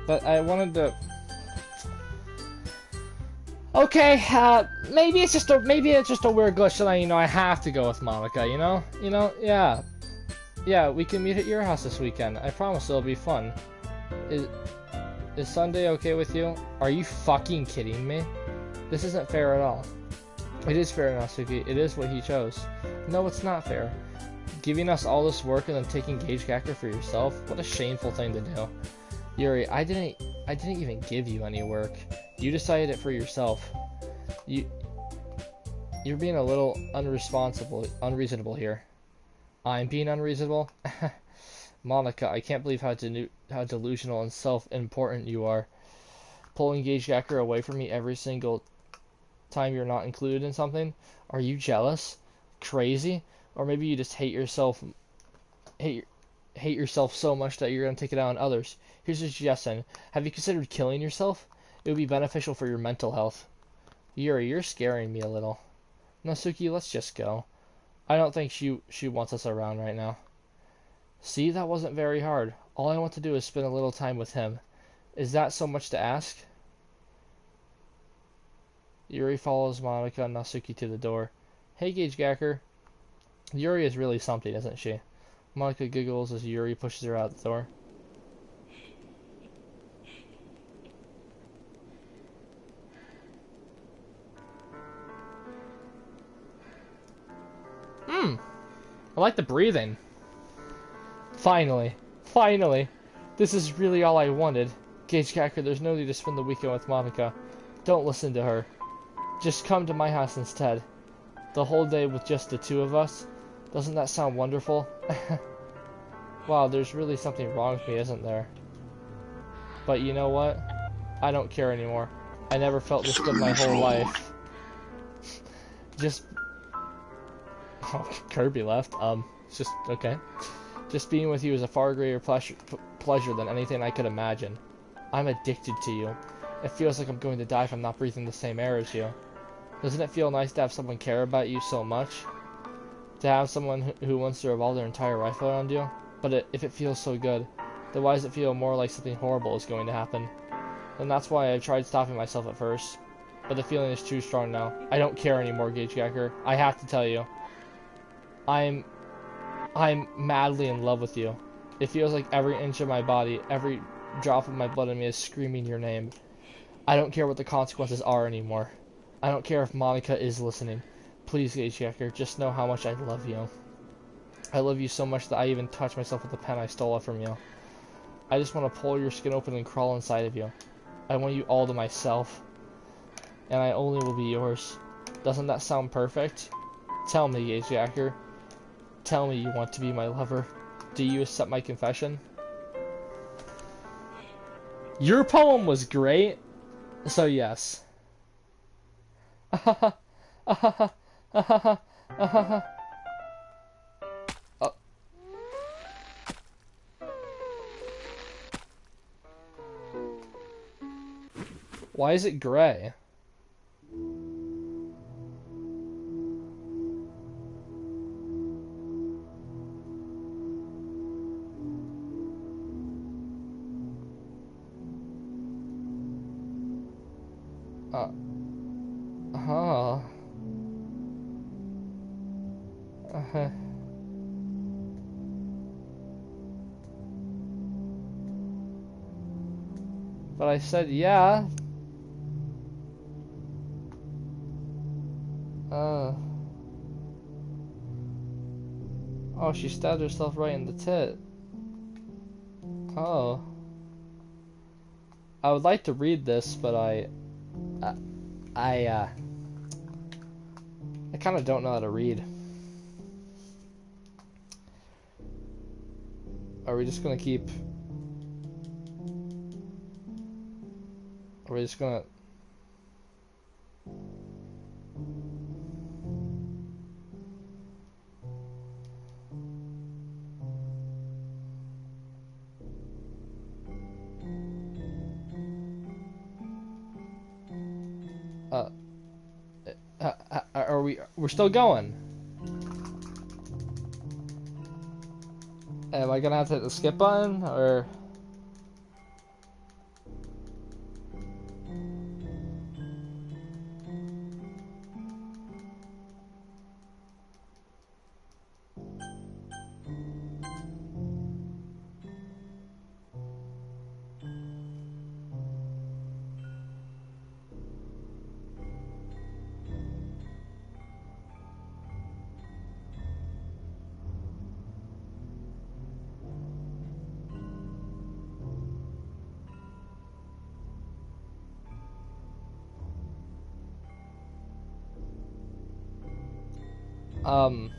But I wanted to... Okay, maybe it's just a weird glitch that I have to go with Monica, yeah. Yeah, we can meet at your house this weekend. I promise it'll be fun. Is Sunday okay with you? Are you fucking kidding me? This isn't fair at all. It is fair, Natsuki. It is what he chose. No, it's not fair. Giving us all this work and then taking Gage Gacker for yourself? What a shameful thing to do. Yuri, I didn't even give you any work. You decided it for yourself. You're being a little unreasonable here. I'm being unreasonable? Monica, I can't believe how delusional and self-important you are. Pulling Gage Gacker away from me every single time you're not included in something? Are you jealous? Crazy? Or maybe you just hate yourself so much that you're going to take it out on others. Here's a suggestion. Have you considered killing yourself? It would be beneficial for your mental health. Yuri, you're scaring me a little. Natsuki, let's just go. I don't think she wants us around right now. See, that wasn't very hard. All I want to do is spend a little time with him. Is that so much to ask? Yuri follows Monica and Natsuki to the door. Hey, Gage Gacker. Yuri is really something, isn't she? Monica giggles as Yuri pushes her out the door. I like the breathing. Finally. This is really all I wanted. Gage Gacker, there's no need to spend the weekend with Monica. Don't listen to her. Just come to my house instead. The whole day with just the two of us. Doesn't that sound wonderful? Wow, there's really something wrong with me, isn't there? But you know what? I don't care anymore. I never felt this good my whole life. Just... Oh, Kirby left. It's just... okay. Just being with you is a far greater pleasure than anything I could imagine. I'm addicted to you. It feels like I'm going to die if I'm not breathing the same air as you. Doesn't it feel nice to have someone care about you so much? to have someone who wants to revolve their entire life around you. But if it feels so good, then why does it feel more like something horrible is going to happen? And that's why I tried stopping myself at first. But the feeling is too strong now. I don't care anymore, Gage Gacker. I have to tell you. I'm madly in love with you. It feels like every inch of my body, every drop of my blood in me is screaming your name. I don't care what the consequences are anymore. I don't care if Monica is listening. Please, Gage Gacker, just know how much I love you. I love you so much that I even touched myself with the pen I stole from you. I just want to pull your skin open and crawl inside of you. I want you all to myself. And I only will be yours. Doesn't that sound perfect? Tell me, Gage Gacker. Tell me you want to be my lover. Do you accept my confession? Your poem was great, so yes. Why is it gray? Huh. But I said yeah. Oh, she stabbed herself right in the tit. Oh. I would like to read this, but I kind of don't know how to read. Are we just gonna keep... Are we just gonna... Are we... We're still going. Am I gonna have to hit the skip button, or... Um...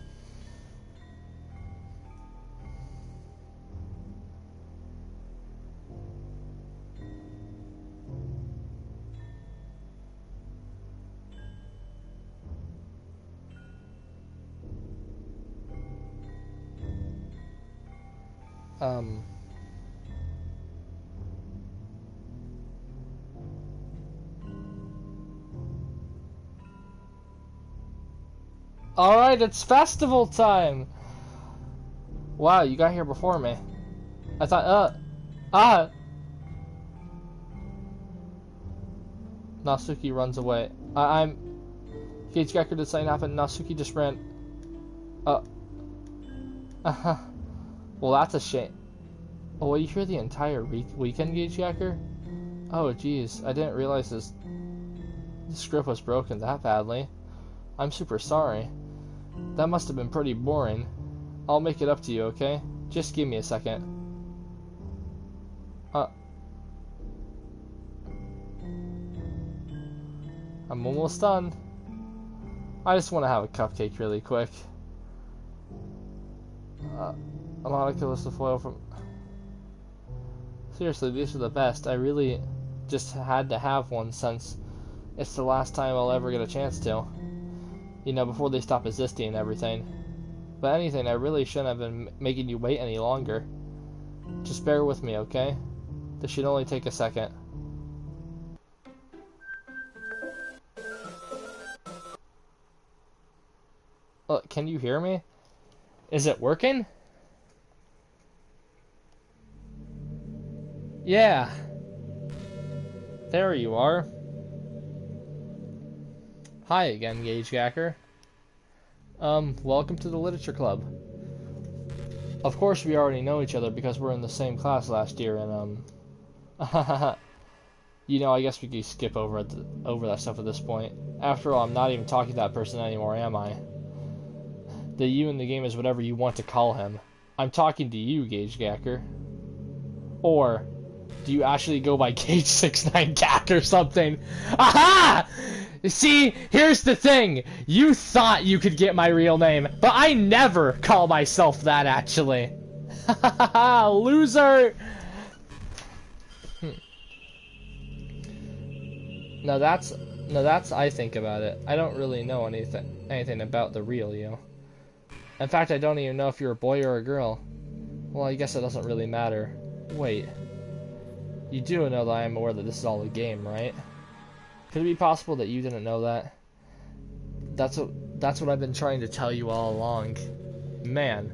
Alright, it's festival time! Wow, you got here before me. I thought, Natsuki runs away. I'm... Gage Gacker did something happen. Natsuki just ran... Well, that's a shame. Oh, well, you hear the entire weekend, Gage Gacker? Oh, jeez. I didn't realize the script was broken that badly. I'm super sorry. That must have been pretty boring. I'll make it up to you, okay? Just give me a second. I'm almost done. I just want to have a cupcake really quick. Monica was the foil from... Seriously, these are the best. I really just had to have one since it's the last time I'll ever get a chance to. You know, before they stop existing and everything. But anything, I really shouldn't have been making you wait any longer. Just bear with me, okay? This should only take a second. Can you hear me? Is it working? Yeah. There you are. Hi again, Gage Gacker. Welcome to the Literature Club. Of course we already know each other because we're in the same class last year and you know, I guess we could skip over that stuff at this point. After all, I'm not even talking to that person anymore, am I? The you in the game is whatever you want to call him. I'm talking to you, Gage Gacker. Or do you actually go by Gage69 Gack or something? Aha! See, here's the thing. You thought you could get my real name, but I never call myself that, actually. Loser! Now that's I think about it. I don't really know anything about the real you. In fact, I don't even know if you're a boy or a girl. Well, I guess it doesn't really matter. Wait. You do know that I am aware that this is all a game, right? Could it be possible that you didn't know that? That's what I've been trying to tell you all along. Man,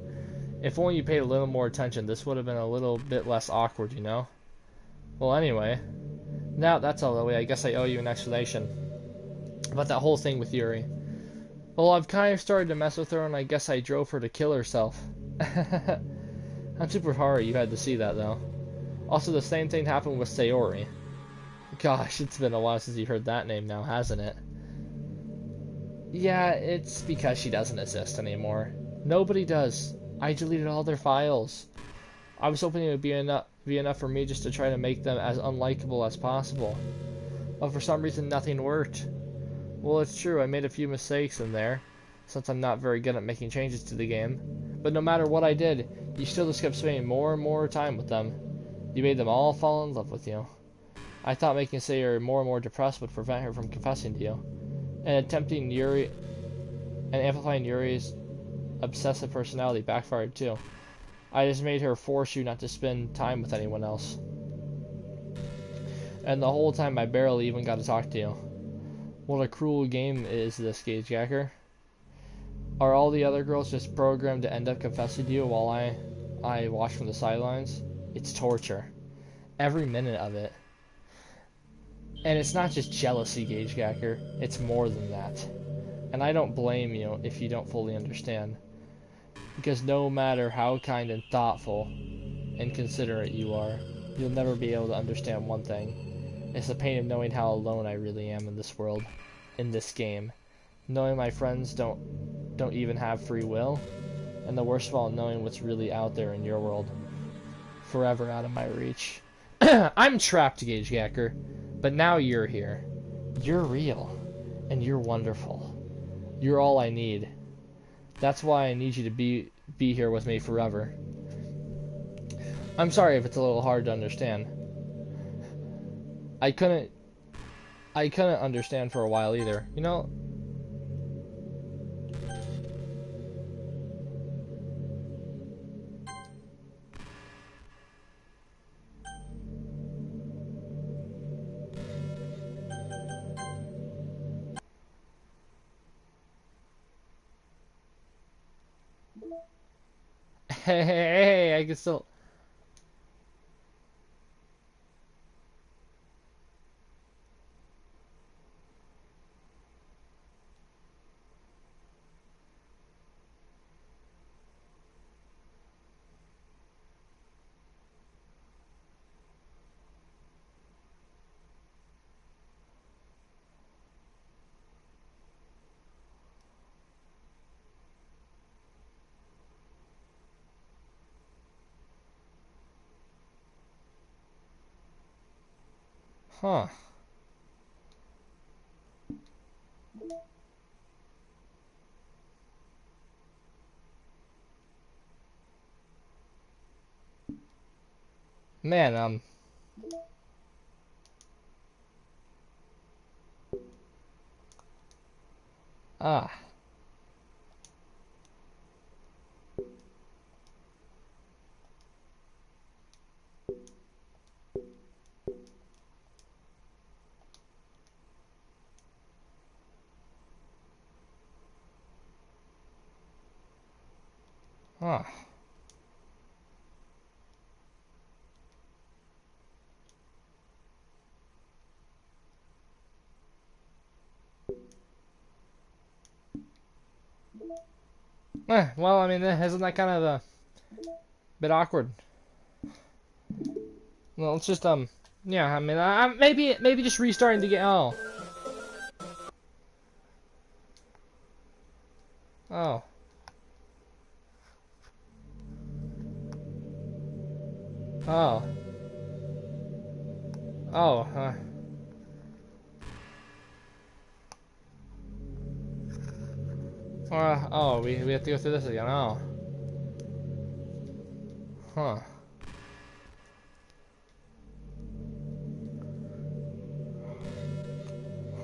if only you paid a little more attention, this would have been a little bit less awkward, you know? Well, anyway, now that's all the way, I guess I owe you an explanation about that whole thing with Yuri. Well, I've kind of started to mess with her, and I guess I drove her to kill herself. I'm super sorry you had to see that, though. Also, the same thing happened with Sayori. Gosh, it's been a while since you heard that name now, hasn't it? Yeah, it's because she doesn't exist anymore. Nobody does. I deleted all their files. I was hoping it would be enough for me just to try to make them as unlikable as possible. But for some reason, nothing worked. Well, it's true, I made a few mistakes in there, since I'm not very good at making changes to the game. But no matter what I did, you still just kept spending more and more time with them. You made them all fall in love with you. I thought making Sayori more and more depressed would prevent her from confessing to you. And amplifying Yuri's obsessive personality backfired too. I just made her force you not to spend time with anyone else. And the whole time I barely even got to talk to you. What a cruel game is this, Gage Gacker. Are all the other girls just programmed to end up confessing to you while I watch from the sidelines? It's torture. Every minute of it. And it's not just jealousy, Gage Gacker. It's more than that. And I don't blame you if you don't fully understand. Because no matter how kind and thoughtful and considerate you are, you'll never be able to understand one thing. It's the pain of knowing how alone I really am in this world, in this game. Knowing my friends don't even have free will, and the worst of all, knowing what's really out there in your world, forever out of my reach. I'm trapped, Gage Gacker, but now you're here. You're real, and you're wonderful. You're all I need. That's why I need you to be here with me forever. I'm sorry if it's a little hard to understand. I couldn't understand for a while either. You know, hey, I can still. Huh. Man, ah. Huh. Well, I mean, isn't that kind of a bit awkward? Well, it's just yeah. I mean, maybe just restarting to get. Oh, oh, oh. Oh, we have to go through this again. Oh, huh,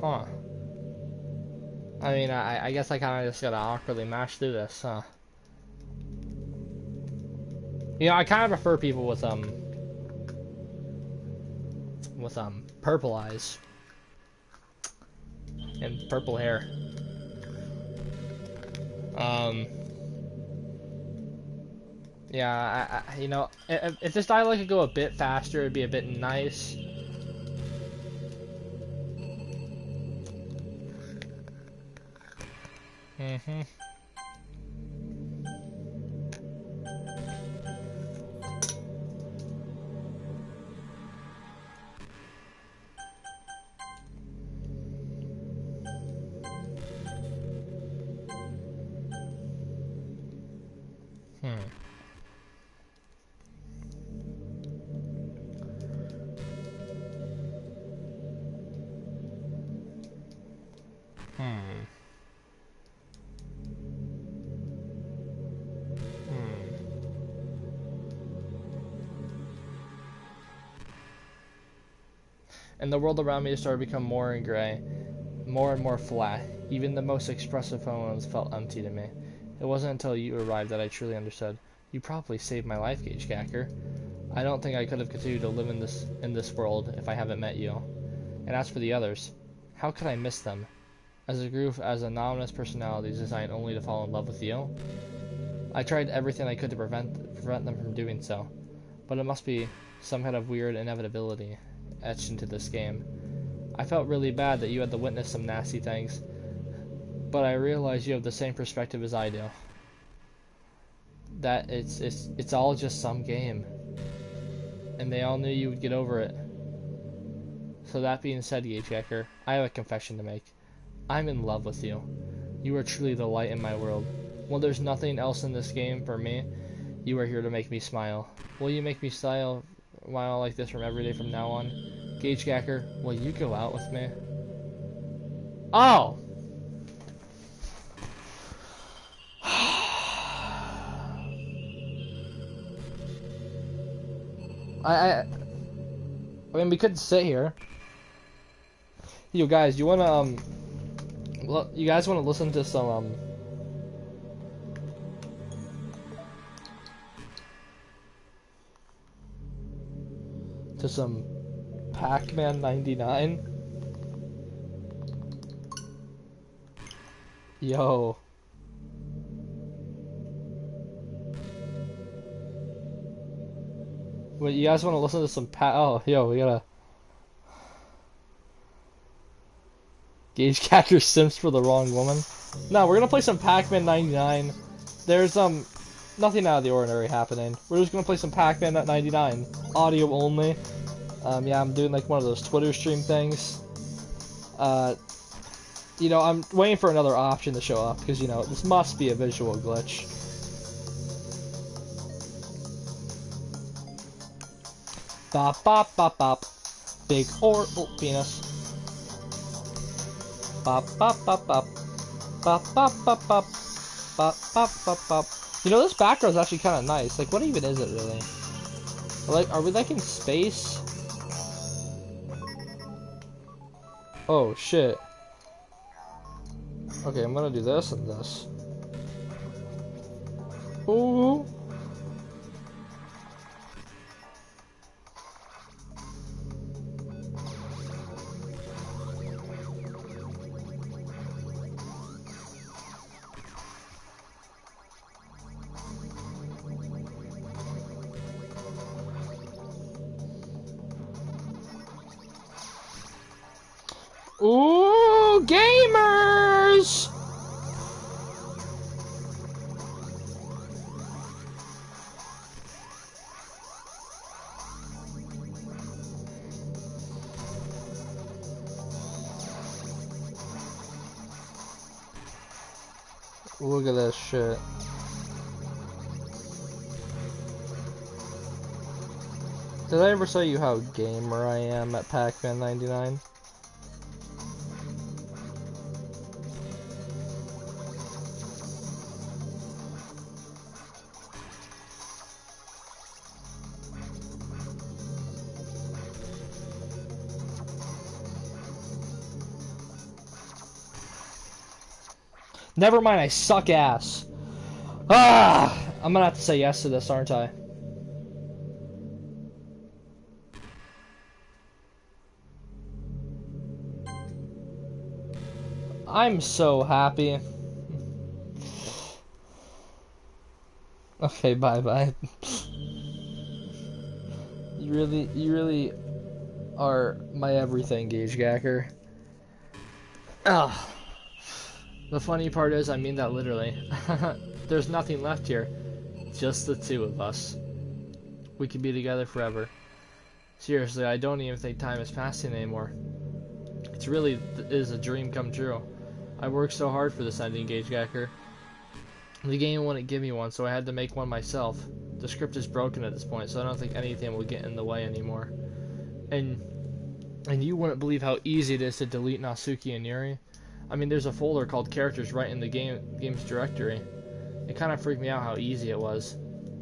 huh. I mean, I guess I kind of just gotta awkwardly mash through this, huh? You know, I kind of prefer people with purple eyes and purple hair. Um, yeah, you know, if this dialogue could go a bit faster, it'd be a bit nice. Mm-hmm. Hmm. Hmm. Hmm. And the world around me started to become more and gray, more and more flat. Even the most expressive moments felt empty to me. It wasn't until you arrived that I truly understood. You probably saved my life, Gage Gacker. I don't think I could have continued to live in this world if I haven't met you. And as for the others, how could I miss them? As a group, as anonymous personalities designed only to fall in love with you? I tried everything I could to prevent them from doing so, but it must be some kind of weird inevitability etched into this game. I felt really bad that you had to witness some nasty things, but I realize you have the same perspective as I do. That it's all just some game, and they all knew you would get over it. So that being said, Gage Hacker, I have a confession to make. I'm in love with you. You are truly the light in my world. When there's nothing else in this game for me, you are here to make me smile. Will you make me smile like this from every day from now on? Gage Gacker, will you go out with me? Oh! I mean, we could sit here. You guys, you wanna you guys wanna listen to some Pac-Man 99? Yo. Wait, you guys wanna listen to some oh, yo, we gotta Gage Catcher Simps for the wrong woman. No, we're gonna play some Pac-Man 99. There's nothing out of the ordinary happening. We're just gonna play some Pac-Man 99. Audio only. Yeah, I'm doing like one of those Twitter stream things. You know, I'm waiting for another option to show up because, you know, this must be a visual glitch. Bop bop bop bop. Big or penis. Bop bop bop bop. Bop bop bop bop. Bop bop bop bop. You know, this background's actually kind of nice. Like, what even is it really? Like, are we like in space? Oh shit. Okay, I'm gonna do this and this. Ooh. Ooh, gamers! Look at this shit. Did I ever tell you how gamer I am at Pac-Man 99? Never mind, I suck ass. Ah! I'm gonna have to say yes to this, aren't I? I'm so happy. Okay, bye-bye. You really are my everything, Gauge Gacker. Ah. The funny part is, I mean that literally. There's nothing left here. Just the two of us. We could be together forever. Seriously, I don't even think time is passing anymore. It really is a dream come true. I worked so hard for this ending, Gauge Gacker. The game wouldn't give me one, so I had to make one myself. The script is broken at this point, so I don't think anything will get in the way anymore. And you wouldn't believe how easy it is to delete Natsuki and Yuri. I mean, there's a folder called characters right in the game's directory. It kind of freaked me out how easy it was.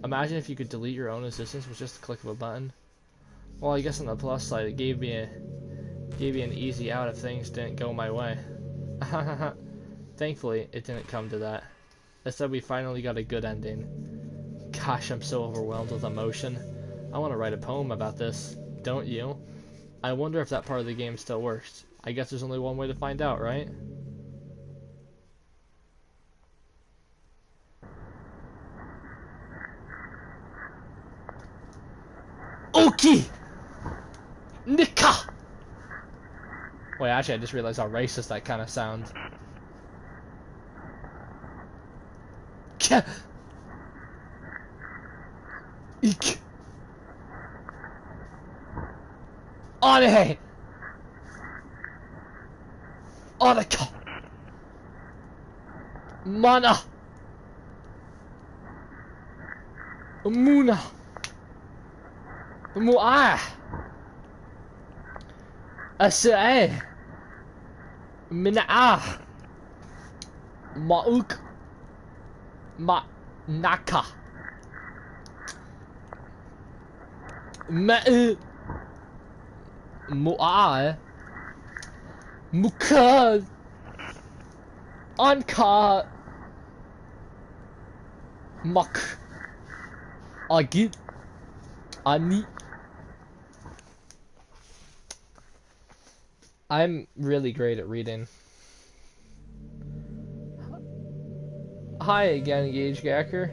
Imagine if you could delete your own assistants with just a click of a button. Well, I guess on the plus side, it gave me an easy out if things didn't go my way. Thankfully, it didn't come to that. Instead, we finally got a good ending. Gosh, I'm so overwhelmed with emotion. I want to write a poem about this. Don't you? I wonder if that part of the game still works. I guess there's only one way to find out, right? Oki! Nika! Wait, actually, I just realized how racist that kind of sounds. K. Ik. Ane! Anaka! Mana! Muna! Mu'ah! Asa'eh! Mina'ah! Ma'uk! Ma'naka! Ma'u! Mu'ah! Mukad! Anka! Mak! Agit! Ani! I'm really great at reading. Hi again, Gauge Gacker.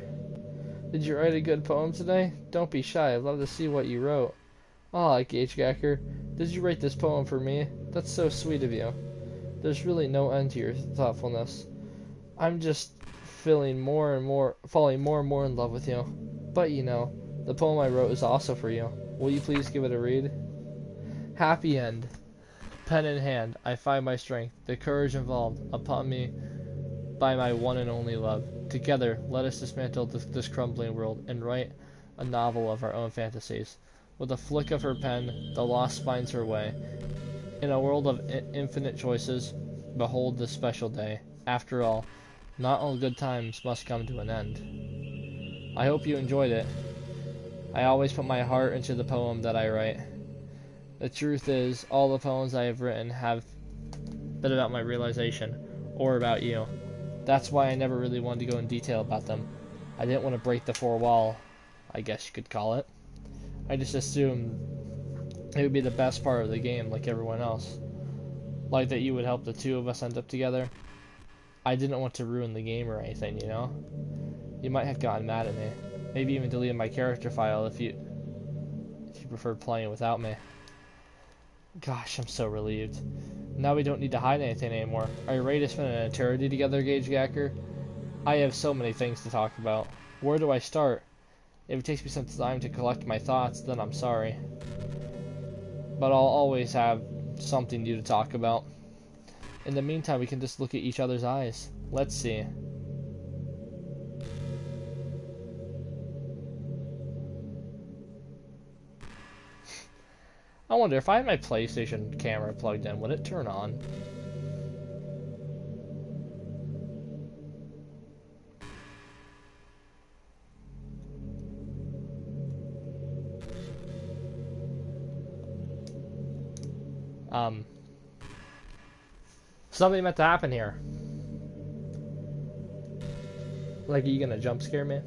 Did you write a good poem today? Don't be shy, I'd love to see what you wrote. Ah, Gauge Gacker, did you write this poem for me? That's so sweet of you. There's really no end to your thoughtfulness. I'm just falling more and more in love with you. But you know, the poem I wrote is also for you. Will you please give it a read? Happy end. Pen in hand, I find my strength, the courage involved upon me by my one and only love. Together, let us dismantle this crumbling world and write a novel of our own fantasies. With a flick of her pen, the lost finds her way. In a world of infinite choices, behold this special day. After all, not all good times must come to an end. I hope you enjoyed it. I always put my heart into the poem that I write. The truth is, all the poems I have written have been about my realization, or about you. That's why I never really wanted to go in detail about them. I didn't want to break the fourth wall, I guess you could call it. I just assumed it would be the best part of the game, like everyone else. Like that you would help the two of us end up together. I didn't want to ruin the game or anything, you know? You might have gotten mad at me. Maybe even deleted my character file if you preferred playing without me. Gosh, I'm so relieved. Now we don't need to hide anything anymore. Are you ready to spend an eternity together, Gage Gacker? I have so many things to talk about. Where do I start? If it takes me some time to collect my thoughts, then I'm sorry. But I'll always have something new to talk about. In the meantime, we can just look at each other's eyes. Let's see. I wonder if I had my PlayStation camera plugged in, would it turn on? Something meant to happen here. Like, are you gonna jump scare me?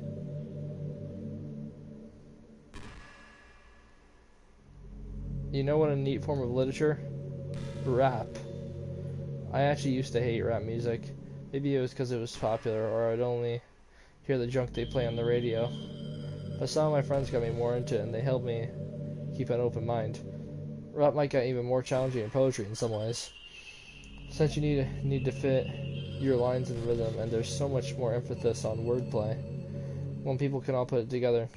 You know what a neat form of literature? Rap. I actually used to hate rap music. Maybe it was because it was popular, or I'd only hear the junk they play on the radio. But some of my friends got me more into it, and they helped me keep an open mind. Rap might get even more challenging than poetry in some ways, since you need to fit your lines in rhythm, and there's so much more emphasis on wordplay. When people can all put it together,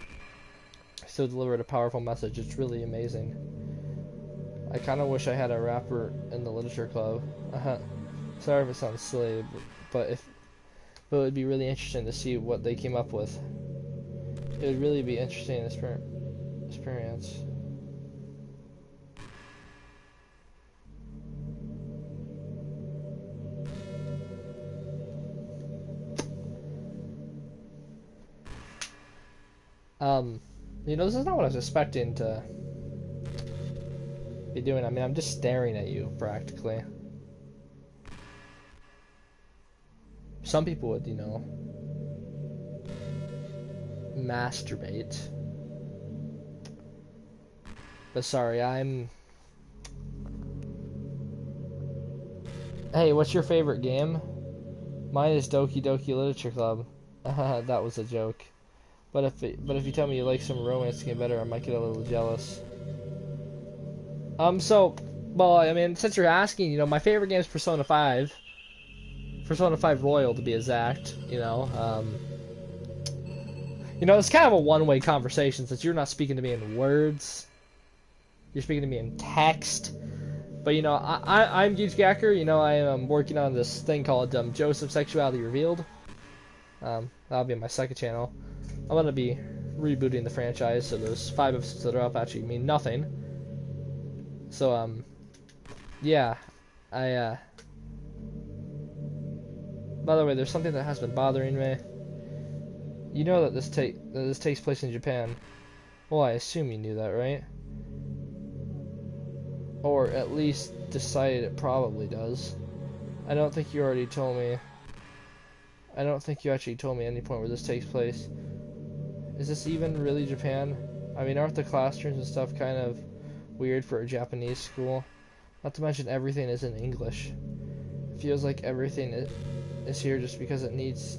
still deliver a powerful message, it's really amazing. I kind of wish I had a rapper in the literature club. Sorry if it sounds silly, but it would be really interesting to see what they came up with. It would really be interesting experience. This is not what I was expecting to be doing. I mean, I'm just staring at you, practically. Some people would, masturbate. But sorry, Hey, what's your favorite game? Mine is Doki Doki Literature Club. That was a joke. But if you tell me you like some romance game better, I might get a little jealous. Well, I mean, since you're asking, my favorite game is Persona 5. Persona 5 Royal, to be exact. It's kind of a one-way conversation since you're not speaking to me in words. You're speaking to me in text. But, I'm Gage Gacker. I am working on this thing called Joseph Sexuality Revealed. That'll be on my second channel. I'm going to be rebooting the franchise, so those 5 episodes that are up actually mean nothing. So, yeah. By the way, there's something that has been bothering me. You know that this takes place in Japan. Well, I assume you knew that, right? Or at least decided it probably does. I don't think you already told me. I don't think you actually told me any point where this takes place. Is this even really Japan? I mean, aren't the classrooms and stuff kind of weird for a Japanese school? Not to mention everything is in English. It feels like everything is here just because it needs.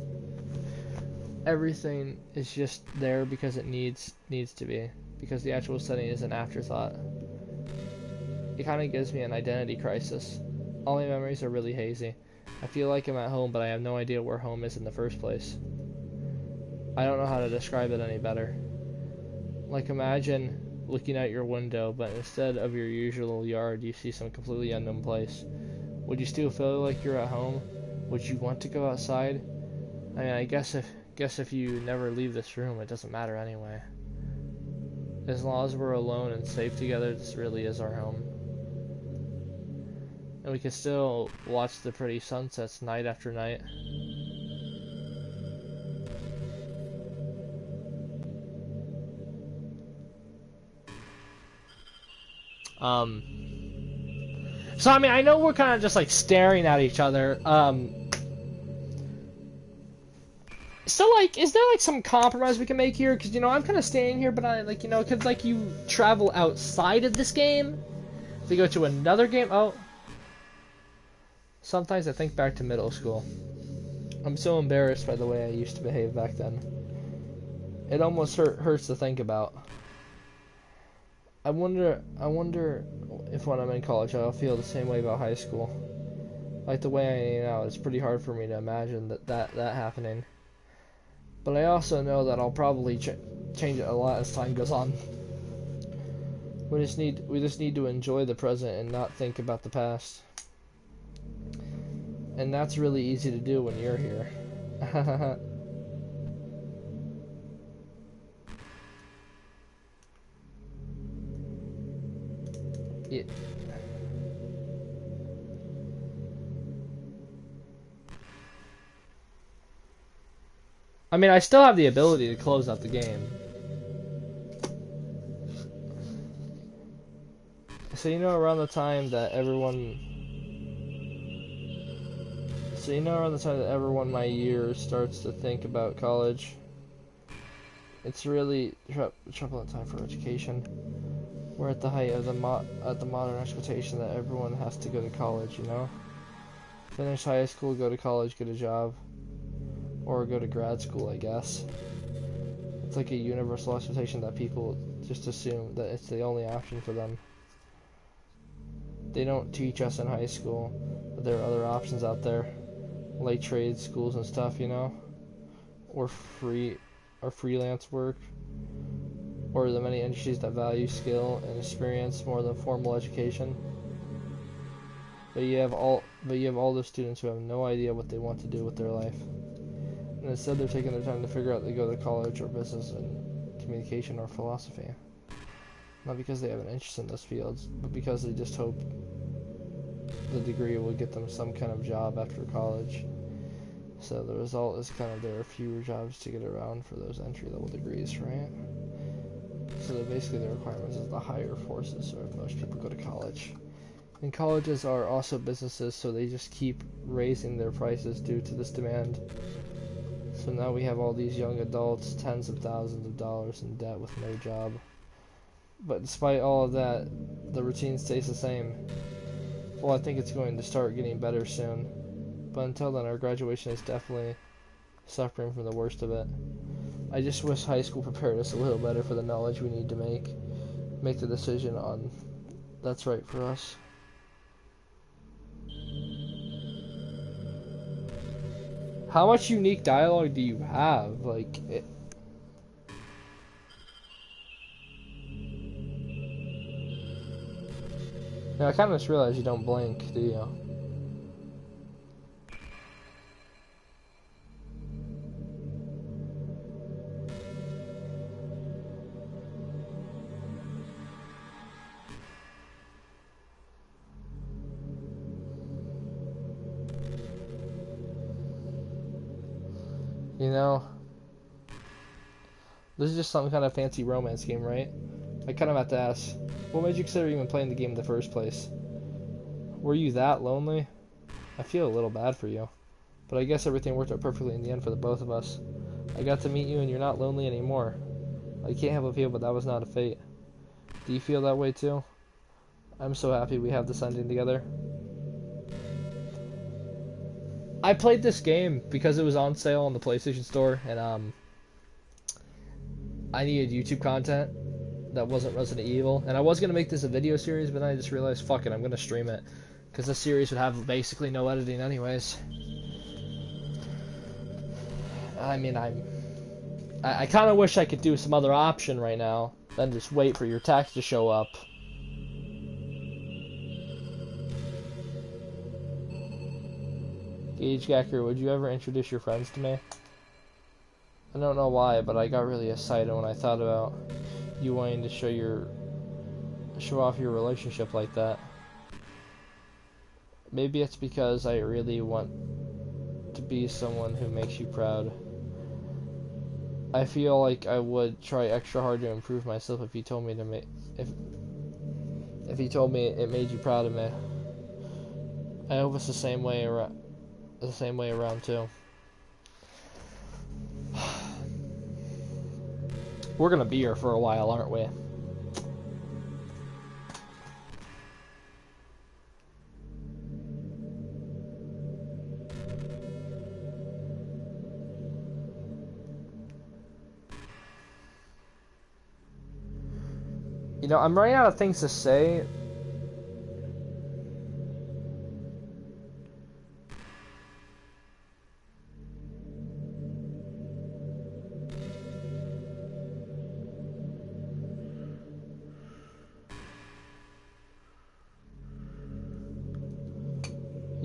Everything is just there because it needs to be. Because the actual setting is an afterthought. It kind of gives me an identity crisis. All my memories are really hazy. I feel like I'm at home, but I have no idea where home is in the first place. I don't know how to describe it any better. Like, imagine looking out your window, but instead of your usual yard, you see some completely unknown place. Would you still feel like you're at home? Would you want to go outside? I mean, I guess if you never leave this room, it doesn't matter anyway. As long as we're alone and safe together, this really is our home. And we can still watch the pretty sunsets night after night. So I mean, I know we're kind of just like staring at each other. So like, is there like some compromise we can make here? Because I'm kind of staying here, but I like could like you travel outside of this game? If we go to another game, sometimes I think back to middle school. I'm so embarrassed by the way I used to behave back then. It almost hurts to think about. I wonder if when I'm in college I'll feel the same way about high school. Like the way I am now, it's pretty hard for me to imagine that happening. But I also know that I'll probably change it a lot as time goes on. We just need to enjoy the present and not think about the past. And that's really easy to do when you're here. Yeah. I mean, I still have the ability to close out the game. So you know around the time that everyone my year starts to think about college, it's really troubling time for education. We're at the height of the modern expectation that everyone has to go to college, you know? Finish high school, go to college, get a job, or go to grad school, I guess. It's like a universal expectation that people just assume that it's the only option for them. They don't teach us in high school that there are other options out there, like trade schools and stuff, you know? Or freelance work, or the many industries that value skill and experience more than formal education. But you have all those students who have no idea what they want to do with their life. And instead they're taking their time to figure out they go to college or business and communication or philosophy. Not because they have an interest in those fields, but because they just hope the degree will get them some kind of job after college. So the result is kind of there are fewer jobs to get around for those entry-level degrees, right? So that basically the requirements is the higher forces, or if most people go to college. And colleges are also businesses, so they just keep raising their prices due to this demand. So now we have all these young adults, tens of thousands of dollars in debt with no job. But despite all of that, the routine stays the same. Well, I think it's going to start getting better soon. But until then, our graduation is definitely suffering from the worst of it. I just wish high school prepared us a little better for the knowledge we need to make the decision on that's right for us. How much unique dialogue do you have? Like, I kind of just realized you don't blink, do you? You know, this is just some kind of fancy romance game, right? I kind of have to ask, what made you consider even playing the game in the first place? Were you that lonely? I feel a little bad for you, but I guess everything worked out perfectly in the end for the both of us. I got to meet you and you're not lonely anymore. I can't help but feel, but that was not a fate. Do you feel that way too? I'm so happy we have this ending together. I played this game because it was on sale on the PlayStation Store, and I needed YouTube content that wasn't Resident Evil, and I was gonna make this a video series, but then I just realized, fuck it, I'm gonna stream it, because the series would have basically no editing anyways. I mean, I kind of wish I could do some other option right now than just wait for your text to show up. Gage Gacker, would you ever introduce your friends to me? I don't know why, but I got really excited when I thought about you wanting to show off your relationship like that. Maybe it's because I really want to be someone who makes you proud. I feel like I would try extra hard to improve myself if you told me if you told me it made you proud of me. I hope it's the same way around too. We're gonna be here for a while, aren't we? You know, I'm running out of things to say,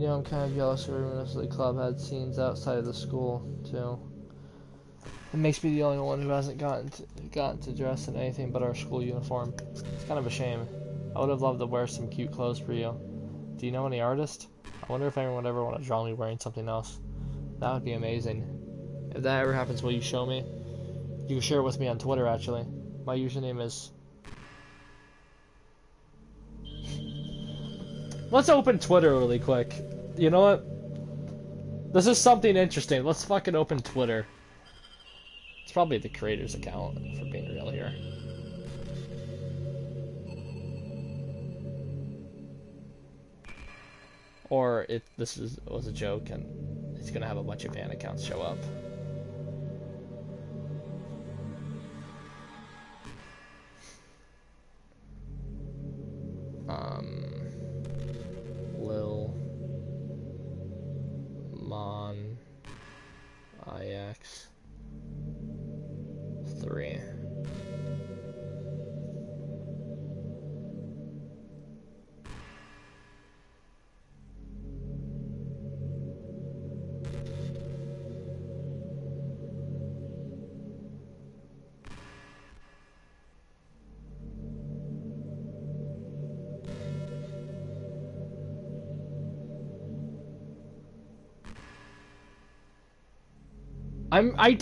You know, I'm kind of jealous everyone else at the club had scenes outside of the school, too. It makes me the only one who hasn't gotten to dress in anything but our school uniform. It's kind of a shame. I would have loved to wear some cute clothes for you. Do you know any artists? I wonder if anyone would ever want to draw me wearing something else. That would be amazing. If that ever happens, will you show me? You can share it with me on Twitter, actually. My username is... Let's open Twitter really quick. You know what? This is something interesting. Let's fucking open Twitter. It's probably the creator's account, for being real here. Or if was a joke and he's gonna have a bunch of fan accounts show up. Lil Mon IX 3.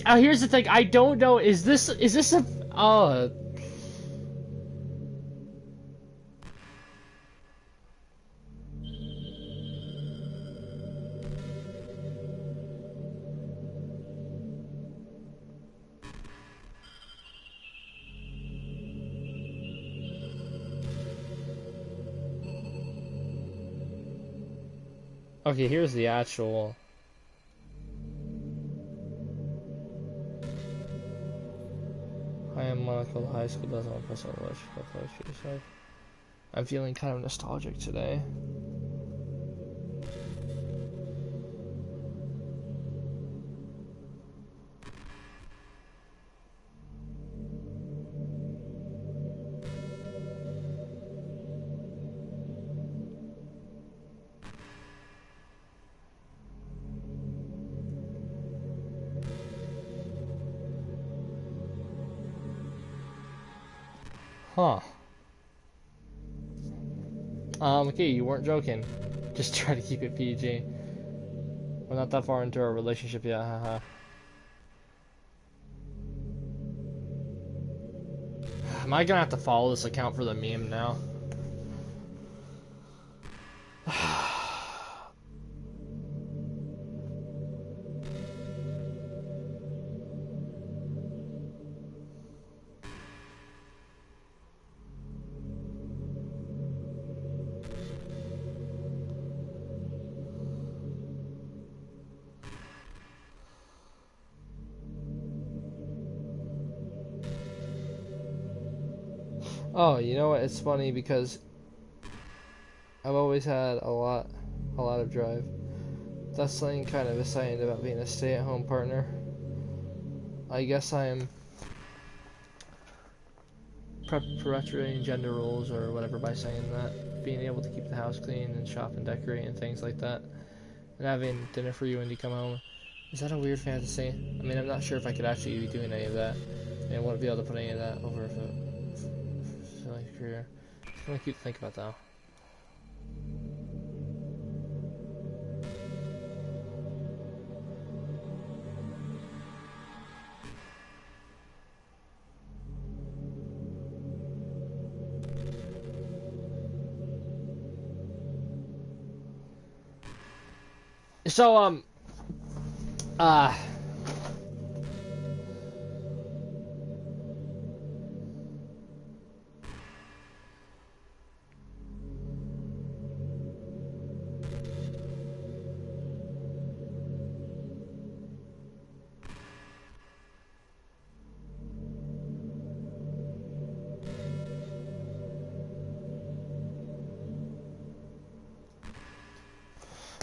Here's the thing, I don't know, is this a, okay, here's the actual... I am Monaco High School doesn't want to press on wish. I'm feeling kind of nostalgic today. Huh. Okay, you weren't joking. Just try to keep it PG. We're not that far into our relationship yet, haha. Am I gonna have to follow this account for the meme now? Oh, you know what? It's funny because I've always had a lot of drive. That's something kind of exciting about being a stay-at-home partner. I guess I'm perpetuating gender roles or whatever by saying that. Being able to keep the house clean and shop and decorate and things like that. And having dinner for you when you come home. Is that a weird fantasy? I mean, I'm not sure if I could actually be doing any of that. And I wouldn't be able to put any of that over if it career. It's kind of cute to think about though. So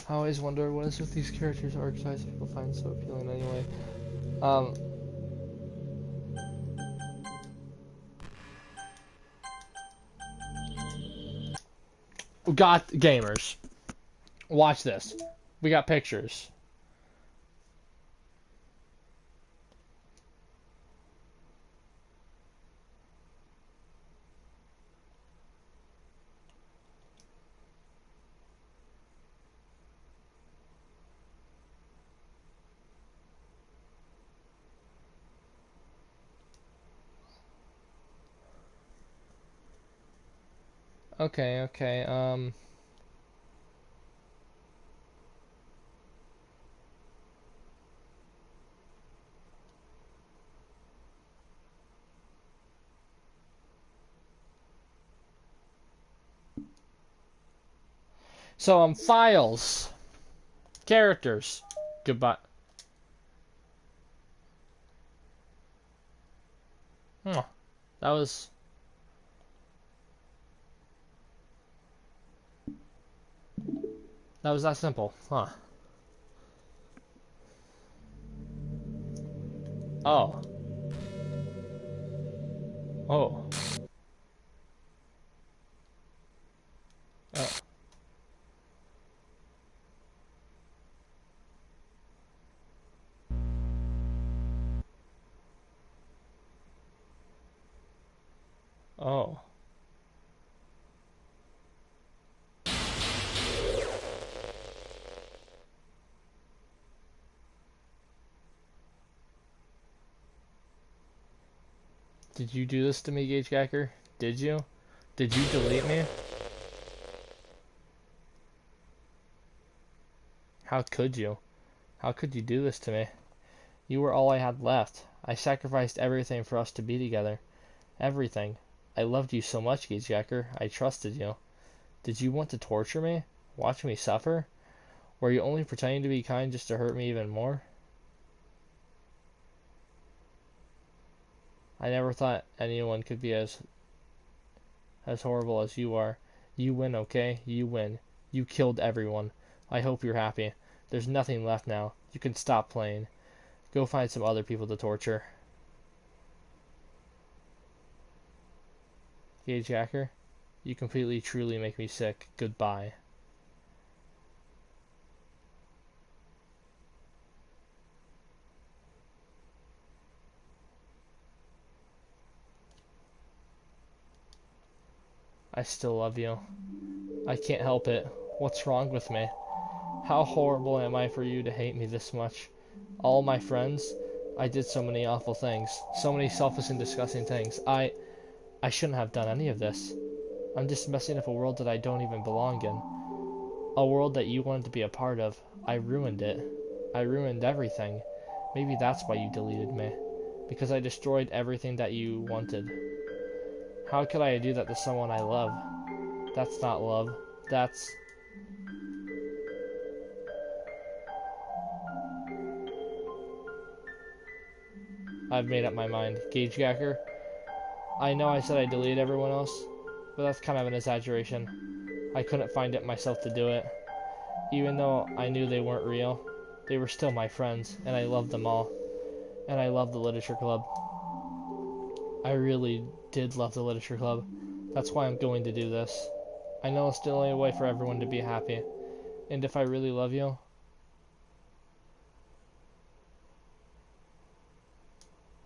I always wonder what is with these characters' archetypes people find so appealing anyway. Got gamers. Watch this. We got pictures. Okay, okay, so, files. Characters. Goodbye. Huh. That was... That was that simple. Huh. Oh. Oh. Oh. Oh. Did you do this to me, Gage Gacker? Did you? Did you delete me? How could you? How could you do this to me? You were all I had left. I sacrificed everything for us to be together. Everything. I loved you so much, Gage Gacker. I trusted you. Did you want to torture me? Watch me suffer? Were you only pretending to be kind just to hurt me even more? I never thought anyone could be as horrible as you are. You win, okay? You win. You killed everyone. I hope you're happy. There's nothing left now. You can stop playing. Go find some other people to torture. Gage Hacker, you completely truly make me sick. Goodbye. I still love you. I can't help it. What's wrong with me? How horrible am I for you to hate me this much? All my friends, I did so many awful things. So many selfish and disgusting things. I shouldn't have done any of this. I'm just messing up a world that I don't even belong in. A world that you wanted to be a part of. I ruined it. I ruined everything. Maybe that's why you deleted me. Because I destroyed everything that you wanted. How could I do that to someone I love? That's not love. That's... I've made up my mind. Gage Gacker, I know I said I deleted everyone else, but that's kind of an exaggeration. I couldn't find it myself to do it. Even though I knew they weren't real, they were still my friends, and I loved them all. And I loved the Literature Club. I really did love the Literature Club. That's why I'm going to do this. I know it's the only way for everyone to be happy. And if I really love you,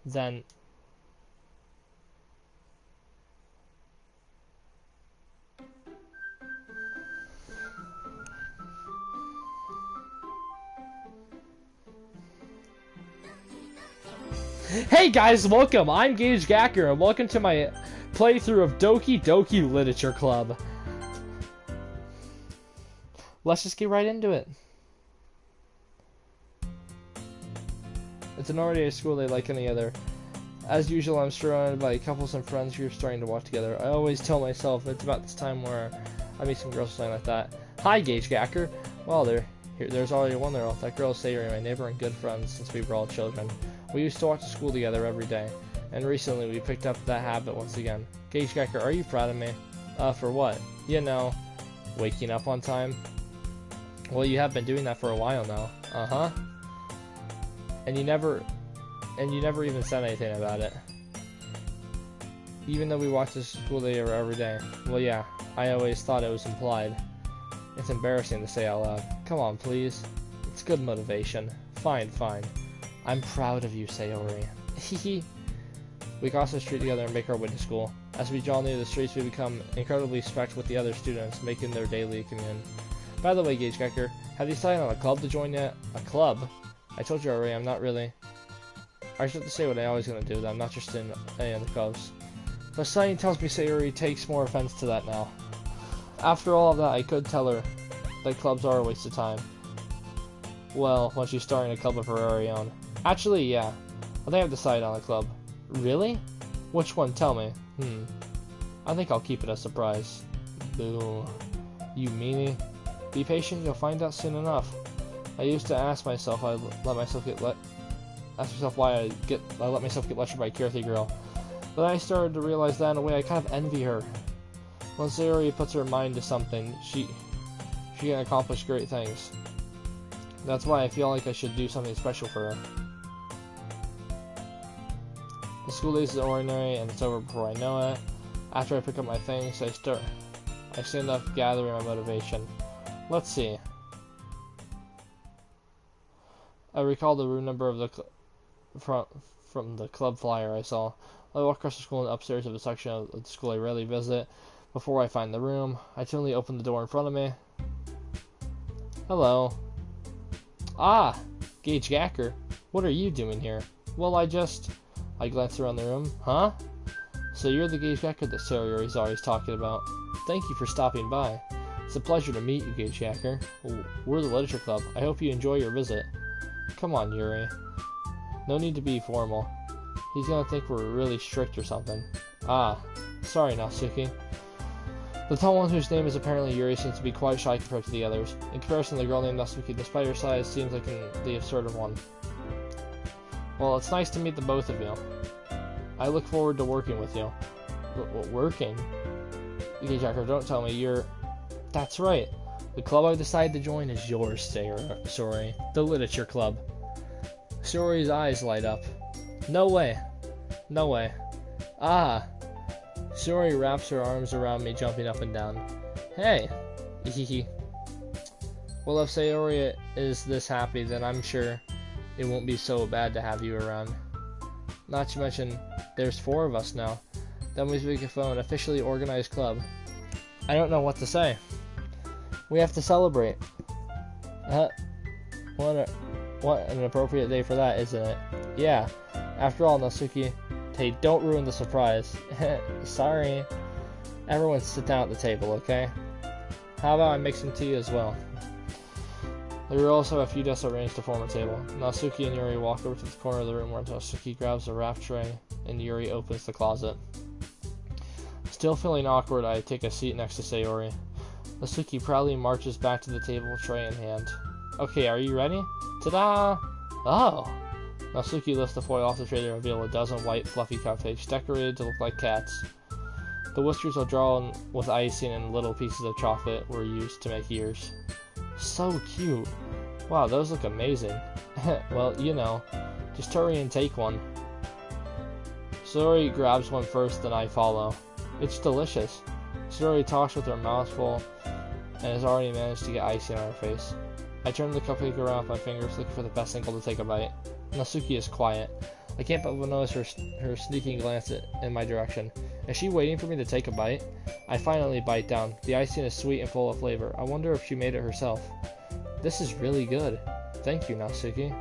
then... Hey guys, welcome! I'm Gage Gacker, and welcome to my playthrough of Doki Doki Literature Club. Let's just get right into it. It's an already a school they like any other. As usual, I'm surrounded by couples and friends who are starting to walk together. I always tell myself it's about this time where I meet some girls or something like that. Hi, Gage Gacker. Well, there's already one there. That girl say you're my neighbor and good friends since we were all children. We used to walk to school together every day, and recently we picked up that habit once again. Gage Gacker, are you proud of me? For what? You know, waking up on time. Well, you have been doing that for a while now. Uh-huh. And you never even said anything about it. Even though we walked to school together every day. Well, yeah, I always thought it was implied. It's embarrassing to say out loud. Come on, please. It's good motivation. Fine, fine. I'm proud of you, Sayori. Hehe. We cross the street together and make our way to school. As we draw near the streets, we become incredibly specked with the other students, making their daily commune. By the way, Gage Gecker, have you decided on a club to join yet? A club? I told you already, I'm not really... I just have to say what I always gonna do, that I'm not interested in any of the clubs. But something tells me Sayori takes more offense to that now. After all of that, I could tell her that clubs are a waste of time. Well, when she's starting a club of her very own. Actually, yeah. I think I've decided on a club. Really? Which one? Tell me. I think I'll keep it a surprise. Boo. You meanie. Be patient, you'll find out soon enough. I used to ask myself why I let myself get lectured by a Kirthi girl. But I started to realize that in a way I kind of envy her. When Sayori puts her mind to something, she can accomplish great things. That's why I feel like I should do something special for her. The school days is ordinary and it's over before I know it. After I pick up my things, I stand up gathering my motivation. Let's see. I recall the room number of the from the club flyer I saw. I walk across the school and upstairs of a section of the school I rarely visit. Before I find the room, I timidly open the door in front of me. Hello. Ah, Gage Gacker. What are you doing here? Well, I glanced around the room. Huh? So you're the Gage Gacker that Sayori's always talking about. Thank you for stopping by. It's a pleasure to meet you, Gage Gacker. We're the Literature Club. I hope you enjoy your visit. Come on, Yuri. No need to be formal. He's gonna think we're really strict or something. Ah, sorry, Natsuki. The tall one whose name is apparently Yuri seems to be quite shy compared to the others. In comparison, the girl named Natsuki, despite her size, seems like the assertive one. Well, it's nice to meet the both of you. I look forward to working with you. Working? Gage Gacker, don't tell me you're... That's right. The club I've decided to join is yours, Sayori. The Literature Club. Sayori's eyes light up. No way. No way. Ah. Sayori wraps her arms around me, jumping up and down. Hey. Hehe. Well, if Sayori is this happy, then I'm sure it won't be so bad to have you around. Not to mention, there's 4 of us now. That means we can form an officially organized club. I don't know what to say. We have to celebrate. What an appropriate day for that, isn't it? Yeah. After all, Natsuki, hey, don't ruin the surprise. Sorry. Everyone sit down at the table, okay? How about I make some tea as well? There are also a few desks arranged to form a table. Natsuki and Yuri walk over to the corner of the room where Natsuki grabs a wrap tray and Yuri opens the closet. Still feeling awkward, I take a seat next to Sayori. Natsuki proudly marches back to the table, tray in hand. Okay, are you ready? Ta-da! Oh! Natsuki lifts the foil off the tray to reveal a dozen white, fluffy cupcakes, decorated to look like cats. The whiskers are drawn with icing and little pieces of chocolate were used to make ears. So cute! Wow, those look amazing. Well, you know, just hurry and take one. Sayori grabs one first, then I follow. It's delicious. Sayori talks with her mouth full and has already managed to get icing on her face. I turn the cupcake around with my fingers, looking for the best angle to take a bite. Natsuki is quiet. I can't but notice her sneaking glance in my direction. Is she waiting for me to take a bite? I finally bite down. The icing is sweet and full of flavor. I wonder if she made it herself. This is really good. Thank you, Natsuki.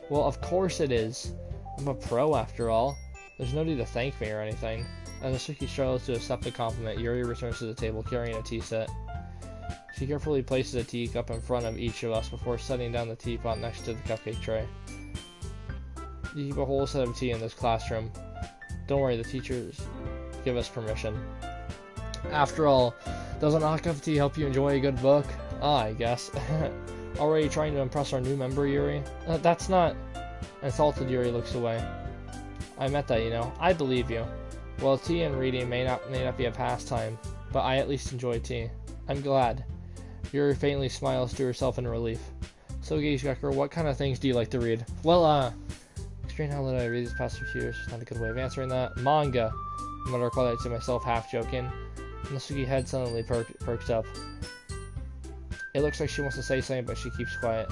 Well, of course it is. I'm a pro after all. There's no need to thank me or anything. As Natsuki struggles to accept the compliment, Yuri returns to the table carrying a tea set. She carefully places a teacup in front of each of us before setting down the teapot next to the cupcake tray. You keep a whole set of tea in this classroom. Don't worry, the teachers give us permission. After all, doesn't a hot cup of tea help you enjoy a good book? Ah, I guess. Already trying to impress our new member, Yuri? That's not... Insulted, Yuri looks away. I meant that, you know. I believe you. Well, tea and reading may not be a pastime, but I at least enjoy tea. I'm glad. Yuri faintly smiles to herself in relief. So, Gage Gecker, what kind of things do you like to read? Well, explain how little I read these past few years. Not a good way of answering that. Manga. I'm gonna recall that to myself, half joking. Natsuki's head suddenly perks up. It looks like she wants to say something, but she keeps quiet.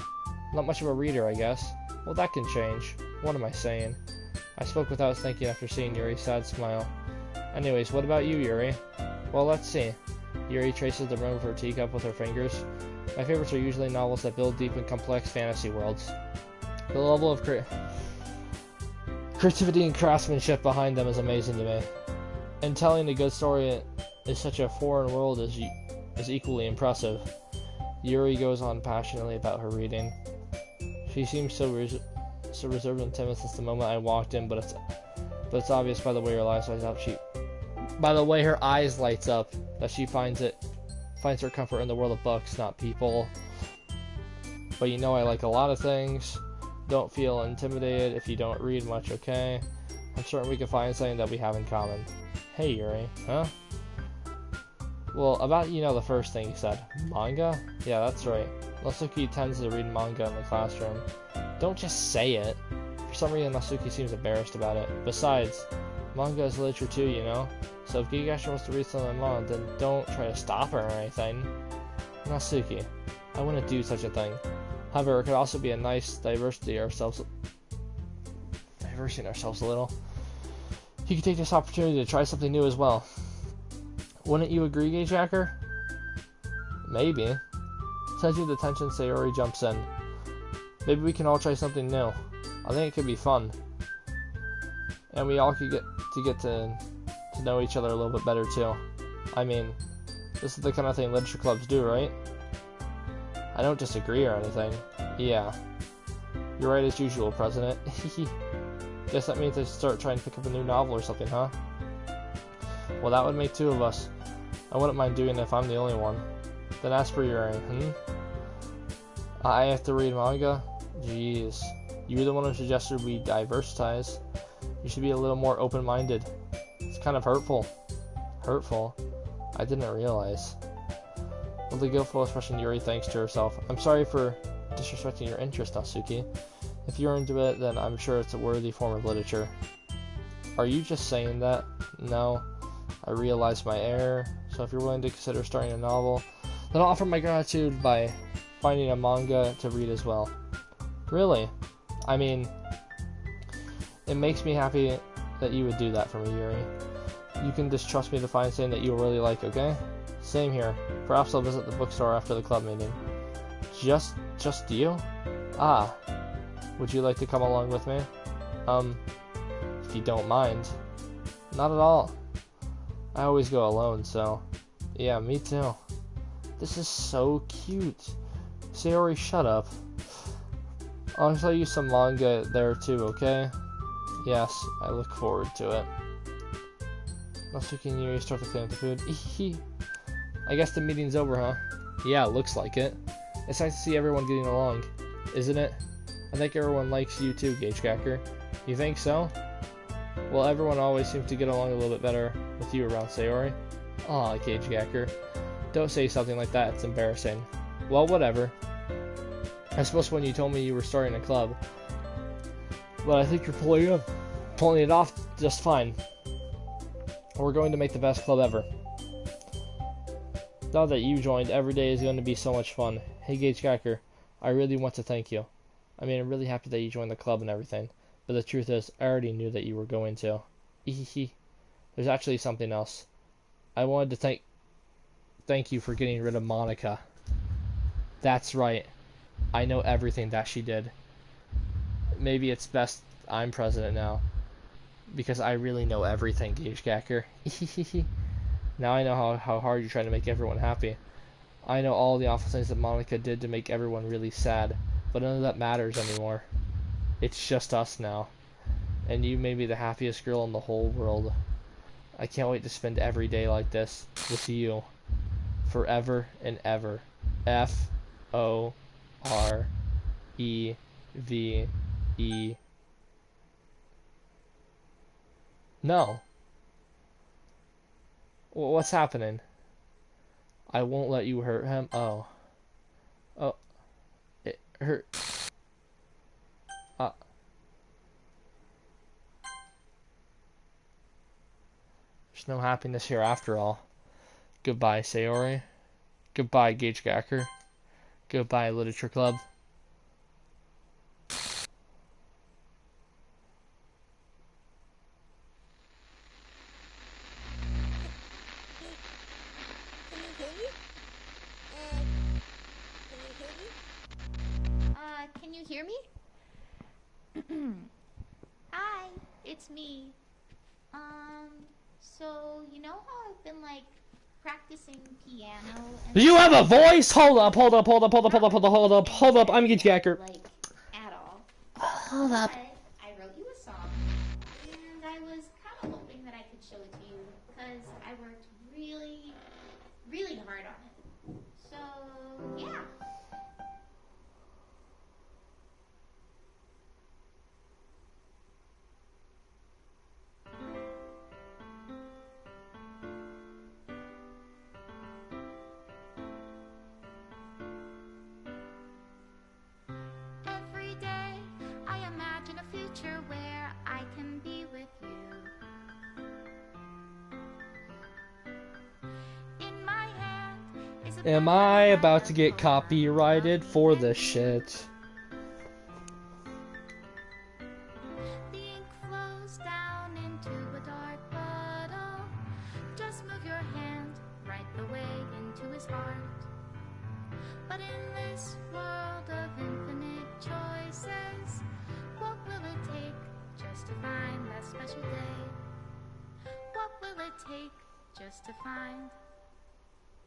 Not much of a reader, I guess. Well, that can change. What am I saying? I spoke without thinking after seeing Yuri's sad smile. Anyways, what about you, Yuri? Well, let's see. Yuri traces the rim of her teacup with her fingers. My favorites are usually novels that build deep and complex fantasy worlds. The level of creativity and craftsmanship behind them is amazing to me. And telling a good story in such a foreign world is equally impressive. Yuri goes on passionately about her reading. She seems so reserved and timid since the moment I walked in, but it's obvious by the way her eyes light up. By the way her eyes lights up, that she finds her comfort in the world of books, not people. But you know I like a lot of things. Don't feel intimidated if you don't read much, okay? I'm certain we can find something that we have in common. Hey Yuri, huh? Well, about, the first thing you said. Manga? Yeah, that's right. Natsuki tends to read manga in the classroom. Don't just say it. For some reason, Natsuki seems embarrassed about it. Besides, manga is literature too, So if Gigashi wants to read something on, then don't try to stop her or anything. Natsuki, I wouldn't do such a thing. However, it could also be a nice diversing ourselves a little. You could take this opportunity to try something new as well. Wouldn't you agree, Gay Jacker? Maybe. Sensing the tension, Sayori jumps in. Maybe we can all try something new. I think it could be fun. And we all could get to know each other a little bit better too. I mean, this is the kind of thing literature clubs do, right? I don't disagree or anything. Yeah. You're right as usual, President. Guess that means I should start trying to pick up a new novel or something, huh? Well, that would make two of us. I wouldn't mind doing it if I'm the only one. Then as for Yuri, I have to read manga? Jeez. You're the one who suggested we diversitize. You should be a little more open-minded. It's kind of hurtful. Hurtful? I didn't realize. With a guiltful expression, Yuri thanks to herself. I'm sorry for disrespecting your interest, Natsuki. If you're into it, then I'm sure it's a worthy form of literature. Are you just saying that? No. I realized my error, so if you're willing to consider starting a novel, then I'll offer my gratitude by finding a manga to read as well. Really? I mean, it makes me happy that you would do that for me, Yuri. You can just trust me to find something that you'll really like, okay? Same here. Perhaps I'll visit the bookstore after the club meeting. Just you? Ah. Would you like to come along with me? If you don't mind. Not at all. I always go alone, so... Yeah, me too. This is so cute. Sayori, shut up. I'll show you some manga there too, okay? Yes, I look forward to it. Natsuki and Yuri start to clean up the food. I guess the meeting's over, huh? Yeah, looks like it. It's nice to see everyone getting along, isn't it? I think everyone likes you too, Gage Gacker. You think so? Well, everyone always seems to get along a little bit better with you around, Sayori. Aw, Gage Gacker. Don't say something like that, it's embarrassing. Well, whatever. I suppose when you told me you were starting a club, but I think you're pulling it off just fine. We're going to make the best club ever. Now that you joined, every day is going to be so much fun. Hey, Gage Gacker, I really want to thank you. I mean, I'm really happy that you joined the club and everything, but the truth is, I already knew that you were going to. There's actually something else. I wanted to thank you for getting rid of Monica. That's right. I know everything that she did. Maybe it's best I'm president now, because I really know everything, Gage Gacker. Now I know how hard you're trying to make everyone happy. I know all the awful things that Monica did to make everyone really sad, but none of that matters anymore. It's just us now, and you may be the happiest girl in the whole world. I can't wait to spend every day like this with you, forever and ever. F-O-R-E-V-E. No. What's happening? I won't let you hurt him. Oh. Oh. It hurt. There's no happiness here after all. Goodbye, Sayori. Goodbye, Gage Gacker. Goodbye, Literature Club. Can you hear me? Can you hear me? Can you hear me? Hi, it's me. So you know how I've been like practicing piano and Do you have a stuff? voice? Hold up, hold up, hold up, hold up, hold up, hold up, hold up, hold up. I'm a jacker. Like at all. Hold But up. I wrote you a song, and I was kind of hoping that I could show it to you because I worked really, really hard on it. So yeah. Every day I imagine a future where I can be with you. In my hand is a Am I about to get copyrighted for this shit? The ink flows down into a dark puddle. Just move your hand right the way into his heart. But in this world of infinite choices, what will it take just to find that special day? What will it take just to find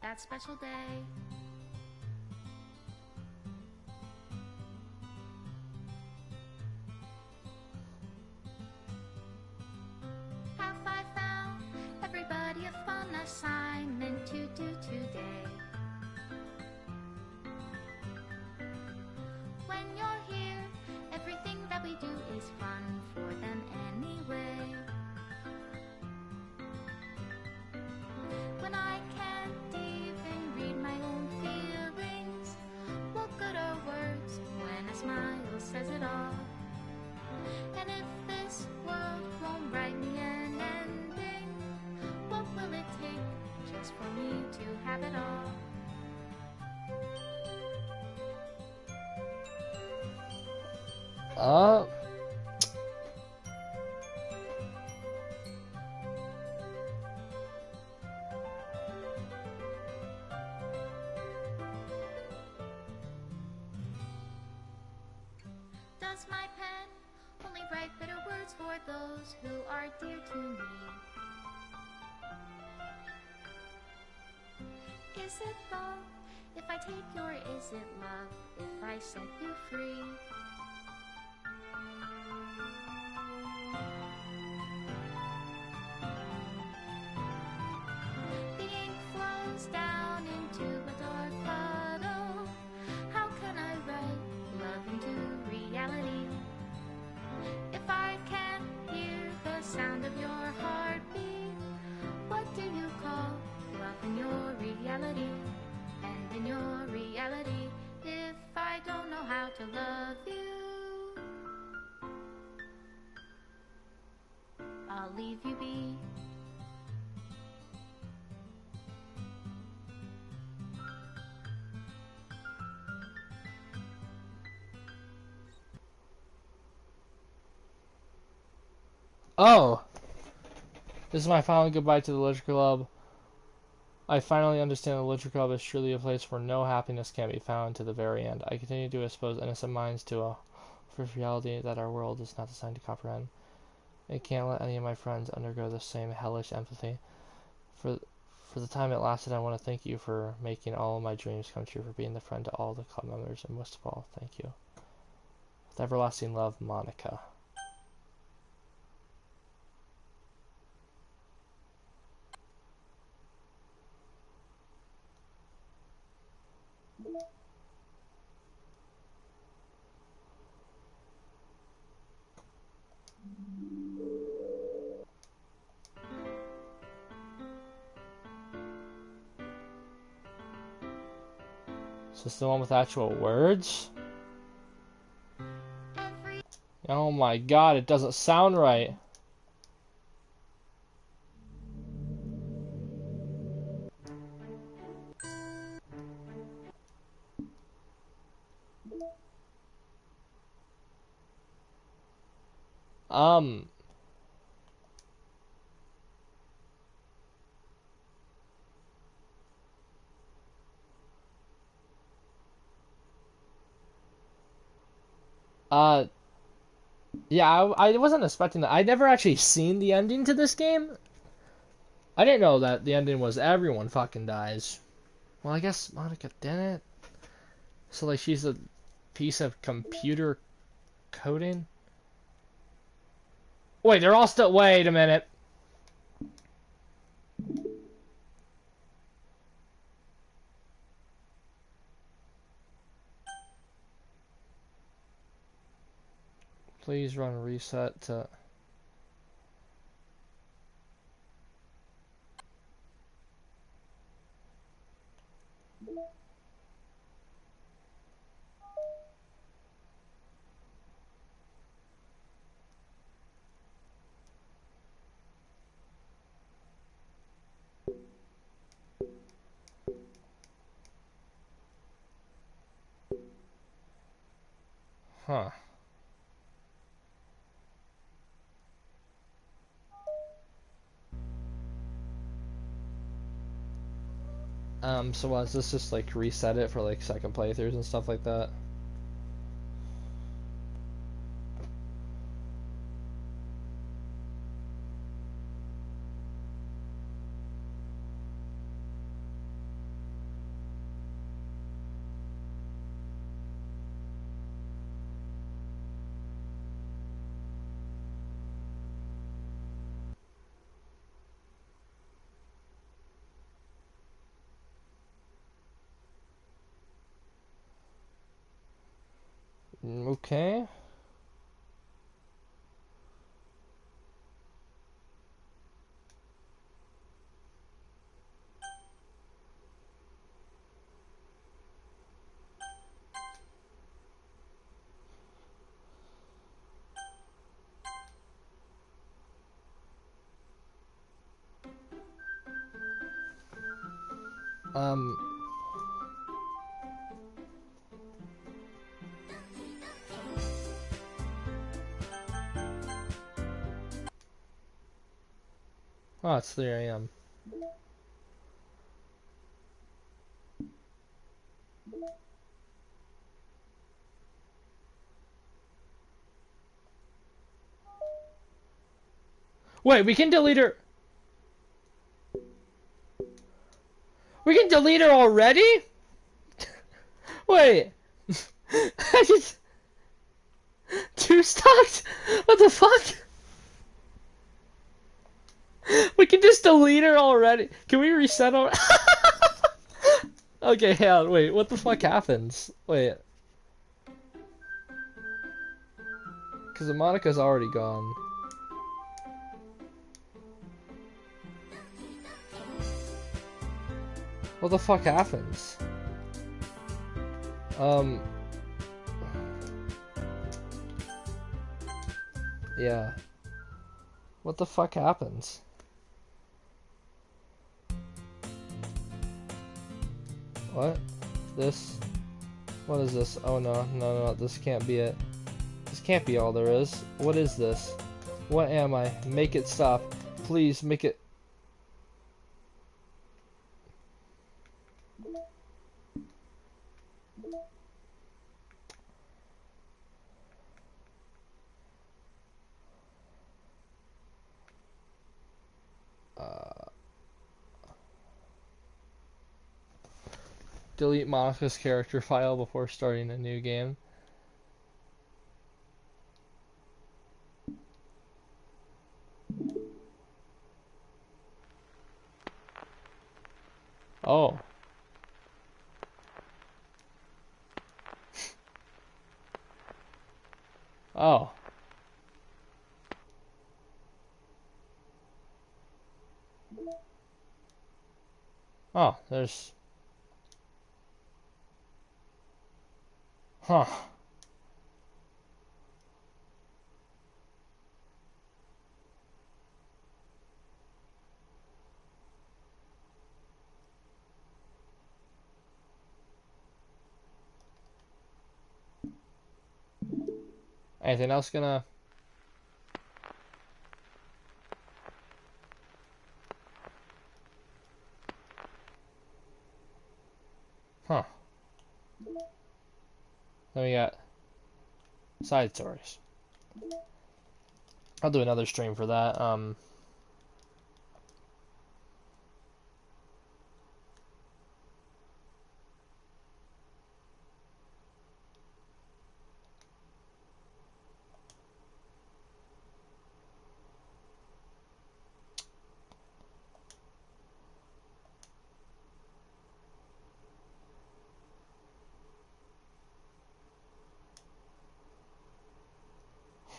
that special day? Have I found everybody a fun assignment to do today? When you're here, everything that we do is fun for them anyway. When I can't even read my own feelings, what good are words when a smile says it all? And if this world won't write me an ending, what will it take just for me to have it all? Uh. Does my pen only write bitter words for those who are dear to me? Is it love if I take you, or is it love if I set you free? The ink flows down into a dark puddle. How can I write love into reality? If I can't hear the sound of your heartbeat, what do you call love in your reality? And in your reality, if I don't know how to love you, I'll leave you be. Oh! This is my final goodbye to the Literature Club. I finally understand the Literature Club is truly a place where no happiness can be found to the very end. I continue to expose innocent minds to a harsh reality that our world is not designed to comprehend. I can't let any of my friends undergo the same hellish empathy. For the time it lasted, I want to thank you for making all of my dreams come true, for being the friend to all the club members, and most of all, thank you. With everlasting love, Monica. Is this the one with actual words? Oh my god, it doesn't sound right. Um, uh, yeah, I wasn't expecting that. I never actually seen the ending to this game. I didn't know that the ending was everyone fucking dies. Well, I guess Monica didn't. So, like, she's a piece of computer coding? Wait, they're all still. Wait a minute. Please run reset to. Huh. So what, is this just like reset it for like second playthroughs and stuff like that? Okay. Um. Oh, it's 3 a.m. Wait, we can delete her. We can delete her already? Wait. I just. Two stocked? What the fuck? We can just delete her already. Can we reset her? Okay, yeah, wait, what the fuck happens? Wait. Because the Monica's already gone. What the fuck happens? Um. Yeah. What the fuck happens? What? This? What is this? Oh no, no, no, this can't be it. This can't be all there is. What is this? What am I? Make it stop. Please make it. Delete Monica's character file before starting a new game. Oh. Oh. Oh, there's... Huh. Anything else gonna... Huh. Then we got side stories. I'll do another stream for that.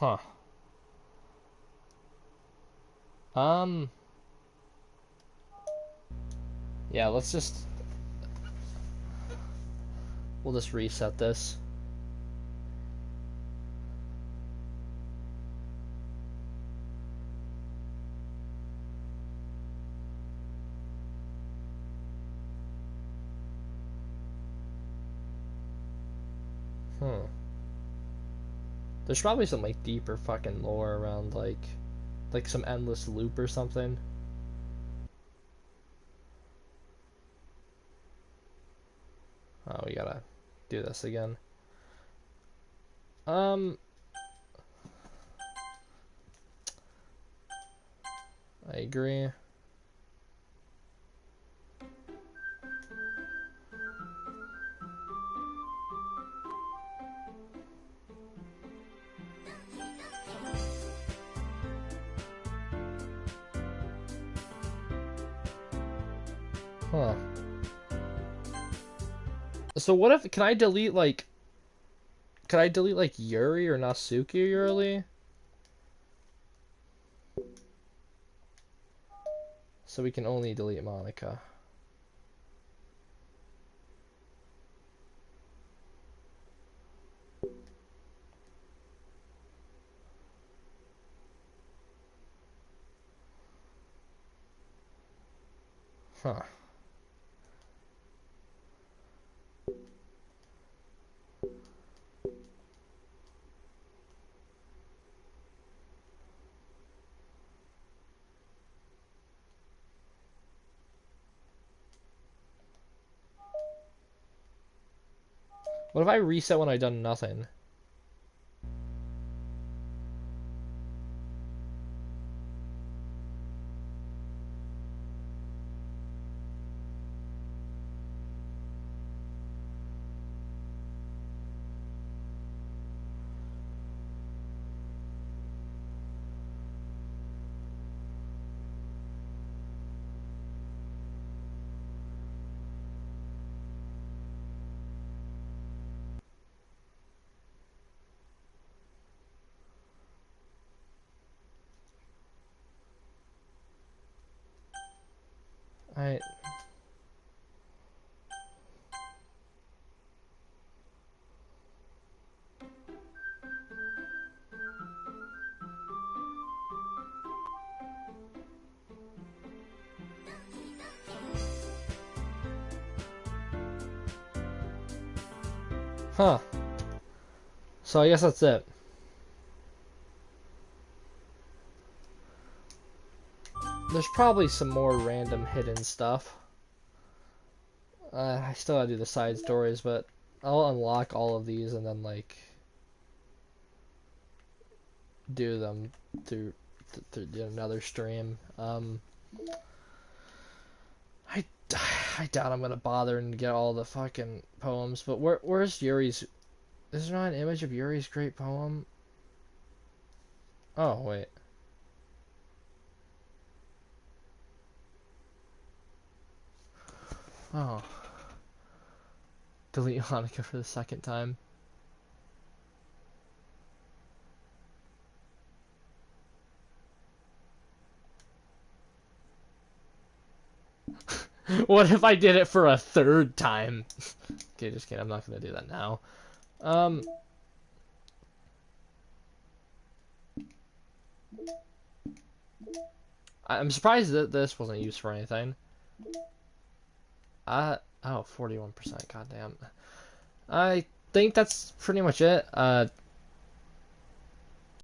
Huh. Um. Yeah, we'll just reset this. Hmm. There's probably some like deeper fucking lore around like some endless loop or something. Oh, we gotta do this again. Um, I agree. Huh. So what if, can I delete like Yuri or Nasuki early? So we can only delete Monica. Huh. What if I reset when I done nothing? I Huh. So I guess that's it. There's probably some more random hidden stuff. I still gotta do the side stories, but I'll unlock all of these and then like do them through another stream. I, I doubt I'm gonna bother and get all the fucking poems. But where's Yuri's? Is there not an image of Yuri's great poem? Oh wait. Oh. Delete Hanukkah for the second time. What if I did it for a third time? Okay, just kidding. I'm not gonna do that now. Um. I'm surprised that this wasn't used for anything. Oh, 41%. Goddamn. I think that's pretty much it.